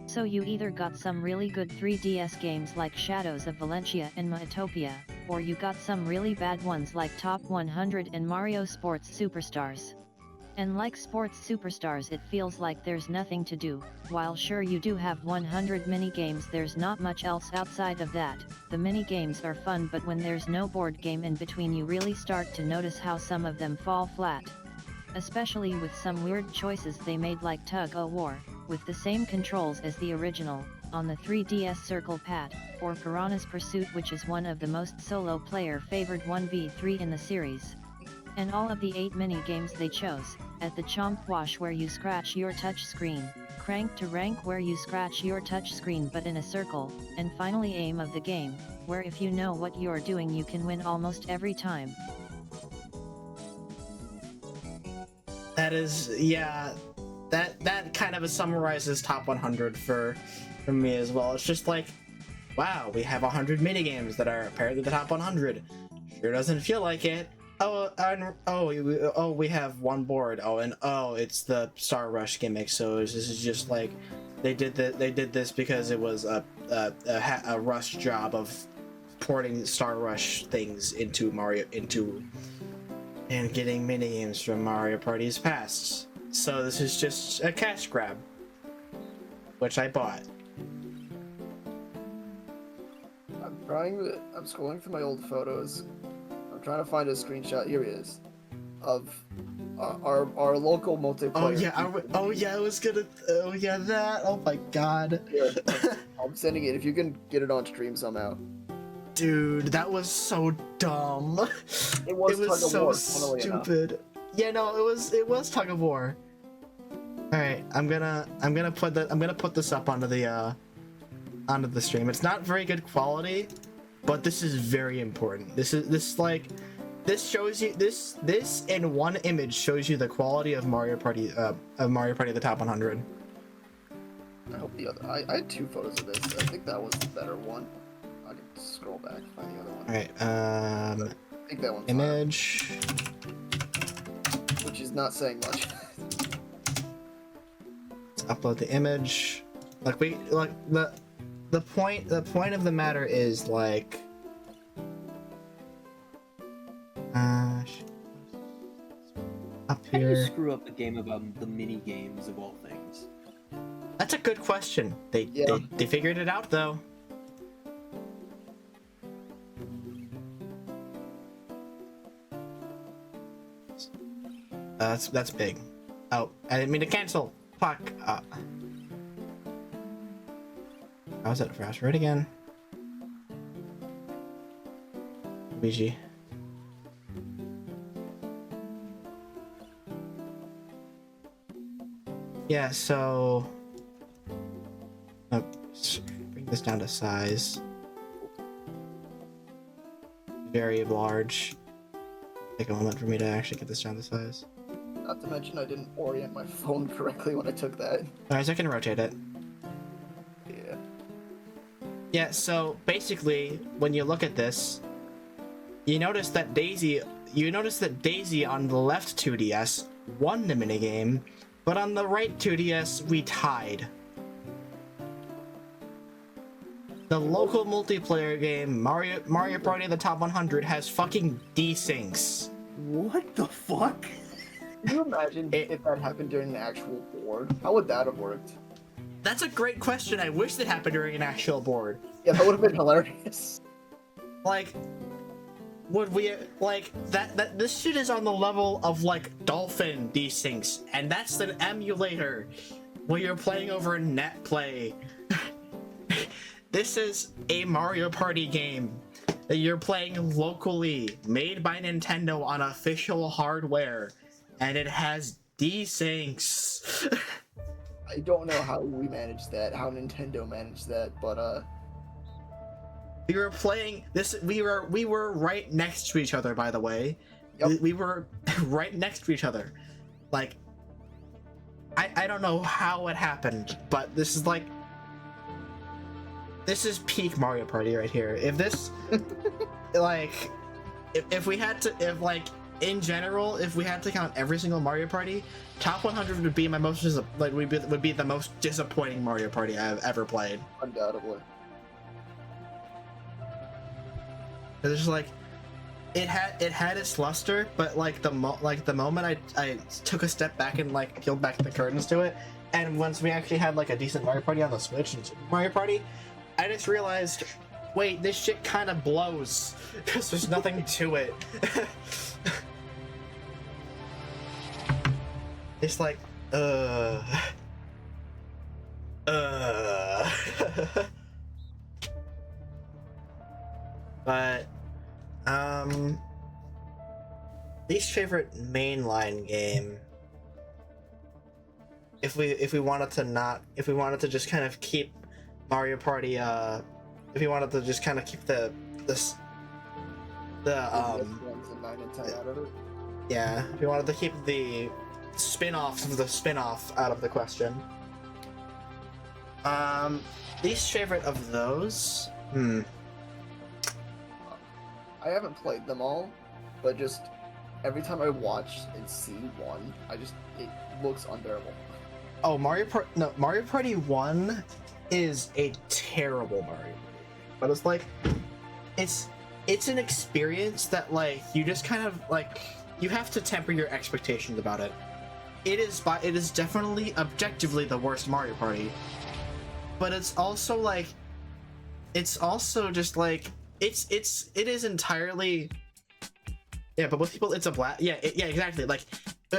So you either got some really good 3DS games like Shadows of Valentia and Miitopia, or you got some really bad ones like Top 100 and Mario Sports Superstars. And like Sports Superstars, it feels like there's nothing to do. While sure you do have 100 mini-games, there's not much else outside of that. The mini-games are fun, but when there's no board game in between you really start to notice how some of them fall flat. Especially with some weird choices they made like Tug o' War, with the same controls as the original, on the 3DS Circle Pad, or Piranha's Pursuit, which is one of the most solo-player favored 1v3 in the series. And all of the 8 mini-games they chose, at the Chomp Wash where you scratch your touch screen, Crank to Rank where you scratch your touch screen but in a circle, and finally Aim of the Game, where if you know what you're doing you can win almost every time. That is, yeah, that kind of summarizes top 100 for me as well. It's just like, wow, we have 100 minigames that are apparently the top 100. Sure doesn't feel like it. We have one board. It's the Star Rush gimmick. So this is just like they did this because it was a rush job of porting Star Rush things into and getting minigames from Mario Party's past. So this is just a cash grab, which I bought. I'm scrolling through my old photos. I'm trying to find a screenshot. Here he is, of our local multiplayer. That. Oh my god. Here, I'm sending it. If you can get it on stream somehow. Dude, that was so dumb. It was so stupid. Yeah, no, it was Tug of War. All right, I'm gonna put this up onto the stream. It's not very good quality, but this is very important. This shows you this in one image shows you the quality of Mario Party the top 100. I hope the other. I had 2 photos of this. I think that was the better one. I can scroll back and find the other one. All right. I think that one's image. fine, which is not saying much. Let's upload the image. The point of the matter is like. Up How do you here. screw up a game about the mini games of all things? That's a good question. They figured it out though. That's big. Oh, I didn't mean to cancel. Fuck. How's that fast? Right again. Luigi. Yeah, so bring this down to size. Very large. Take a moment for me to actually get this down to size. Not to mention I didn't orient my phone correctly when I took that. Alright, so I can rotate it. Yeah. Yeah, so basically, when you look at this, you notice that Daisy on the left 2DS won the minigame, But on the right 2DS, we tied. The local multiplayer game, Mario Party the Top 100, has fucking desyncs. What the fuck? Can you imagine if that happened during an actual board? How would that have worked? That's a great question. I wish that happened during an actual board. Yeah, that would have been hilarious. Like, would we, like, that this shit is on the level of, like, Dolphin desyncs, and that's an emulator where you're playing over net play. This is a Mario Party game that you're playing locally, made by Nintendo on official hardware, and it has desyncs. I don't know how we managed that, how Nintendo managed that, but we were playing this. We were right next to each other, by the way. Yep. We were right next to each other. Like, I don't know how it happened, but this is like, this is peak Mario Party right here. If this, like, if we had to, if like in general, if we had to count every single Mario Party, Top 100 would be my most would be the most disappointing Mario Party I've ever played. undoubtedly. It's just like, it had its luster, but like the moment I took a step back and like peeled back the curtains to it, and once we actually had like a decent Mario Party on the Switch and Super Mario Party, I just realized, wait, this shit kind of blows because there's nothing to it. It's like, But, least favorite mainline game. If we wanted to just kind of keep Mario Party, if we wanted to just kind of keep the Ones and 9 and 10 out of it. yeah, if we wanted to keep the spin-offs of the spin-off out of the question. Least favorite of those? I haven't played them all, but just every time I watch and see one, it looks unbearable. Oh, Mario Party 1 is a terrible Mario Party. But it's like, it's an experience that like you just kind of like, you have to temper your expectations about it. It is definitely objectively the worst Mario Party. But it's also like, it's also just like, it is entirely, yeah, but with people it's a blast. Yeah, yeah, exactly. Like,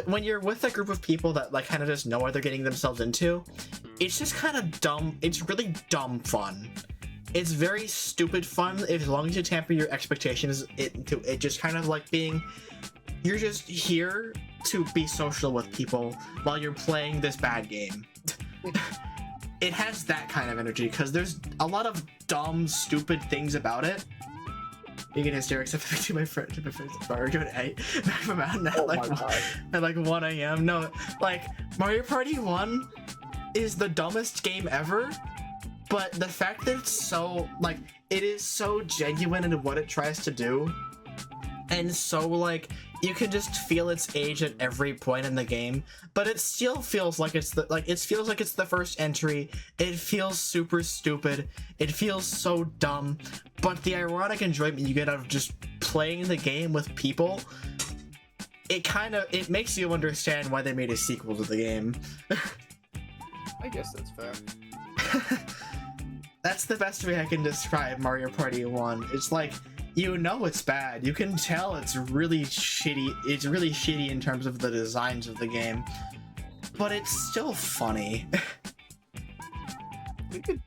when you're with a group of people that like kind of just know what they're getting themselves into, it's just kind of dumb. It's really dumb fun. It's very stupid fun as long as you temper your expectations. It just kind of like being, you're just here to be social with people while you're playing this bad game. It has that kind of energy because there's a lot of dumb, stupid things about it. You can hysterics to my friends Mario at from out at like 1 a.m. No, like Mario Party 1 is the dumbest game ever, but the fact that it's so like, it is so genuine in what it tries to do, and so like you can just feel its age at every point in the game, but it still feels like it's the first entry. It feels super stupid. It feels so dumb, but the ironic enjoyment you get out of just playing the game with people, it makes you understand why they made a sequel to the game. I guess that's fair. That's the best way I can describe Mario Party 1. It's like, you know it's bad. You can tell it's really shitty. It's really shitty in terms of the designs of the game, but it's still funny. We could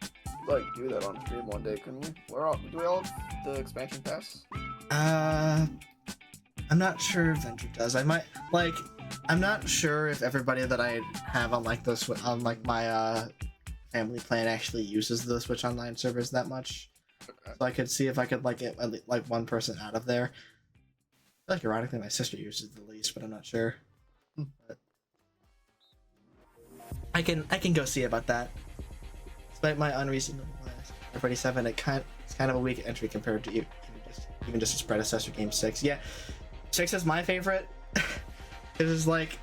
like do that on stream one day, couldn't we? Do we all have the expansion pass? I'm not sure if Venture does. I'm not sure if everybody that I have on like my family plan actually uses the Switch Online servers that much. Okay. So I could see if I could like get like one person out of there. I feel like ironically my sister uses the least, but I'm not sure. But I can go see about that. Despite my unreasonable 47, it's kind of a weak entry compared to even just its predecessor game 6. Yeah, 6 is my favorite. It is like,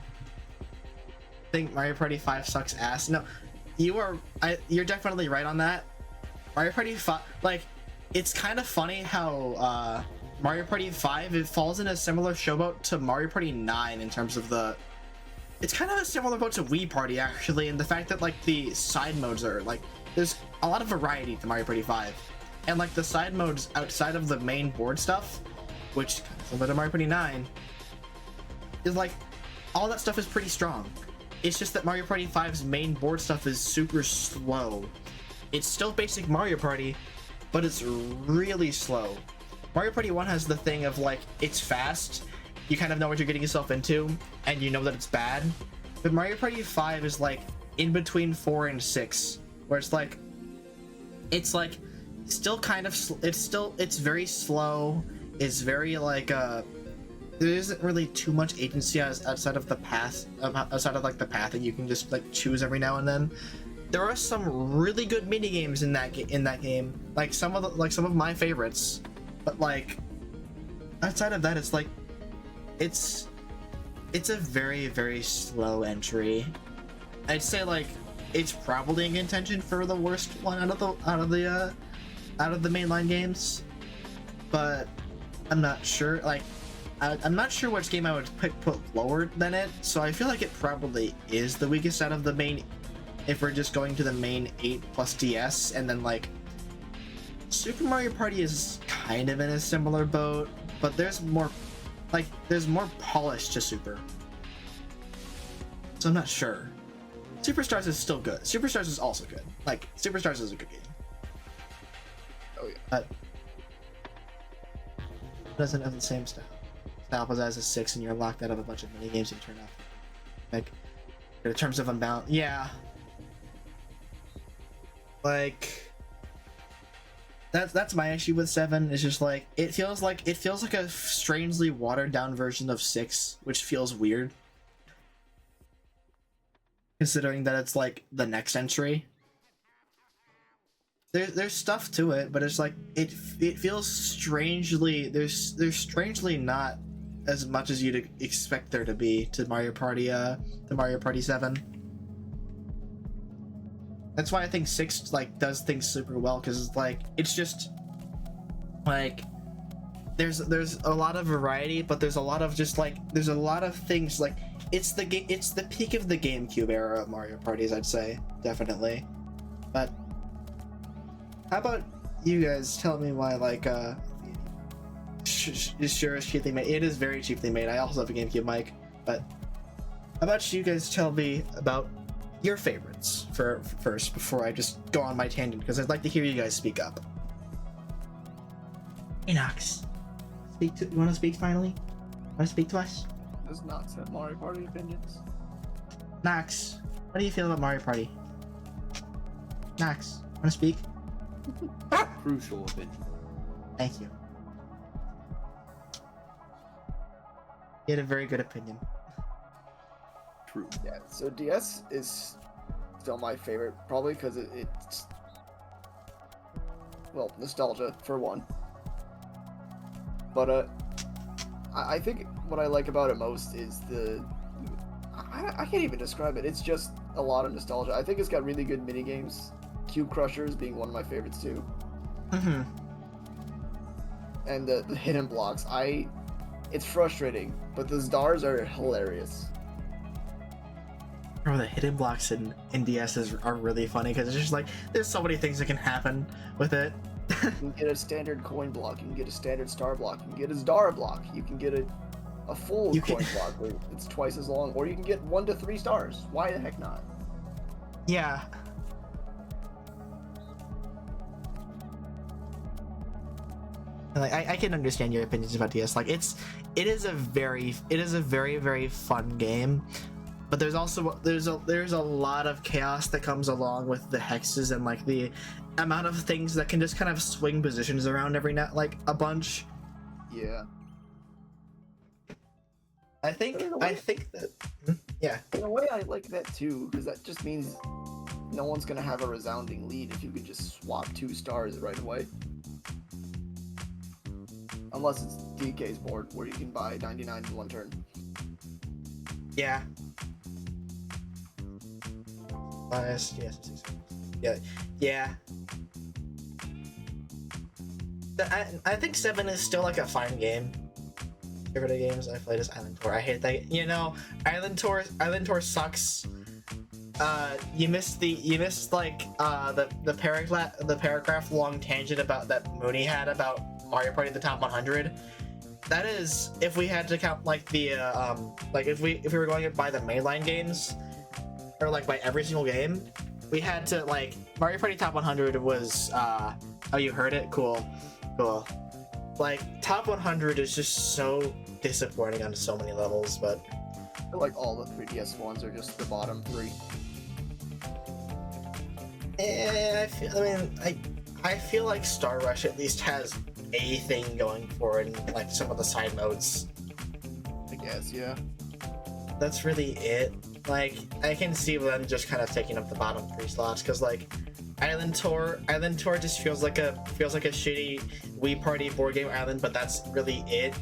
think Mario Party 5 sucks ass. No, you're definitely right on that. Mario Party 5, like, it's kind of funny how Mario Party 5, it falls in a similar showboat to Mario Party 9 in terms of the... It's kind of a similar boat to Wii Party, actually, in the fact that, like, the side modes are, like, there's a lot of variety to Mario Party 5. And, like, the side modes outside of the main board stuff, which kind of similar to Mario Party 9, is, like, all that stuff is pretty strong. It's just that Mario Party 5's main board stuff is super slow. It's still basic Mario Party, but it's really slow. Mario Party 1 has the thing of, like, it's fast, you kind of know what you're getting yourself into, and you know that it's bad. But Mario Party 5 is, like, in between 4 and 6, where it's like, still kind of, it's very slow, it's very, like, there isn't really too much agency outside of the path, outside of, like, the path that you can just, like, choose every now and then. There are some really good mini games in that game, like some of my favorites, but, like, outside of that, it's like, it's a very, very slow entry. I'd say, like, it's probably in contention for the worst one out of the mainline games, but I'm not sure. Like, I'm not sure which game I would put lower than it. So I feel like it probably is the weakest out of the main. If we're just going to the main 8 plus DS, and then, like, Super Mario Party is kind of in a similar boat, but there's more polish to Super. So I'm not sure. Superstars is still good. Superstars is also good. Like, Superstars is a good game. Oh yeah. But it doesn't have the same style. Style as a 6, and you're locked out of a bunch of mini games and turn off. Like, in terms of amount, yeah. Like, that's my issue with 7. It's just like it feels like a strangely watered down version of 6, which feels weird, considering that it's like the next entry. There's stuff to it, but it's like it feels strangely there's strangely not as much as you'd expect there to be to Mario Party 7. That's why I think 6 like does things super well, because it's like it's just like there's a lot of variety, but there's a lot of things like it's the peak of the GameCube era of Mario Parties, I'd say, definitely. But how about you guys tell me why, like, sure is cheaply made. It is very cheaply made. I also have a GameCube mic, but how about you guys tell me about your favorites first before I just go on my tangent, because I'd like to hear you guys speak up. Hey Nox, you want to speak finally? Want to speak to us? Does not set Mario Party opinions. Nox, what do you feel about Mario Party? Nox, want to speak? Crucial opinion. Thank you. You had a very good opinion. True. Yeah, so DS is still my favorite, probably because it's, well, nostalgia for one. But I think what I like about it most is I can't even describe it. It's just a lot of nostalgia. I think it's got really good mini games. Cube Crushers being one of my favorites too. Mm-hmm. And the hidden blocks. It's frustrating, but the stars are hilarious. Bro, the hidden blocks in DS are really funny, because it's just like there's so many things that can happen with it. You can get a standard coin block, you can get a standard star block, you can get a star block, you can get a full coin block where it's twice as long, or you can get 1 to 3 stars. Why the heck not? Yeah. Like, I can understand your opinions about DS. Like, it is a very very fun game, but there's also there's a lot of chaos that comes along with the hexes and, like, the amount of things that can just kind of swing positions around every now, like, a bunch. Yeah. I think that yeah. In a way, I like that too, because that just means no one's gonna have a resounding lead if you can just swap 2 stars right away. Unless it's DK's board, where you can buy 99 in 1 turn. Yeah. Bias, yes. Yeah. I think 7 is still like a fine game. Favorite of games I played is Island Tour. I hate that. You know, Island Tour sucks. You missed like the paragraph long tangent about that Mooney had about Mario Party the top 100. That is, if we had to count like the like if we were going by the mainline games, or like by every single game, we had to like Mario Party top 100 was oh, you heard it? Cool. Like top 100 is just so disappointing on so many levels, but I feel like all the 3DS ones are just the bottom 3. I feel like Star Rush at least has a thing going for it in like some of the side modes. I guess, yeah. That's really it. Like, I can see them just kind of taking up the bottom 3 slots, because like Island Tour just feels like a shitty Wii Party board game island, but that's really it.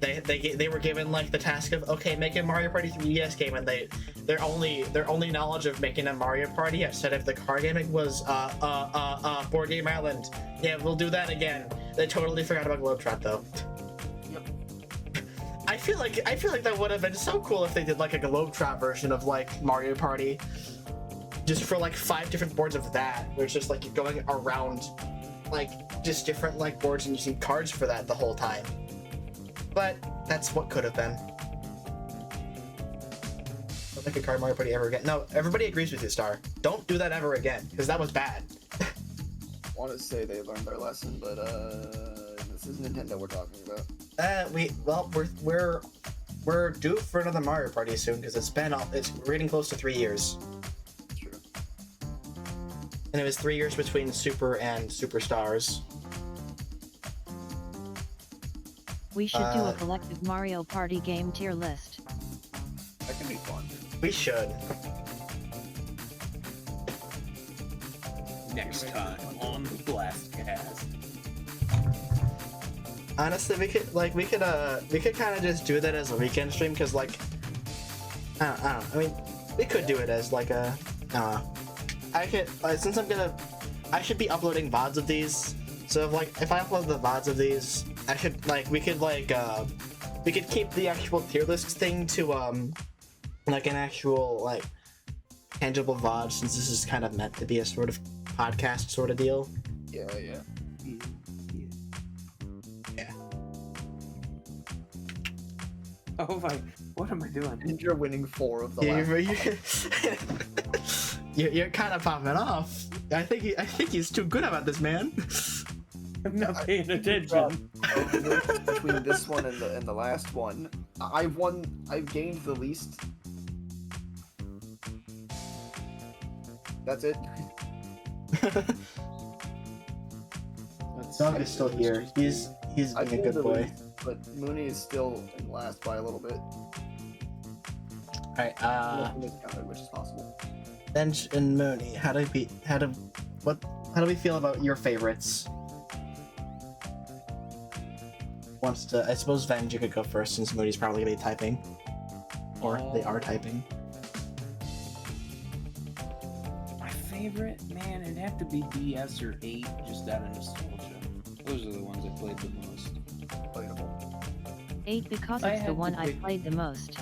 They were given like the task of, okay, make a Mario Party 3DS game, and their only knowledge of making a Mario Party outside of the card game was board game island. Yeah, we'll do that again. They totally forgot about Globetrot though. Yep. I feel like that would have been so cool if they did like a Globetrot version of like Mario Party, just for like 5 different boards of that, where it's just like you're going around like just different like boards and using cards for that the whole time. But that's what could have been. Don't make a card Mario Party ever again. No, everybody agrees with you, Star. Don't do that ever again, because that was bad. I want to say they learned their lesson, but this is Nintendo we're talking about. We're due for another Mario Party soon, because it's getting close to 3 years. True. And it was 3 years between Super and Superstars. We should do a collective Mario Party game tier list. That could be fun. We should. Next time on the Blastcast. Honestly, we could kind of just do that as a weekend stream, because like I don't know. I mean, we could do it as like a I could since I should be uploading VODs of these. So if I upload the VODs of these, I should we could keep the actual tier list thing to like an actual like tangible VOD, since this is kind of meant to be a sort of podcast sort of deal. Yeah. Oh my, what am I doing? And you're winning 4 of the last. You're kind of popping off. I think he's too good about this, man. I'm not paying attention. Between this one and the last one, I've gained the least. That's it. Dog is still here. He's being a good boy. Least, but Mooney is still in last by a little bit. Alright, which is possible. Bench and Mooney, how do we feel about your favorites? I suppose Venge, you could go first, since Moody's probably gonna be typing. Or they are typing. My favorite, man, it'd have to be DS or 8, just out of nostalgia. Those are the ones I played the most. Playable. 8 because I it's the had one to I pick- played the most.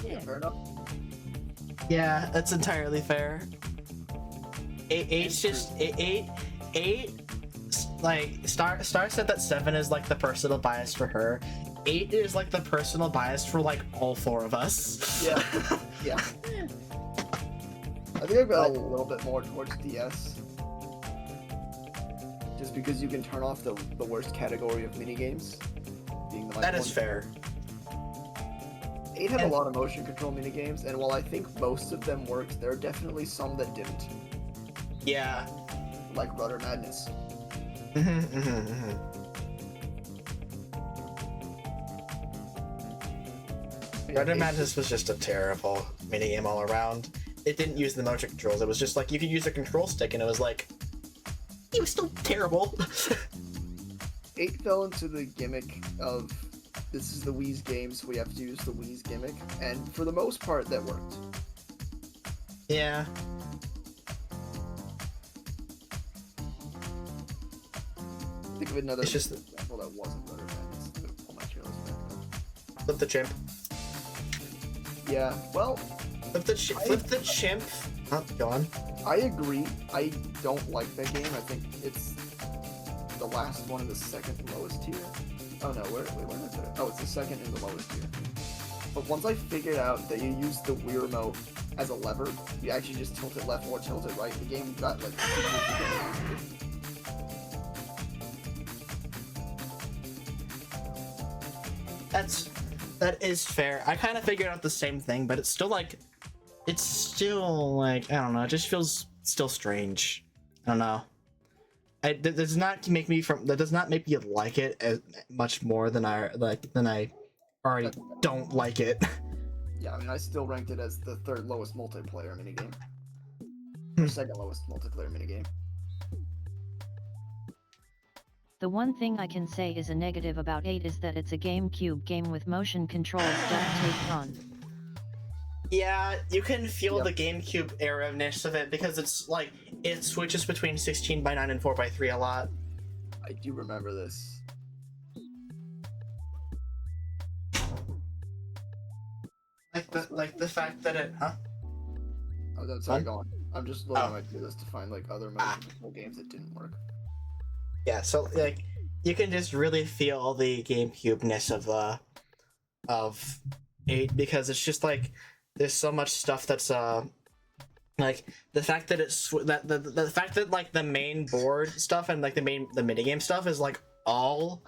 Yeah, fair enough. Yeah, that's entirely fair. Eight's just eight. Like Star said that 7 is like the personal bias for her. 8 is like the personal bias for like all 4 of us. Yeah. Yeah. I think I've got a little bit more towards DS. Just because you can turn off the worst category of minigames. Being the That is fair. 8 had a lot of motion control minigames, and while I think most of them worked, there are definitely some that didn't. Yeah. Like Rudder Madness. Rudder Madness was just a terrible minigame all around. It didn't use the motion controls. It was just like you could use a control stick, and it was like it was still terrible. 8 fell into the gimmick of this is the Wii's game, so we have to use the Wii's gimmick, and for the most part, that worked. Yeah. Think of another It's just- example that wasn't better. I just gonna pull my trailers back Flip the chimp. up. Yeah, well, Flip the chimp. Oh, go on. I agree. I don't like that game. I think it's the last one in the second lowest tier. Oh no, wait, where is it? Oh, it's the second in the lowest tier. But once I figured out that you use the Wii remote as a lever, you actually just tilt it left or tilt it right, the game got like That is fair. I kind of figured out the same thing, but it's still like I don't know. It just feels still strange. I don't know. That does not make me like it as much more than I already don't like it. Yeah, I mean, I still ranked it as the third lowest multiplayer minigame. Or second lowest multiplayer minigame. The one thing I can say is a negative about 8 is that it's a GameCube game with motion controls. Take fun. Yeah, you can feel the GameCube era-ness of it because it's like it switches between 16:9 and 4:3 a lot. I do remember this. Like the fact that it, huh? Oh, that's sorry, go on. I'm just looking at my tier list to find like other motion control games that didn't work. Yeah, so like you can just really feel the GameCube-ness of 8 because it's just like there's so much stuff that's like the fact that the fact that like the main board stuff and like the minigame stuff is like all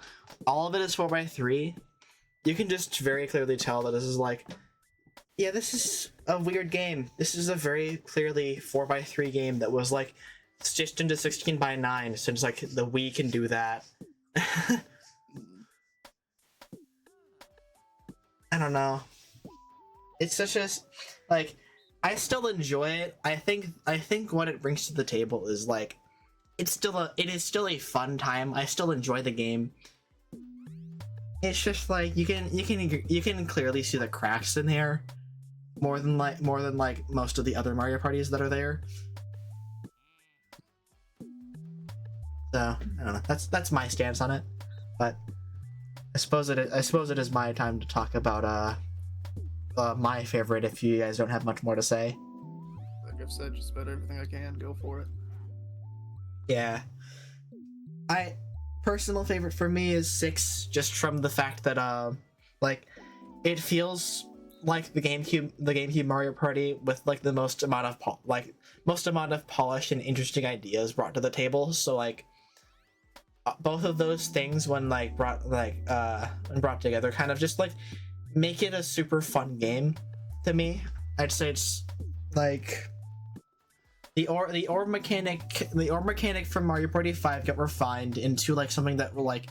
of it is 4:3. You can just very clearly tell that this is like, yeah, this is a weird game. This is a very clearly 4:3 game that was like stitched into 16:9 since like the Wii can do that. I don't know. It's such a like I still enjoy it. I think what it brings to the table is like it is still a fun time. I still enjoy the game. It's just like you can clearly see the cracks in there more than most of the other Mario parties that are there. So I don't know. That's my stance on it. But I suppose it is my time to talk about my favorite. If you guys don't have much more to say. Like I've said, just about everything I can. Go for it. Yeah. Personal favorite for me is 6, just from the fact that like it feels like the GameCube Mario Party with like the most amount of polish and interesting ideas brought to the table. So like both of those things when brought together kind of just like make it a super fun game to me. I'd say it's like the orb mechanic from Mario Party 5 got refined into like something that like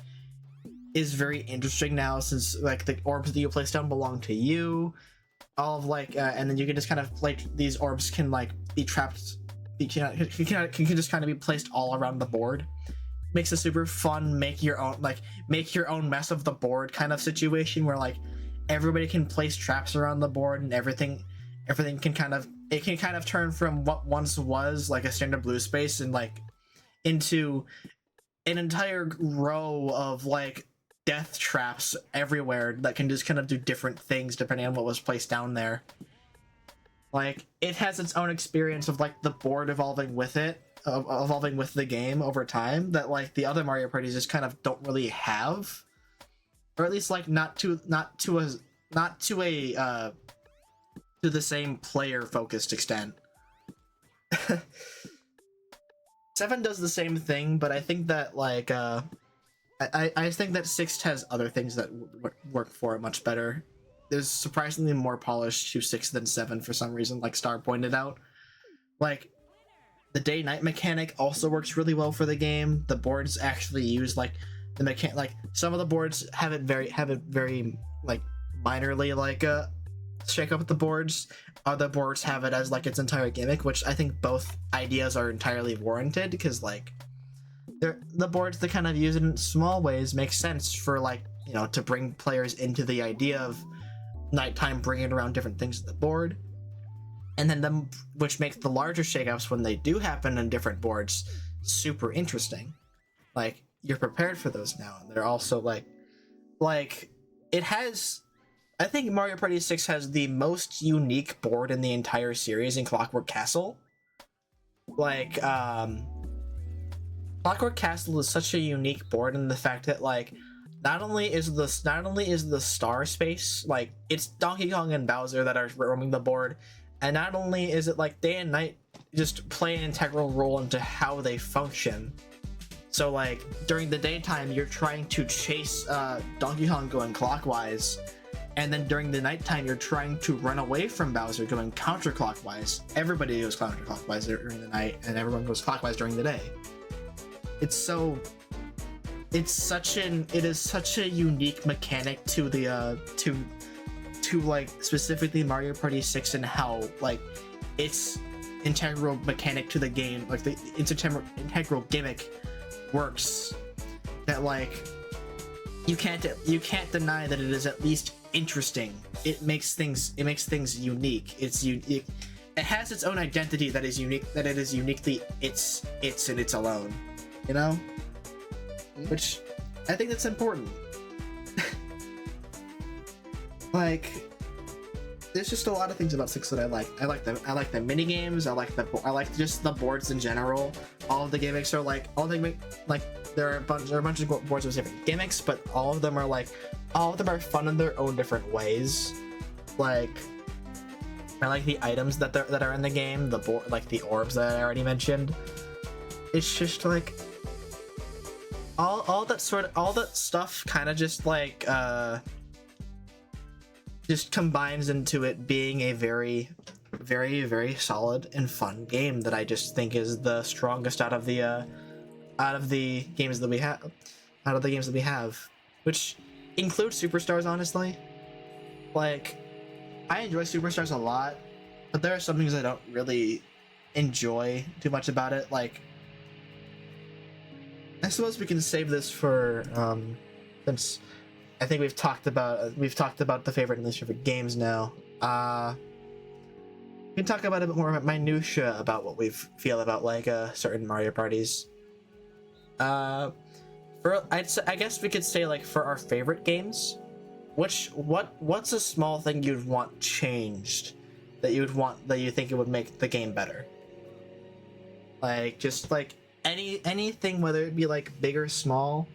is very interesting now, since like the orbs that you place down belong to you. All of like and then you can just kind of like these orbs can like be trapped. Can just kind of be placed all around the board. Makes a super fun make your own mess of the board kind of situation where like everybody can place traps around the board and everything can kind of turn from what once was like a standard blue space and like into an entire row of like death traps everywhere that can just kind of do different things depending on what was placed down there. Like it has its own experience of like the board evolving with the game over time that like the other Mario parties just kind of don't really have, or at least like not to the same player focused extent. 7 does the same thing, but I think that like I think that 6 has other things that work for it much better. There's surprisingly more polish to 6 than 7 for some reason, like Star pointed out. Like the day-night mechanic also works really well for the game. The boards actually use like the mechanic, like some of the boards have it very like minorly like shake up the boards. Other boards have it as like its entire gimmick, which I think both ideas are entirely warranted, because like the boards that kind of use it in small ways make sense for like, you know, to bring players into the idea of nighttime bringing around different things to the board. and then which makes the larger shakeups when they do happen on different boards super interesting. Like, you're prepared for those now, and they're also like it has. I think Mario Party 6 has the most unique board in the entire series in Clockwork Castle. Like, Clockwork Castle is such a unique board in the fact that, like, not only is the star space, like, it's Donkey Kong and Bowser that are roaming the board, and not only is it like day and night just play an integral role into how they function. So, like, during the daytime, you're trying to chase Donkey Kong going clockwise, and then during the nighttime, you're trying to run away from Bowser going counterclockwise. Everybody goes counterclockwise during the night, and everyone goes clockwise during the day. It is such a unique mechanic to the to like specifically Mario Party 6 and how, like, its integral mechanic to the game, like its integral gimmick works, that, like, you can't deny that it is at least interesting. It makes things unique. It's unique. It has its own identity that is unique. That it is uniquely its and its alone. You know, which I think that's important. Like, there's just a lot of things about 6 that I like. I like the mini games. I like just the boards in general. All of the gimmicks are like there are a bunch of boards with different gimmicks, but all of them are fun in their own different ways. Like, I like the items that are in the game, the board, like the orbs that I already mentioned. It's just like all that stuff kind of just like just combines into it being a very, very, very solid and fun game that I just think is the strongest out of the games that we have, which includes Superstars. Honestly, like, I enjoy Superstars a lot, but there are some things I don't really enjoy too much about it. Like, I suppose we can save this for since I think we've talked about the favorite and least favorite games now. We can talk about a bit more about minutia about what we feel about, like, certain Mario parties. I guess we could say, like, for our favorite games, what's a small thing you'd want changed that you think it would make the game better? Like, just like anything, whether it be like big or small.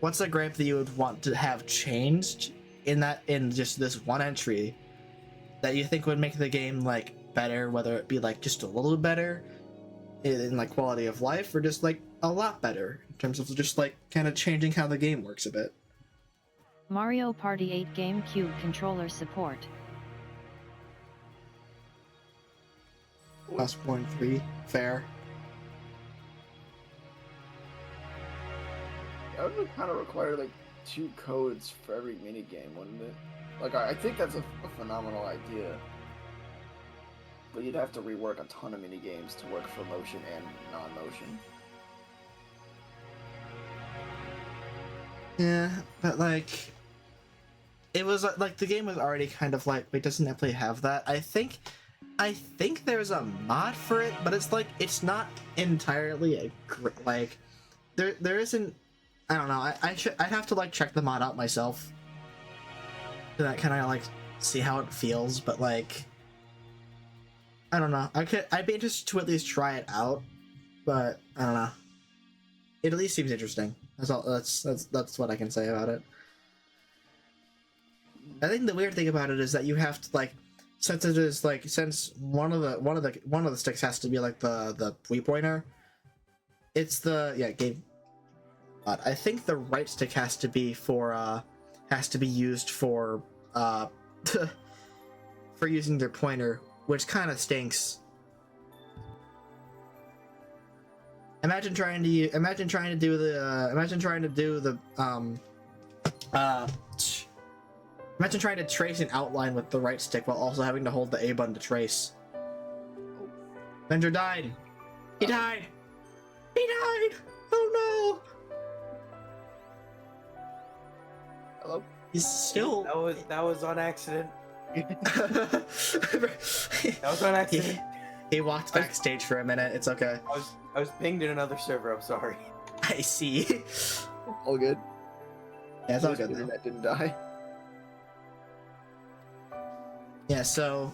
What's a gripe that you would want to have changed in just this one entry that you think would make the game, like, better, whether it be like just a little better in like quality of life, or just like a lot better in terms of just like kind of changing how the game works a bit? Mario Party 8 GameCube controller support. +.3, fair. That would kind of require like 2 codes for every mini game, wouldn't it? Like, I think that's a phenomenal idea, but you'd have to rework a ton of mini games to work for motion and non-motion. Yeah, but like, it was like the game was already kind of like, wait, doesn't it play have that? I think there's a mod for it, but it's like, it's not entirely like there isn't. I don't know. I'd have to like check the mod out myself. That kind of like see how it feels, but like, I don't know. I'd be interested to at least try it out, but I don't know. It at least seems interesting. That's all. That's what I can say about it. I think the weird thing about it is that you have to, like, since it is like, since one of the sticks has to be like the Wii pointer. It's the game. But I think the right stick has to be used for for using their pointer, which kind of stinks. Imagine trying to do imagine trying to trace an outline with the right stick while also having to hold the A button to trace. Bender died. He died. He died. Oh no. Hello? He's still. That was on accident. That was on accident. He walked backstage for a minute. It's okay. I was pinged in another server. I'm sorry. I see. All good. Yeah, it's all Just good kidding, though. that didn't die. Yeah, so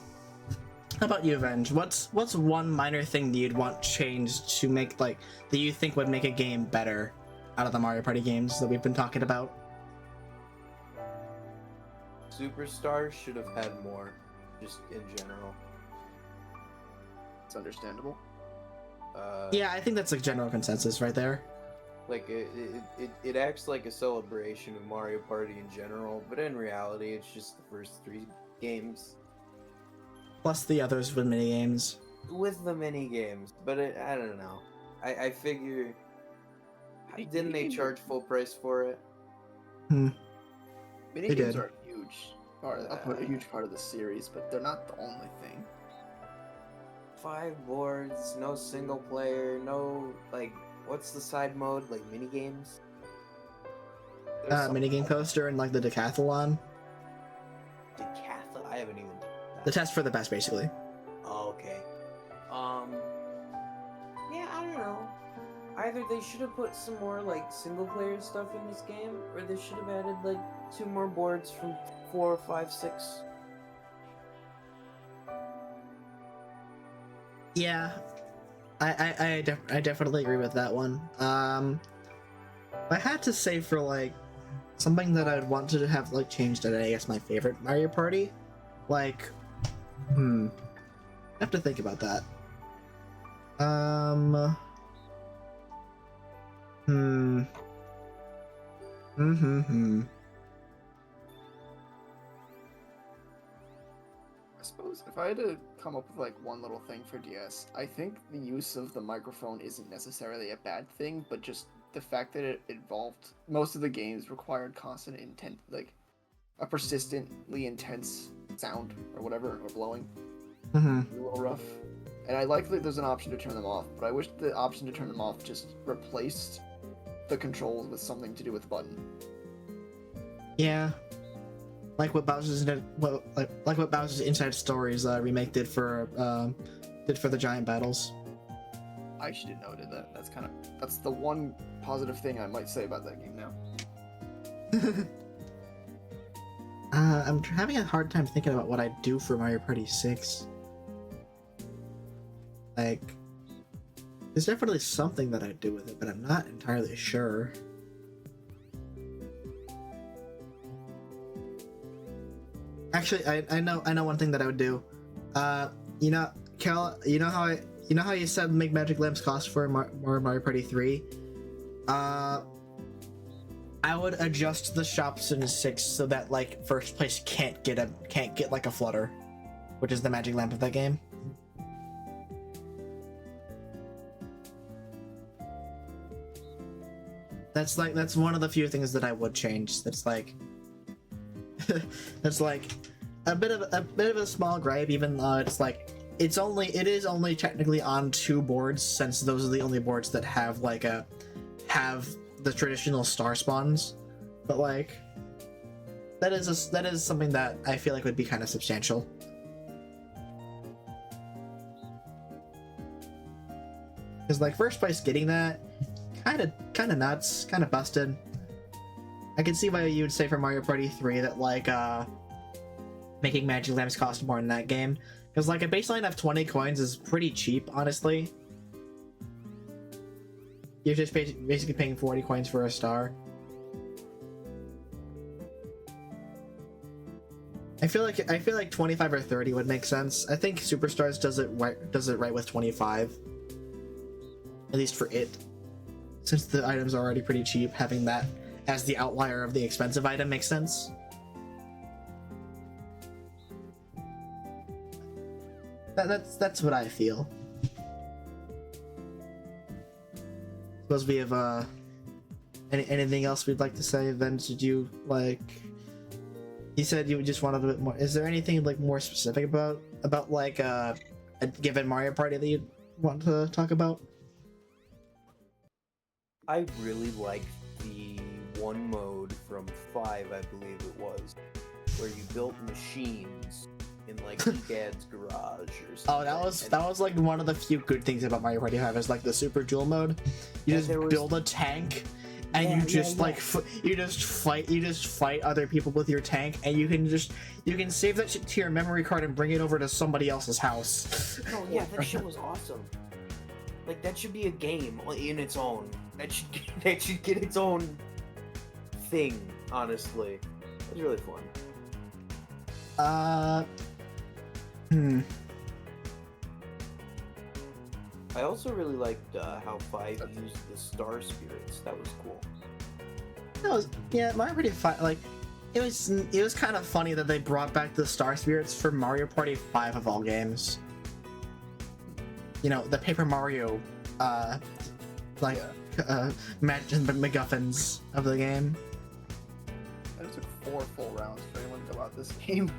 how about you, Venge? What's one minor thing that you'd want changed to make that you think would make a game better out of the Mario Party games that we've been talking about? Superstars should have had more, just in general. It's understandable. Yeah, I think that's a general consensus right there. Like it acts like a celebration of Mario Party in general, but in reality, it's just the first 3 games Plus the others with mini games. with the mini games. But I don't know. I figure, didn't they charge full price for it? Mini They games did. are a huge part of the series, but they're not the only thing. 5 boards, no single player, no what's the side mode, like mini games? There's some- Minigame coaster and the decathlon. Decathlon? I haven't even done that. The test for the best, basically. Oh, okay. Yeah, I don't know. Either they should have put some more single player stuff in this game, or they should have added 2 more boards from 4, 5, 6. Yeah, I definitely agree with that one. I had to say for something that I'd want to have changed at I guess my favorite Mario Party, I have to think about that. I suppose if I had to come up with one little thing for DS, I think the use of the microphone isn't necessarily a bad thing, but just the fact that it involved most of the games required constant intent, a persistently intense sound or whatever, or blowing. A little rough. And I like that there's an option to turn them off, but I wish the option to turn them off just replaced the controls with something to do with the button. Yeah, like what Bowser's Inside Stories remake did for the giant battles. I should have noted that. That's the one positive thing I might say about that game now. I'm having a hard time thinking about what I'd do for Mario Party 6. There's definitely something that I'd do with it, but I'm not entirely sure. Actually, I know one thing that I would do. Carol, you know how you said make magic lamps cost for Mario Party 3? I would adjust the shops in 6 so that first place can't get a flutter, which is the magic lamp of that game. That's one of the few things that I would change. That's that's a bit of a small gripe, even though it is only technically on 2 boards, since those are the only boards that have have the traditional star spawns. But that is something that I feel would be kind of substantial. Because first place getting that, kind of nuts, kind of busted. I can see why you would say for Mario Party 3 that making magic lamps cost more in that game, because a baseline of 20 coins is pretty cheap, honestly. You're just basically paying 40 coins for a star. I feel like 25 or 30 would make sense. I think Superstars does it right with 25, at least for it. Since the items are already pretty cheap, having that as the outlier of the expensive item makes sense. That's what I feel. Suppose we have anything else we'd like to say? Then did you you said you just wanted a bit more. Is there anything more specific about a given Mario Party that you'd want to talk about? I really liked the one mode from 5, I believe it was, where you built machines in like Dad's garage or something. Oh, that was like one of the few good things about Mario Party 5 is like the super duel mode. You just build a tank, and you just you just fight other people with your tank, and you can save that shit to your memory card and bring it over to somebody else's house. Oh yeah, that shit was awesome. Like that should be a game in its own. That should get its own thing. Honestly, it was really fun. I also really liked how 5 used the star spirits. That was cool. Mario Party 5, like, it was kind of funny that they brought back the star spirits for Mario Party 5 of all games. You know, the Paper Mario, MacGuffins of the game. It took 4 full rounds for anyone to go out this game.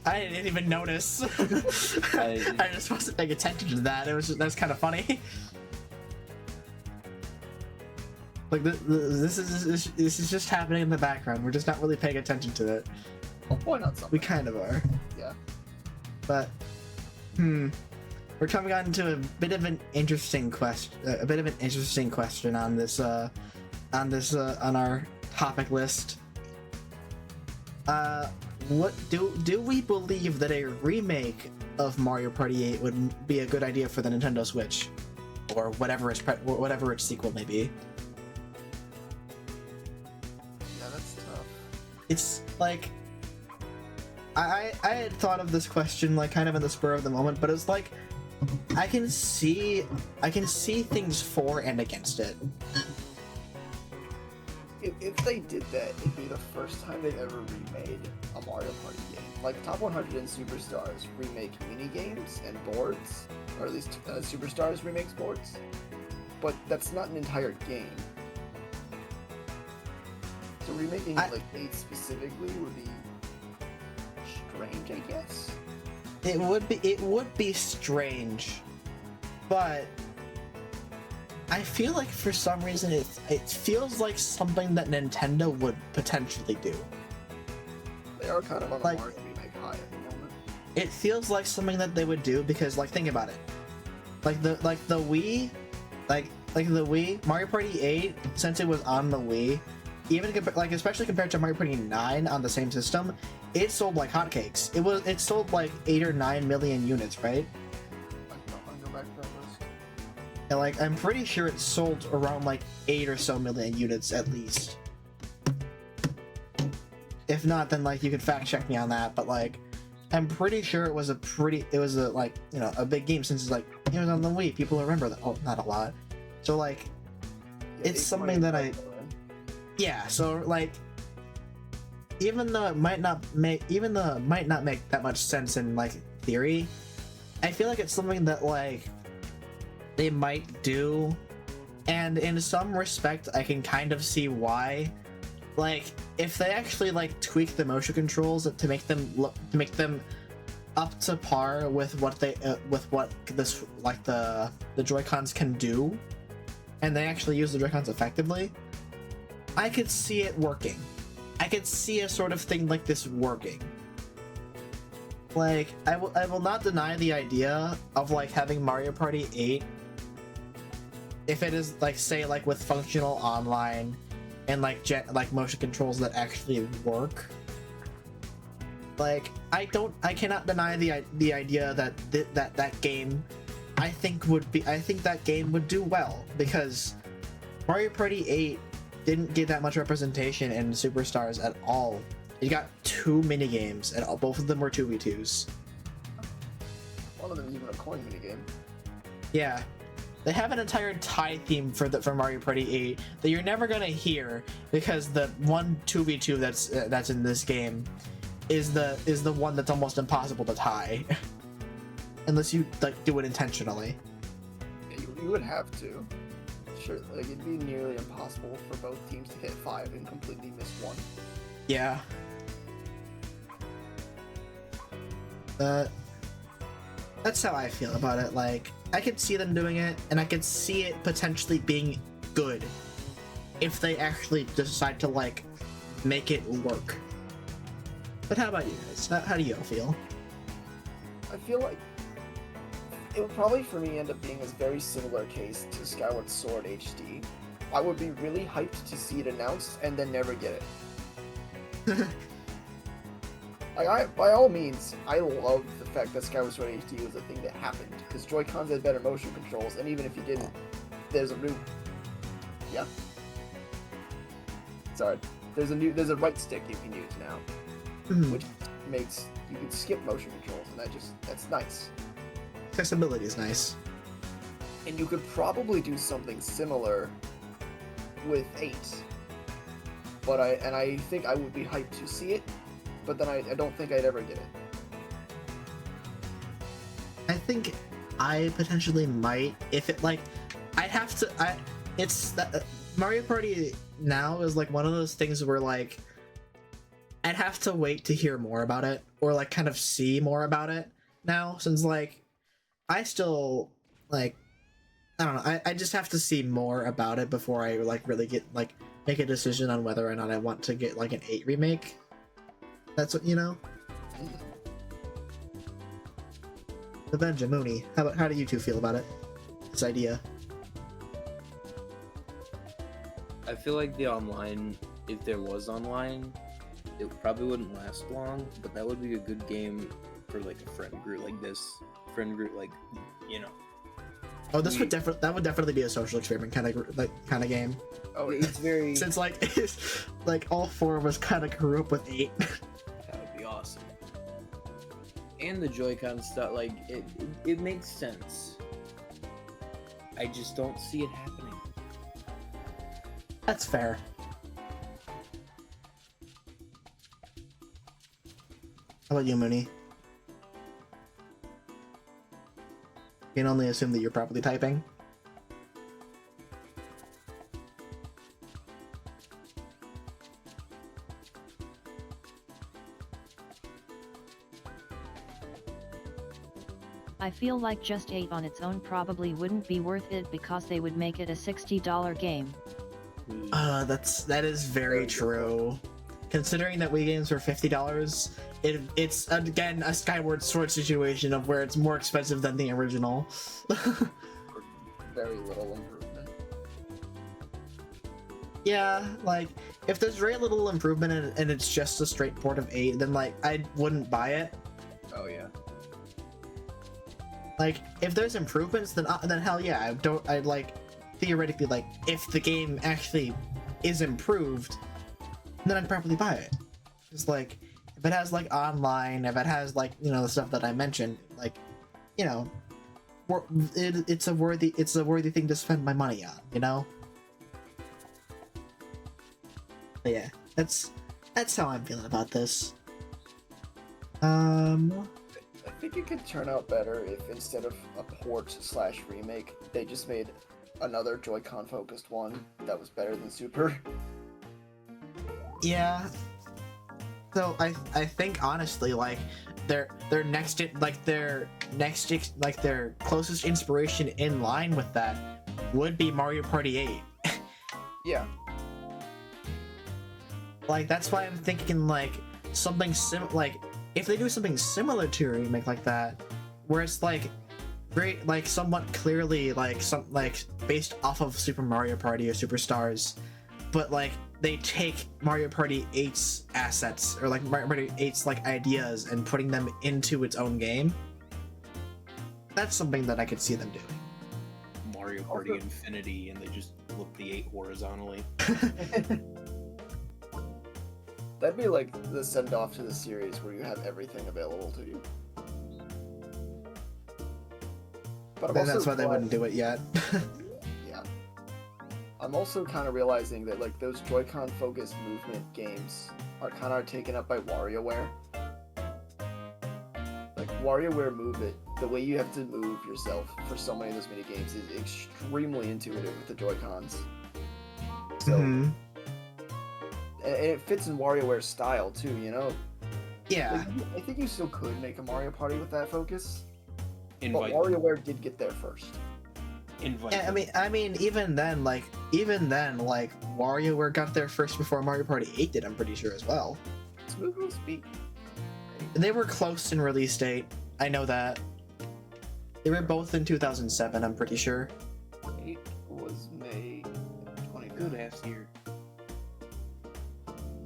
I didn't even notice. I just wasn't paying attention to that. That's kind of funny. Like this is just happening in the background. We're just not really paying attention to it. I'll point out something. We kind of are. Yeah. But we're coming on to a bit of an interesting question. On this on our topic list. What do we believe that a remake of Mario Party 8 would be a good idea for the Nintendo Switch, or whatever its sequel may be? Yeah, that's tough. It's like I had thought of this question like kind of in the spur of the moment, but it's like I can see things for and against it. If they did that, it'd be the first time they've ever remade a Mario Party game. Like Top 100 and Superstars remake mini games and boards, or at least Superstars remakes boards, but that's not an entire game. So remaking like 8 specifically would be strange, I guess. It would be strange, but I feel like for some reason it feels like something that Nintendo would potentially do. They are kind of on the Mario remake high at the moment. It feels like something that they would do because, like, think about it. Like the Wii, like the Wii, Mario Party 8, since it was on the Wii, even especially compared to Mario Party 9 on the same system, it sold like hotcakes. It sold like 8 or 9 million units, right? And like I'm pretty sure it sold around like 8 or so million units at least. If not, then like you could fact check me on that, but like I'm pretty sure it was a like, you know, a big game since it's like it was on the Wii. People remember that. Oh, not a lot. So like it's something that so like even though it might not make that much sense in like theory, I feel like it's something that like they might do, and in some respect I can kind of see why. Like if they actually like tweak the motion controls to make them up to par with what this like the Joy-Cons can do, and they actually use the Joy-Cons effectively, I could see it working. I could see a sort of thing like this working. Like I will not deny the idea of like having Mario Party 8 if it is like, say, like with functional online and like motion controls that actually work. Like I cannot deny the idea that that game I think that game would do well, because Mario Party 8 didn't get that much representation in Superstars at all. You got 2 mini games, and both of them were 2v2s. One of them is even a coin mini game. Yeah. They have an entire tie theme for Mario Party 8 that you're never gonna hear, because the one 2v2 that's in this game is the one that's almost impossible to tie, unless you like do it intentionally. Yeah, you would have to. Sure, like it'd be nearly impossible for both teams to hit 5 and completely miss 1. Yeah. That's how I feel about it. Like, I could see them doing it, and I could see it potentially being good if they actually decide to like make it work. But how about you guys? How do you all feel? I feel like it would probably for me end up being a very similar case to Skyward Sword HD. I would be really hyped to see it announced and then never get it. By all means, I love the fact that Skyward Sword HD was a thing that happened, because Joy-Cons had better motion controls, and even if you didn't, there's a new... Yeah? Sorry. There's a right stick you can use now, which makes you can skip motion controls, and that's nice. Accessibility is nice. And you could probably do something similar with 8. But I think I would be hyped to see it, but then I don't think I'd ever get it. I think I potentially might, if it like, I'd have to. It's that Mario Party now is like one of those things where like I'd have to wait to hear more about it or like kind of see more about it now, since like I still like I don't know. I just have to see more about it before I like really get like make a decision on whether or not I want to get like an 8 remake. That's what, you know. The Benjamooni, how do you two feel about it? This idea. I feel like the online, if there was online, it probably wouldn't last long, but that would be a good game for like a friend group like this. Friend group, like, you know. Oh, that would definitely be a social experiment kind of game. Oh, It's very... Since like like all 4 of us kind of grew up with 8. That would be awesome. And the Joy-Con stuff, like, it makes sense. I just don't see it happening. That's fair. How about you, Mooney? You can only assume that you're probably typing. I feel like just 8 on its own probably wouldn't be worth it because they would make it a $60 game. That is very true. Considering that Wii games were $50, it's again a Skyward Sword situation of where it's more expensive than the original. Very little improvement. Yeah, like if there's very little improvement and it's just a straight port of 8, then like I wouldn't buy it. Oh yeah. Like if there's improvements, then hell yeah, I'd like theoretically, like if the game actually is improved, then I'd probably buy it. Just like if it has like online, if it has like, you know, the stuff that I mentioned, like, you know, it's a worthy thing to spend my money on, you know. But yeah, that's how I'm feeling about this. I think it could turn out better if instead of a port/remake, they just made another Joy-Con focused one that was better than Super. Yeah. So I think honestly, like their closest inspiration in line with that would be Mario Party 8. Yeah. Like that's why I'm thinking like something like if they do something similar to a remake like that, where it's like very like somewhat clearly like based off of Super Mario Party or Superstars, but like they take Mario Party 8's assets or like Mario Party 8's like ideas and putting them into its own game. That's something that I could see them doing. Mario Party Infinity, and they just flip the 8 horizontally. That'd be like the send-off to the series where you have everything available to you. But Then that's why they wouldn't do it yet. Yeah. I'm also kind of realizing that like those Joy-Con focused movement games are kind of taken up by WarioWare. Like WarioWare Move It, the way you have to move yourself for so many of those mini games is extremely intuitive with the Joy-Cons. So, and it fits in WarioWare's style too, you know. Yeah. Like, I think you still could make a Mario Party with that focus. Invite But WarioWare did get there first. Invite Yeah, I mean, even then, WarioWare got there first before Mario Party 8 did. I'm pretty sure as well. Smooth will speak. they were close in release date. I know that. They were both in 2007, I'm pretty sure. 8 was May 29. Good ass year.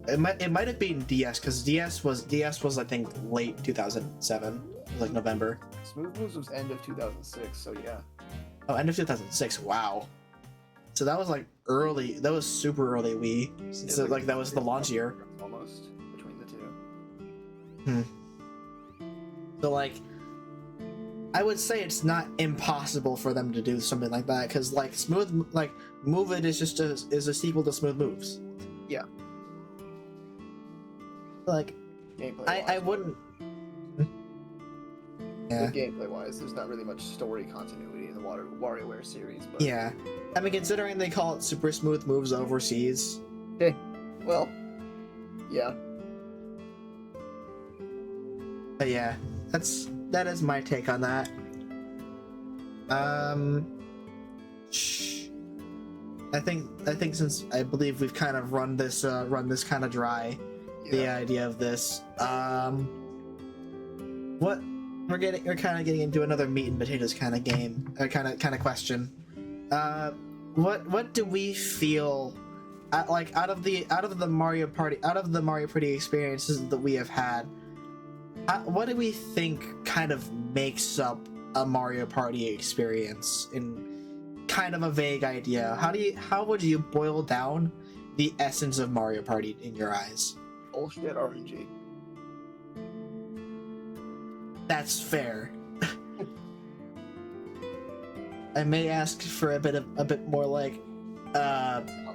It might have been DS, because DS was I think late 2007, like November. Smooth Moves was end of 2006, so yeah. Oh, end of 2006. Wow. So that was like early. That was super early Wii. So like that was the launch year. Almost between the two. So like, I would say it's not impossible for them to do something like that, because like Move It is just is a sequel to Smooth Moves. Yeah. Like, Gameplay. I wouldn't. Yeah. Gameplay wise, there's not really much story continuity in the WarioWare series. But... Yeah. I mean, considering they call it Super Smooth Moves overseas. Okay. Well. Yeah. But yeah, that is my take on that. I think since I believe we've kind of run this kind of dry, the idea of this. What we're kind of getting into another meat and potatoes kind of game, kind of question. What do we feel? Like out of the Mario Party experiences that we have had, what do we think kind of makes up a Mario Party experience in kind of a vague idea? How would you boil down the essence of Mario Party in your eyes? Bullshit RNG. That's fair. I may ask for a bit more like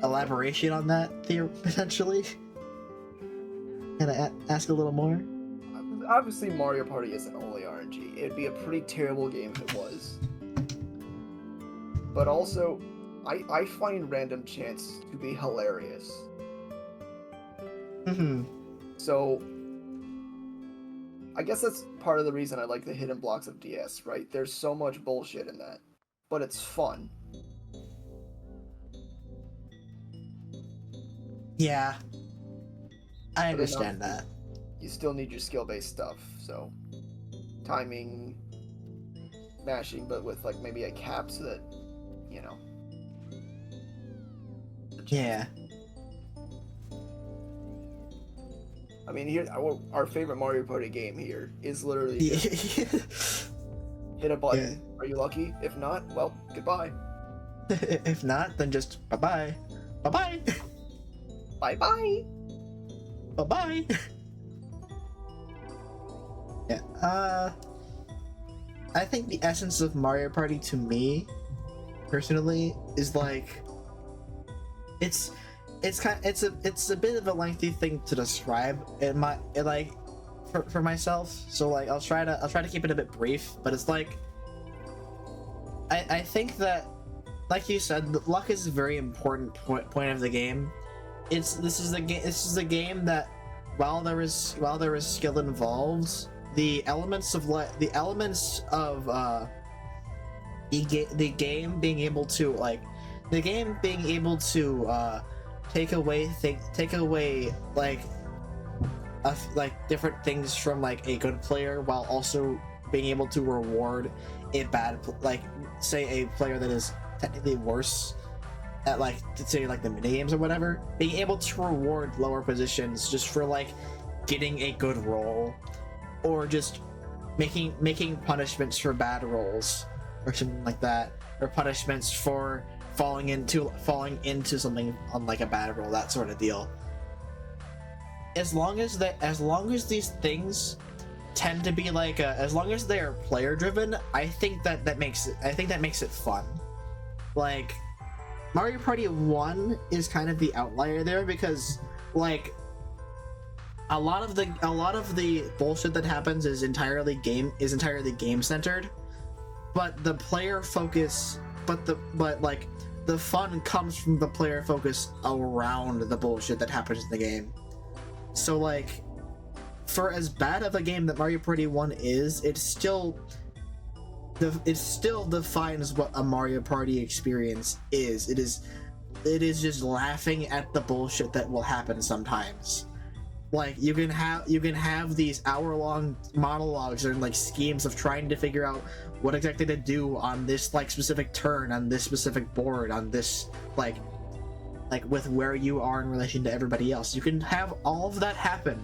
elaboration on that potentially. Can I ask a little more? Obviously, Mario Party isn't only RNG. It'd be a pretty terrible game if it was. But also, I find random chance to be hilarious. So, I guess that's part of the reason I like the hidden blocks of DS, right? There's so much bullshit in that, but it's fun. Yeah, I understand that. You still need your skill-based stuff, so timing, mashing, but with like maybe a cap so that, you know. Yeah. I mean, here our favorite Mario Party game here is literally just hit a button. Yeah. Are you lucky? If not, well, goodbye. If not, then just bye-bye. Bye-bye. Bye-bye. Bye-bye. Yeah. I think the essence of Mario Party to me, personally, is like it's a bit of a lengthy thing to describe for myself. So like I'll try to keep it a bit brief, but it's like I think that, like you said, luck is a very important point of the game. This is a game that while there is skill involved, the elements of the game being able to take away like different things from like a good player, while also being able to reward a bad, like say a player that is technically worse at like, say like the mini games or whatever, being able to reward lower positions just for like getting a good roll, or just making punishments for bad rolls or something like that, or punishments for falling into something on like a bad roll, that sort of deal. As long as these things tend to be like as long as they are player driven, I think that makes it fun. Like Mario Party 1 is kind of the outlier there, because like a lot of the bullshit that happens is entirely game centered, but the player focus, but like the fun comes from the player focus around the bullshit that happens in the game. So like, for as bad of a game that Mario Party 1 is, it still defines what a Mario Party experience is. It is just laughing at the bullshit that will happen sometimes. Like you can have these hour-long monologues and like schemes of trying to figure out what exactly to do on this like specific turn, on this specific board, on this like with where you are in relation to everybody else. You can have all of that happen.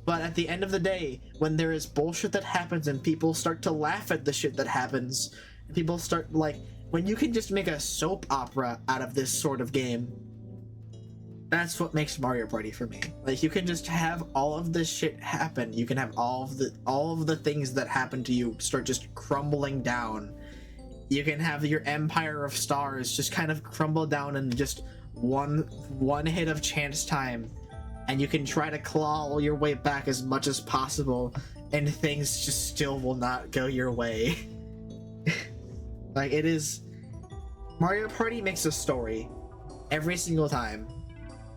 But at the end of the day, when there is bullshit that happens and people start to laugh at the shit that happens, and people start like when you can just make a soap opera out of this sort of game, that's what makes Mario Party for me. Like you can just have all of this shit happen. You can have all of the things that happen to you start just crumbling down. You can have your empire of stars just kind of crumble down in just one hit of chance time, and you can try to claw your way back as much as possible, and things just still will not go your way. Like it is, Mario Party makes a story every single time.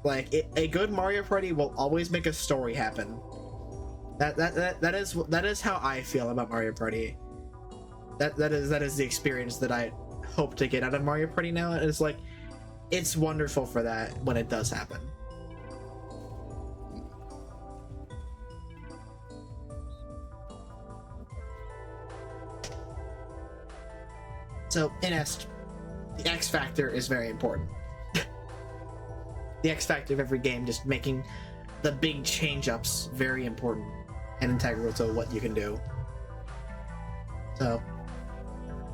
Like a good Mario Party will always make a story happen. That is how I feel about Mario Party. That is the experience that I hope to get out of Mario Party now. And it's like, it's wonderful for that when it does happen. So in Est, the X factor is very important. The X factor of every game, just making the big change-ups very important and integral to what you can do. So,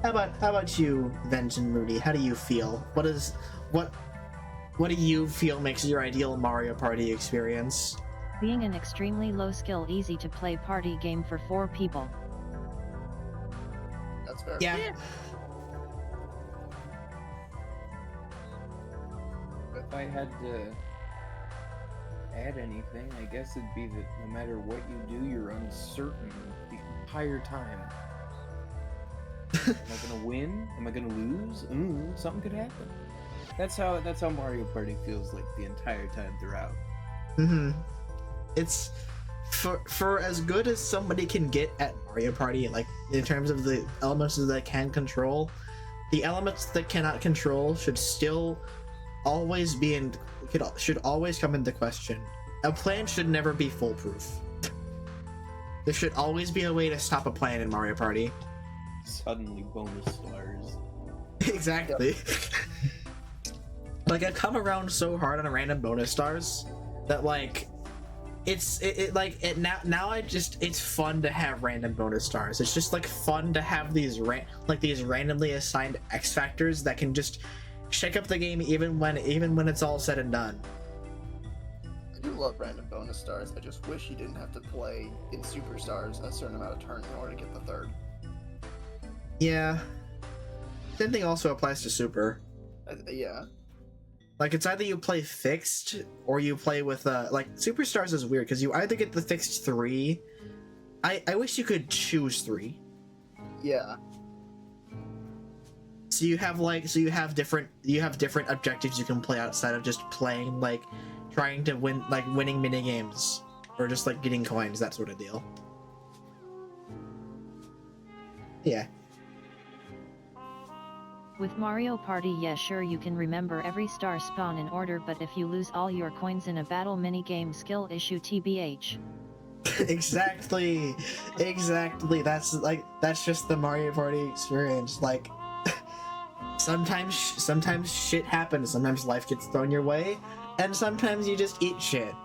how about you, Venge and Rudy? How do you feel? What do you feel makes your ideal Mario Party experience? Being an extremely low-skill, easy-to-play party game for 4 people. That's fair. Yeah. If I had to add anything, I guess it'd be that no matter what you do, you're uncertain the entire time. Am I gonna win? Am I gonna lose? Something could happen. That's how Mario Party feels like the entire time throughout. Mm-hmm. It's for as good as somebody can get at Mario Party, like in terms of the elements that they can control, the elements that cannot control should still always should always come into question. A plan should never be foolproof. There should always be a way to stop a plan in Mario Party. Suddenly bonus stars. Exactly. Like I've come around so hard on random bonus stars that like it's fun to have random bonus stars. It's just like fun to have these randomly assigned X factors that can just shake up the game even when it's all said and done. I do love random bonus stars. I just wish you didn't have to play in superstars a certain amount of turns in order to get the third. Yeah. Same thing also applies to Super. Yeah. Like it's either you play fixed or you play with like Superstars is weird because you either get the fixed 3. I wish you could choose 3. Yeah. So you have different objectives you can play outside of just playing like trying to win, like winning mini games or just like getting coins, that sort of deal. Yeah. With Mario Party, yeah, sure, you can remember every star spawn in order, but if you lose all your coins in a battle minigame, skill issue TBH. Exactly. That's just the Mario Party experience. Like sometimes shit happens. Sometimes life gets thrown your way, and sometimes you just eat shit.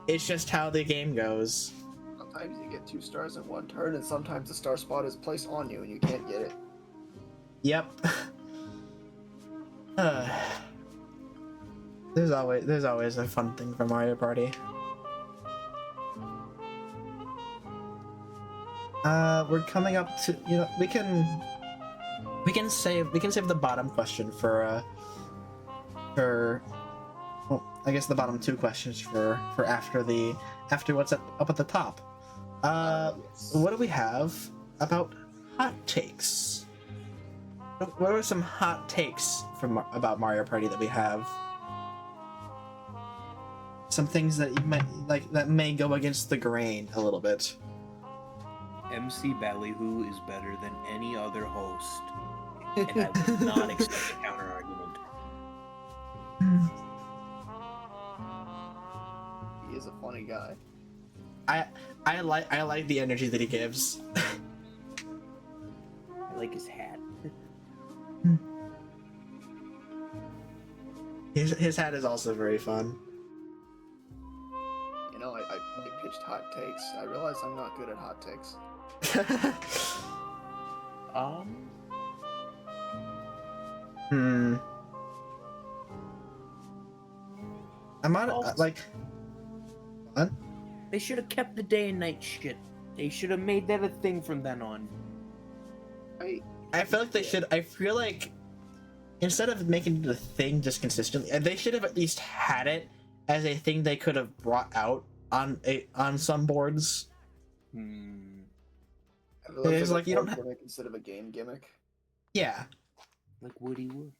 It's just how the game goes. Sometimes you get 2 stars in one turn, and sometimes the star spot is placed on you and you can't get it. Yep. There's always a fun thing for Mario Party. We're coming up to, we can save the bottom question for well, I guess the bottom 2 questions for after what's up at the top. Yes. What do we have about hot takes? What are some hot takes about Mario Party that we have? Some things that you might like that may go against the grain a little bit. MC Ballyhoo is better than any other host, and I would not expect a counter argument. He is a funny guy. I like the energy that he gives. I like his hat. His hat is also very fun. You know, I pitched hot takes. I realized I'm not good at hot takes. Hmm. I'm on like. What? They should have kept the day and night shit. They should have made that a thing from then on. I feel like they should. I feel like instead of making it a thing just consistently, they should have at least had it as a thing they could have brought out on some boards. It's like you don't have gimmick instead of a game gimmick. Yeah. Like Woody Wood.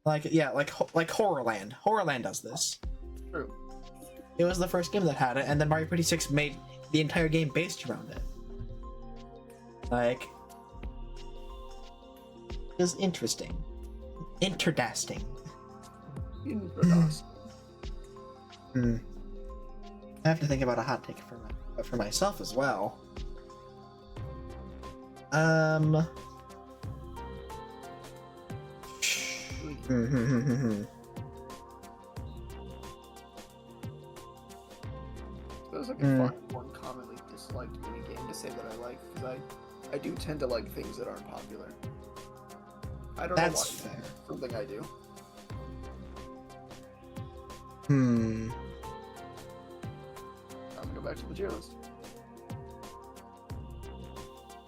Like Horrorland. Horrorland does this. True. It was the first game that had it, and then Mario Party 6 made the entire game based around it. Like, it was interesting. Interdasting. I have to think about a hot take for myself as well. Suppose I can find one commonly disliked minigame to say that I like, because I do tend to like things that aren't popular. I don't know why. That's fair. Something I do. Hmm. I'm gonna go back to the tier list.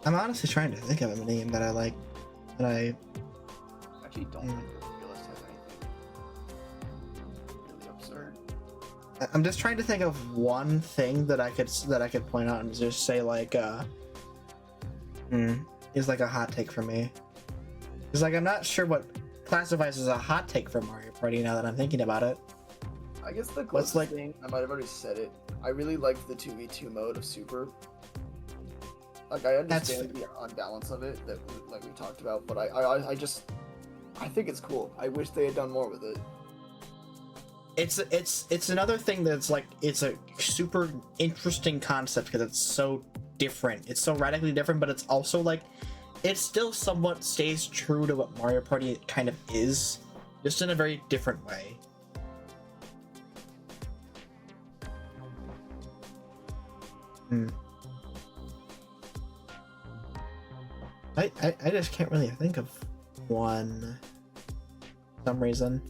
I'm honestly trying to think of a minigame that I like. That I Actually, don't think the tier list has anything really absurd. I'm just trying to think of one thing that I could point out and just say like is like a hot take for me. It's like I'm not sure what classifies as a hot take for Mario Party now that I'm thinking about it. I guess the closest thing, I might have already said it, I really liked the 2v2 mode of Super. Like, I understand the unbalance of it, that like we talked about, but I think it's cool. I wish they had done more with it. It's another thing that's like, it's a super interesting concept because it's so different. It's so radically different, but it's also like, it still somewhat stays true to what Mario Party kind of is, just in a very different way. I just can't really think of one for some reason.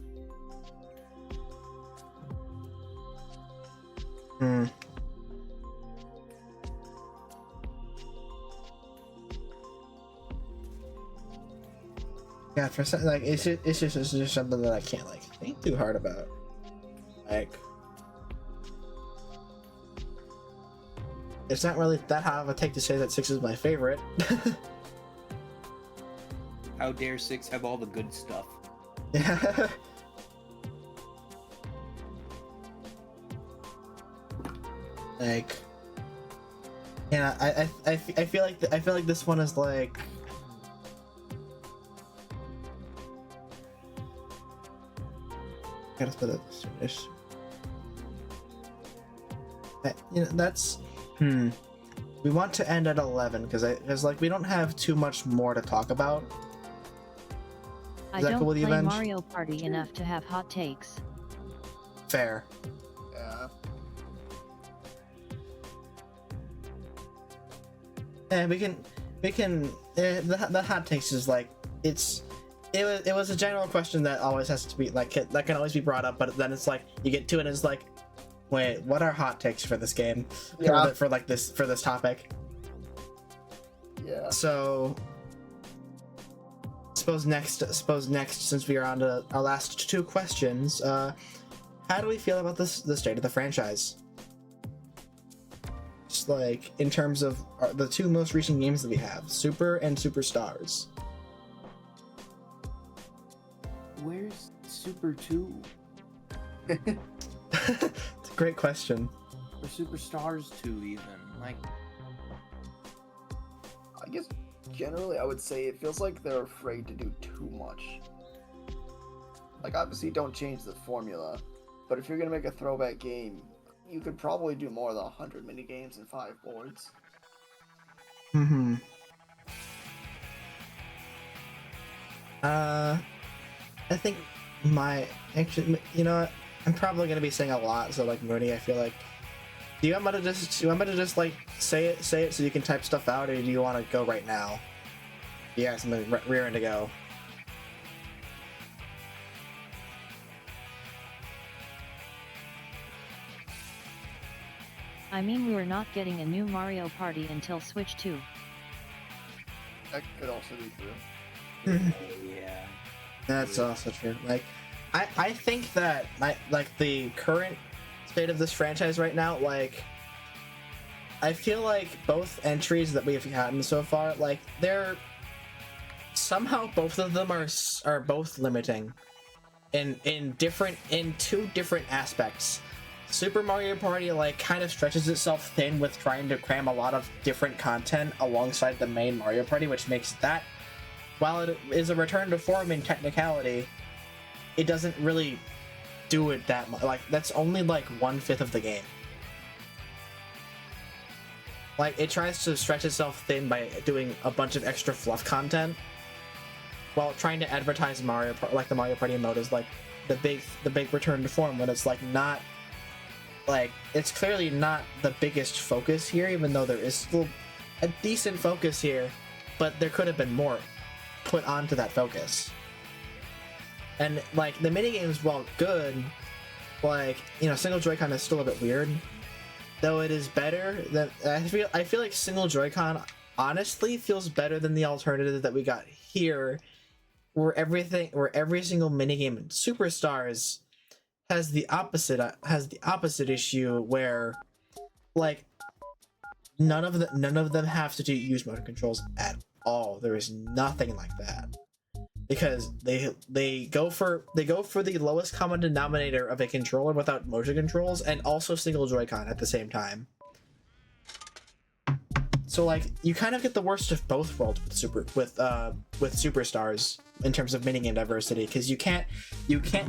Yeah, for some, like it's just something that I can't like think too hard about. Like, it's not really that hot of a take to say that 6 is my favorite. How dare 6 have all the good stuff? Yeah. Like, yeah, I feel like this one is like. Gotta put it this. You know, that's we want to end at 11 because like we don't have too much more to talk about. I don't play Mario Party enough to have hot takes. Fair. Yeah. And we can the hot takes is like it was a general question that always has to be like that can always be brought up, but then it's like you get to it and it's like, wait, what are hot takes for this game? Yeah. For this topic. Yeah. So suppose next since we are on to our last 2 questions, how do we feel about the state of the franchise? Just like in terms of the 2 most recent games that we have, Super and Superstars. Where's Super 2? It's a great question. Or Superstars 2 even? Like, I guess generally I would say it feels like they're afraid to do too much. Like, obviously don't change the formula, But if you're gonna make a throwback game, you could probably do more than 100 mini games and 5 boards. Mm-hmm. I think actually, you know what? I'm probably gonna be saying a lot, so like Mooney, I feel like. Do you want me to just like say it so you can type stuff out, or do you want to go right now? Yeah, something rearing to go. I mean, we were not getting a new Mario Party until Switch 2. That could also be true. Yeah. That's also true. Like, I think that like the current state of this franchise right now, like, I feel like both entries that we've gotten so far, like, they're somehow both of them are both limiting in two different aspects. Super Mario Party like kind of stretches itself thin with trying to cram a lot of different content alongside the main Mario Party, which makes that, while it is a return to form in technicality, it doesn't really do it that much. Like, that's only like 1/5 of the game. Like, it tries to stretch itself thin by doing a bunch of extra fluff content while trying to advertise Mario, like the Mario Party mode as like the big return to form, when it's like not, like, it's clearly not the biggest focus here, even though there is still a decent focus here, but there could have been more put onto that focus. And like the minigames, while good, like, you know, single Joy-Con is still a bit weird, though it is better than, I feel like single Joy-Con honestly feels better than the alternative that we got here, where every single minigame in Superstars has the opposite issue, where like none of them have to use motion controls at all. There is nothing like that, because they go for the lowest common denominator of a controller without motion controls and also single Joy-Con at the same time. So like, you kind of get the worst of both worlds with Superstars in terms of minigame diversity, because you can't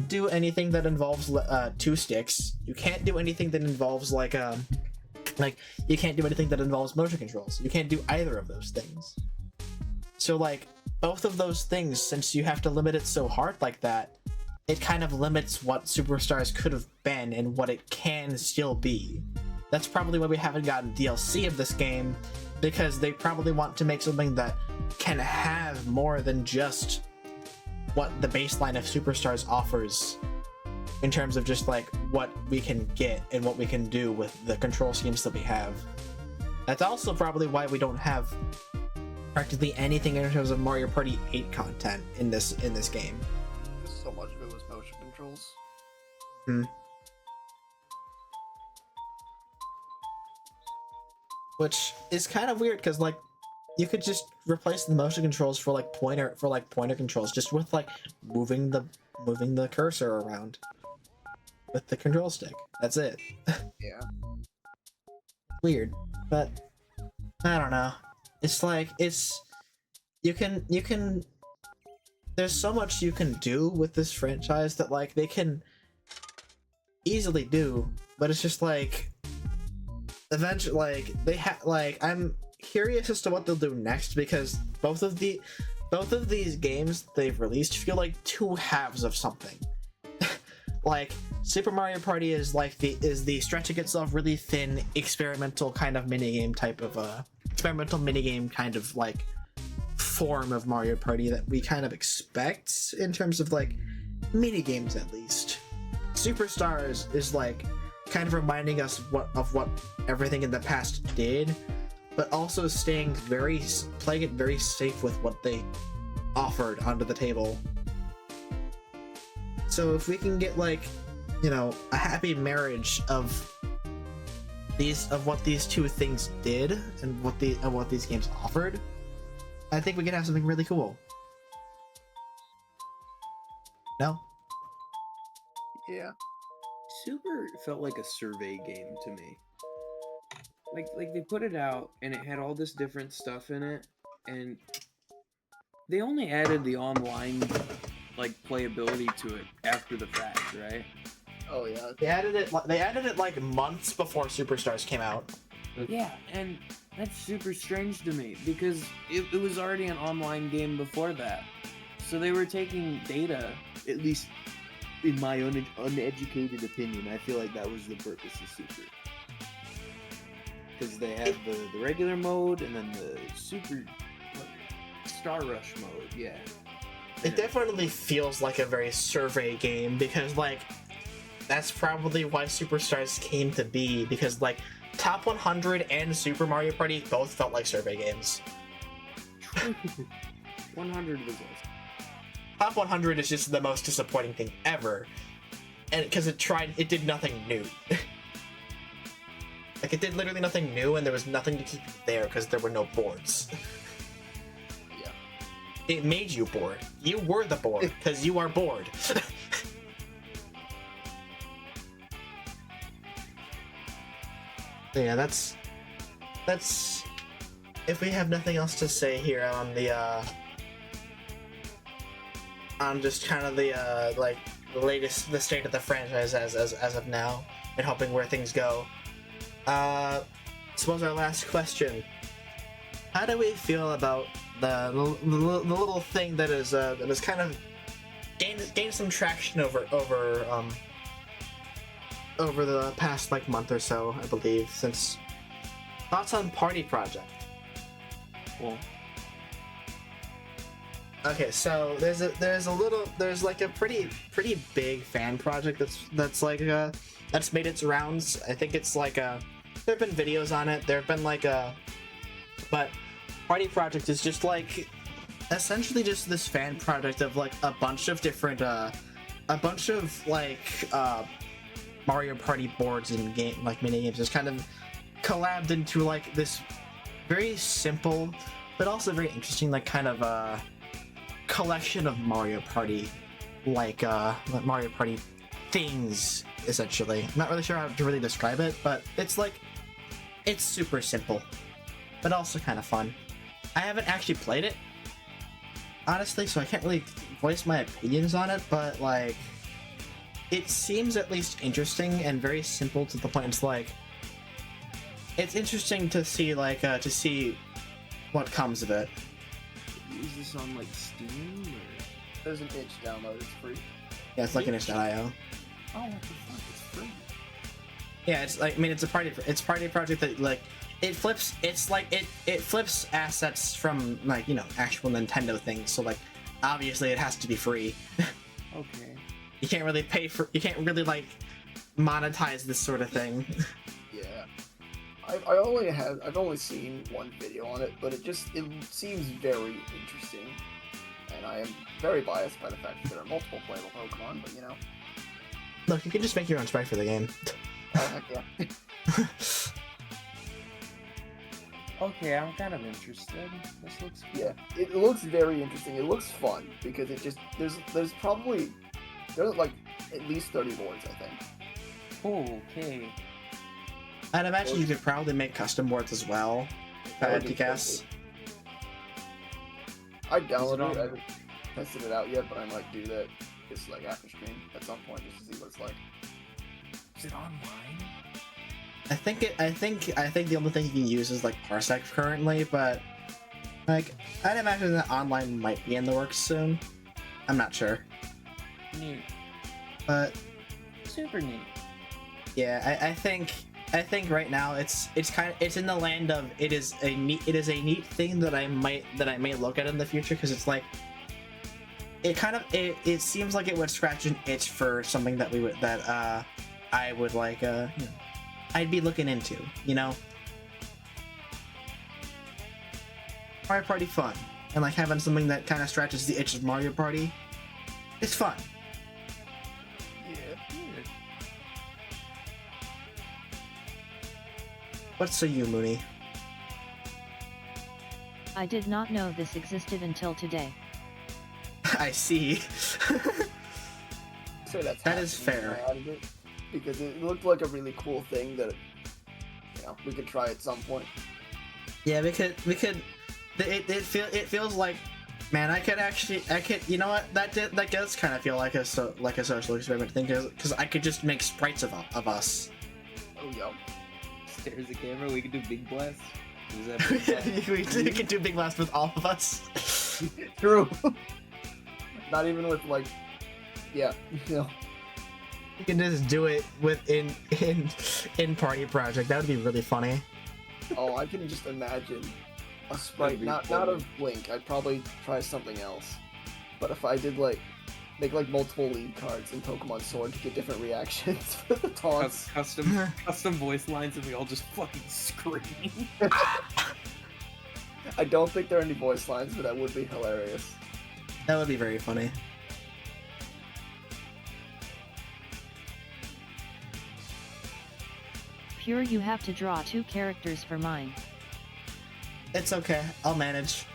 do anything that involves two sticks. You can't do anything that involves like you can't do anything that involves motion controls. You can't do either of those things. So like, both of those things, since you have to limit it so hard like that, it kind of limits what Superstars could have been and what it can still be. That's probably why we haven't gotten DLC of this game, because they probably want to make something that can have more than just what the baseline of Superstars offers in terms of just like what we can get and what we can do with the control schemes that we have. That's also probably why we don't have practically anything in terms of Mario Party 8 content in this game. So much of it was motion controls. Which is kind of weird, because like, you could just replace the motion controls for like pointer controls, just with like moving the cursor around with the control stick. That's it. Yeah. Weird, but I don't know. It's like, you can there's so much you can do with this franchise that like they can easily do, but it's just like, eventually, like, I'm curious as to what they'll do next, because both of these games they've released feel like two halves of something. Like, Super Mario Party is like the stretching itself really thin experimental kind of minigame type of experimental minigame kind of like form of Mario Party that we kind of expect in terms of like minigames, at least. Superstars is like kind of reminding us of what everything in the past did, but also playing it very safe with what they offered onto the table. So if we can get like, you know, a happy marriage of what these two things did and what these games offered, I think we could have something really cool. No? Yeah. Super felt like a survey game to me. Like they put it out and it had all this different stuff in it, and they only added the online like playability to it after the fact, right? Oh yeah. They added it. They added it like months before Superstars came out. Yeah, and that's super strange to me because it was already an online game before that. So they were taking data, at least in my own uneducated opinion. I feel like that was the purpose of Super. Because they have the regular mode and then the Super Star Rush mode, yeah. It definitely feels like a very survey game because, like, that's probably why Superstars came to be, because, like, Top 100 and Super Mario Party both felt like survey games. 100 was awesome. Top 100 is just the most disappointing thing ever, and because it did nothing new. Like, it did literally nothing new, and there was nothing to keep you there because there were no boards. Yeah. It made you bored. You were the board because you are bored. Yeah, that's if we have nothing else to say here on the on just kind of the like the state of the franchise as of now, and hoping where things go. Suppose our last question: how do we feel about the little thing that is kind of gained some traction over the past like month or so, I believe, since thoughts on Party Project? Well, okay, so there's like a pretty big fan project that's made its rounds. I think it's like there have been videos on it. There have been but Party Project is just like essentially just this fan project of like a bunch of different Mario Party boards and game like mini games, just kind of collabed into like this very simple but also very interesting like kind of collection of Mario Party Mario Party things, essentially. I'm not really sure how to really describe it, but it's super simple but also kind of fun. I haven't actually played it, honestly, so I can't really voice my opinions on it, but like it seems at least interesting and very simple to the point it's interesting to see what comes of it. is this on like Steam or? There's an itch download. It's free. Yeah, it's like an itch.io. Oh, what the fuck? It's free. Yeah, it's like, I mean, it's a party project that like it flips assets from like, you know, actual Nintendo things. So like obviously it has to be free. Okay. You can't really like monetize this sort of thing. Yeah. I've only seen one video on it, but it seems very interesting, and I am very biased by the fact that there are multiple playable Pokemon. But you know, look, you can just make your own sprite for the game. heck yeah. Okay, I'm kind of interested. This looks cool. Yeah, it looks very interesting. It looks fun because it just there's like at least 30 boards, I think. Oh, okay. I'd imagine you could probably make custom boards as well, if I had to guess. I downloaded it. I haven't tested it out yet, but I might do that just like after stream at some point just to see what it's like. Is it online? I think the only thing you can use is like Parsec currently, but like I'd imagine that online might be in the works soon. I'm not sure. Neat. But Super neat. yeah, I think right now it's in the land of it is a neat thing that I may look at in the future, because it's like it seems like it would scratch an itch for something that I would like you know, I'd be looking into, you know. Mario Party fun, and like having something that kind of scratches the itch of Mario Party, it's fun. Yeah. What say you, Mooney? I did not know this existed until today. I see. So That is fair. out of it, because it looked like a really cool thing that, you know, we could try at some point. Yeah, we could. It feels like Man, I could, you know what? That does kind of feel like a social experiment thing, because I could just make sprites of us. Oh, yeah. There's a camera. We could do Big Blast. Is that Big Blast? we could do Big Blast with all of us. True. Not even with like, yeah, you know. You can just do it in Party Project. That would be really funny. Oh, I can just imagine a sprite, not of Link. I'd probably try something else. But if I did like make like multiple lead cards in Pokemon Sword to get different reactions for the taunts. Custom voice lines, and we all just fucking scream. I don't think there are any voice lines, but that would be hilarious. That would be very funny. Pure, you have to draw 2 characters for mine. It's okay. I'll manage.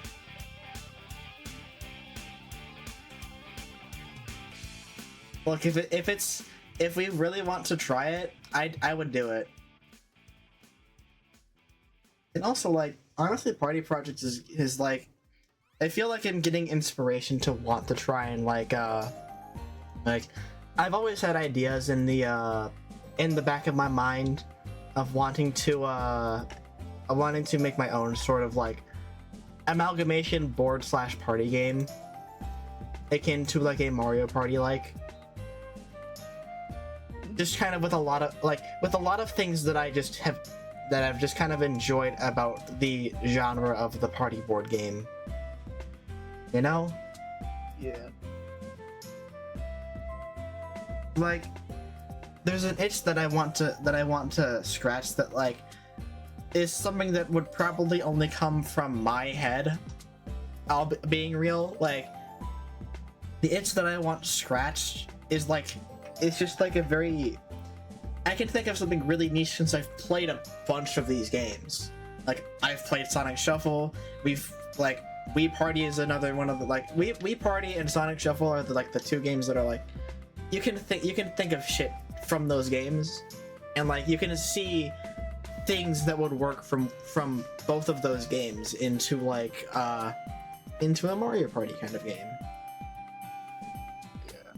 Look, if we really want to try it, I would do it. And also, like, honestly, Party Project is like, I feel like I'm getting inspiration to want to try and like I've always had ideas in the back of my mind of wanting to make my own sort of like amalgamation board / party game, akin to like a Mario Party, like just kind of with a lot of things that I've just kind of enjoyed about the genre of the party board game. You know? Yeah. Like, there's an itch that I want to scratch that like is something that would probably only come from my head. Being real, like the itch that I want scratched is like, it's just like a very, I can think of something really niche since I've played a bunch of these games. Like I've played Sonic Shuffle. We've like Wii Party is another one of the like Wii Party and Sonic Shuffle are the 2 games that are like you can think of shit from those games, and like you can see things that would work from both of those games into like into a Mario Party kind of game. Yeah.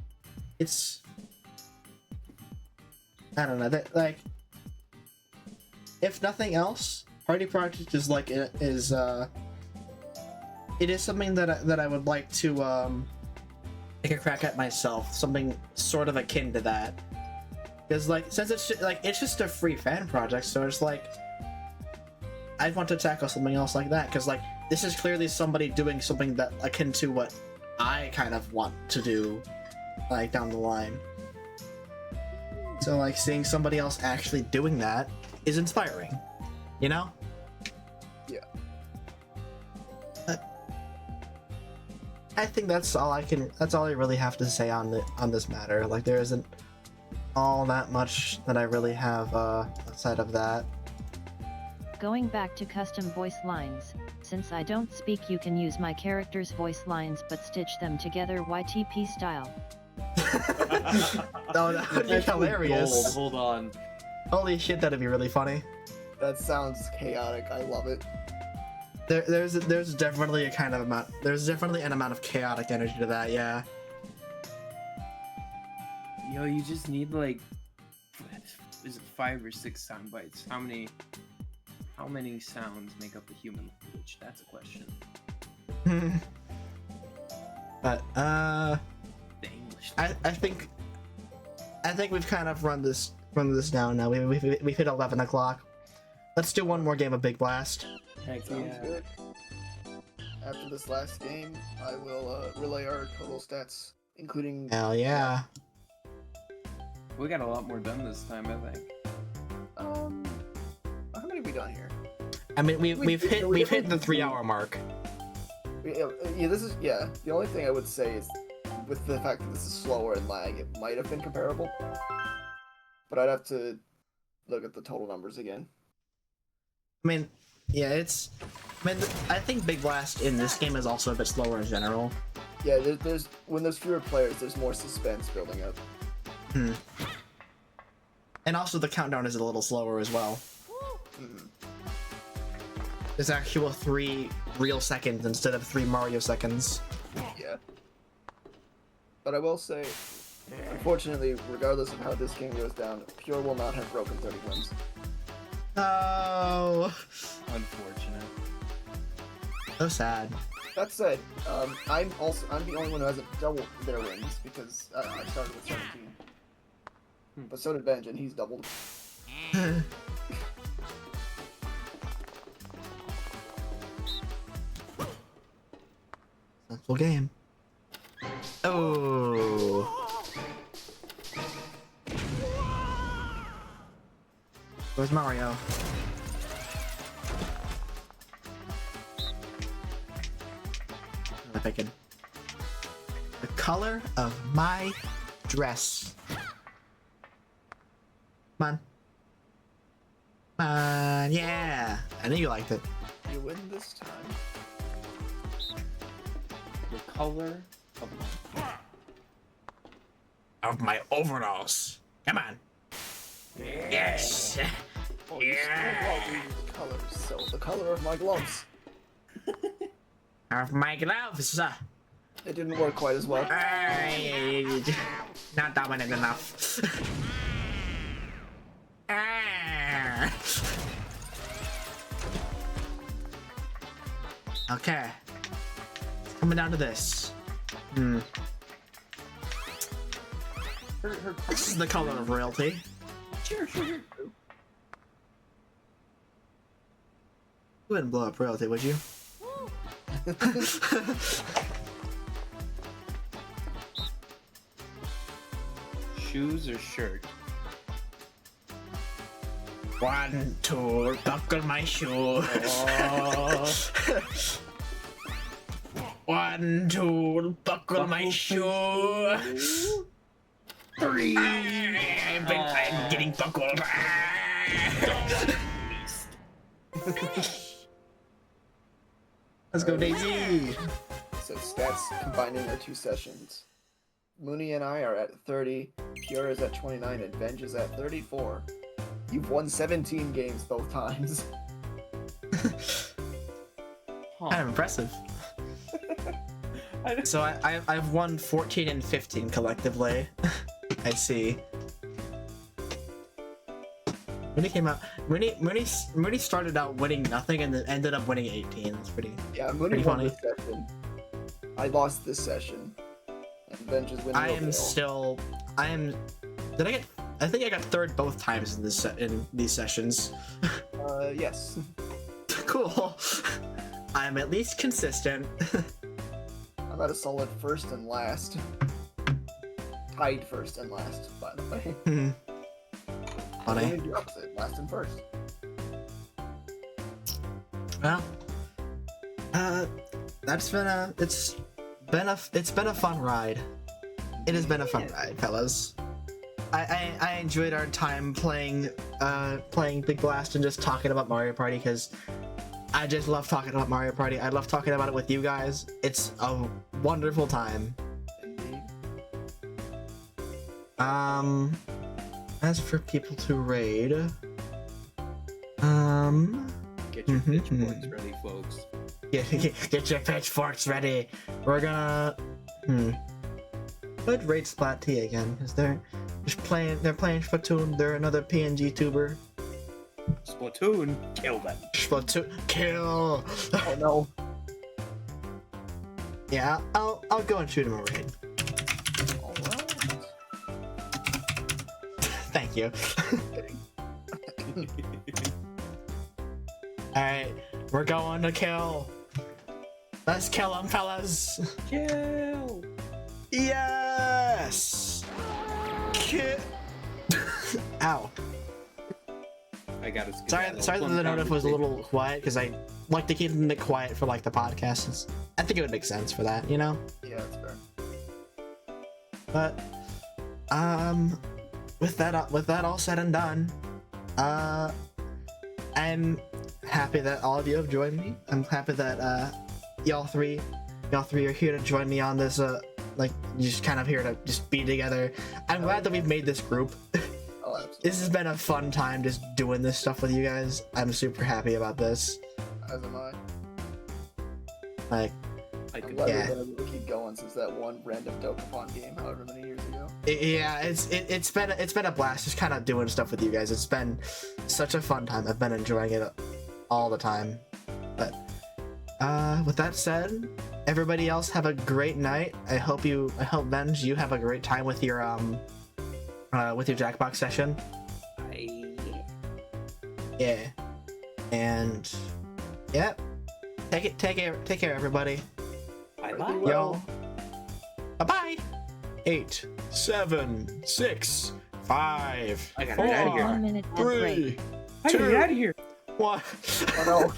It's, I don't know, that like if nothing else, Party Project is like it is something that I would like to take a crack at myself, something sort of akin to that. Because like, since it's just a free fan project, so it's like I'd want to tackle something else like that. Because like this is clearly somebody doing something that akin to what I kind of want to do, like down the line. So like seeing somebody else actually doing that is inspiring, you know? Yeah. I think that's all I really have to say on this matter. Like there isn't all that much that I really have outside of that. Going back to custom voice lines, since I don't speak, you can use my character's voice lines but stitch them together YTP style. Oh, that would be hilarious. Hold on. Holy shit, that'd be really funny. That sounds chaotic. I love it. There's definitely an amount of chaotic energy to that, yeah. Yo, you just need like, is it 5 or 6 sound bites? How many sounds make up a human language? That's a question. But The English. I think we've kind of run this down now. We've hit 11 o'clock. Let's do one more game of Big Blast. Heck Sounds yeah. good. After this last game, I will relay our total stats, including. Hell yeah. We got a lot more done this time, I think. How many have we done here? I mean, we've hit the 3-hour mark. Yeah, this is the only thing I would say is, with the fact that this is slower and lag, it might have been comparable. But I'd have to look at the total numbers again. I mean, yeah, I think Big Blast in this game is also a bit slower in general. Yeah, there's when there's fewer players, there's more suspense building up. And also the countdown is a little slower as well. there's actual 3 real seconds instead of 3 Mario seconds. Yeah. But I will say, unfortunately, regardless of how this game goes down, Pure will not have broken 30 wins. Oh, Unfortunate. so sad. That said, I'm the only one who hasn't doubled their wins because I started with 17. But so did Benj, and he's doubled. Full game. Oh. Where's Mario? What am I picking? The color of my dress. Come on. Come on, yeah. I knew you liked it. You win this time. The color Of my overalls. Come on. Yes. Oh, you still love these colors, so the color of my gloves. Of my gloves. It didn't work quite as well. Not dominant enough. Ah. Okay. It's coming down to this. This is the color of royalty. Sure. You wouldn't blow up royalty, would you? Shoes or shirt? 1, 2, buckle my shoe. Oh. 1, 2, buckle my shoe. 3, I'm getting buckled. Let's go, Daisy. So stats combining our 2 sessions. Mooney and I are at 30, Pure is at 29, and Benj is at 34. You've won 17 games both times. Kind of impressive. So I've won 14 and 15 collectively. I see. Mooney started out winning nothing and then ended up winning 18. That's pretty. Yeah, Pretty Mooney won funny. this session. I lost this session. And Benj is winning overall. I think I got 3rd both times in these sessions. Yes. Cool. I'm at least consistent. I'm at a solid 1st and last. Tied 1st and last, by the way. Funny. Only the opposite, last and 1st. Well, it's been a fun ride. It has been a fun ride, fellas. I enjoyed our time playing Big Blast and just talking about Mario Party because I just love talking about Mario Party. I love talking about it with you guys. It's a wonderful time. Indeed. As for people to raid, Get your pitchforks ready, folks. get your pitchforks ready. We're gonna I'd raid Splat T again because they're playing Splatoon. They're another PNG tuber. Splatoon, kill them. Splatoon kill. Oh no. Yeah, I'll go and shoot him a raid. Alright. Thank you. Alright, we're going to kill. Let's kill him, fellas. Kill. Yes. Kill. Ow. I gotta. Sorry that the notif was a little quiet because I like to keep it quiet for like the podcast. I think it would make sense for that, you know. Yeah, that's fair. But with that all said and done, I'm happy that all of you have joined me. I'm happy that y'all three are here to join me on this like just kind of here to just be together. I'm glad that we've made this group. Oh, absolutely. This has been a fun time just doing this stuff with you guys. I'm super happy about this. As am I. Like, I I'm could, glad Yeah. we've been able to keep going since that one random Dokapon game, however many years ago. yeah, it's been a blast just kind of doing stuff with you guys. It's been such a fun time. I've been enjoying it all the time. But with that said, everybody else have a great night. I hope Benj, you have a great time with your Jackbox session. Yeah. And yeah. Take care everybody. bye bye. Yo. Bye-bye. 8, 7, 6, 5, I gotta 4, get out of here. 1 minute ad break. 3, I gotta get out of here. 1. Oh no.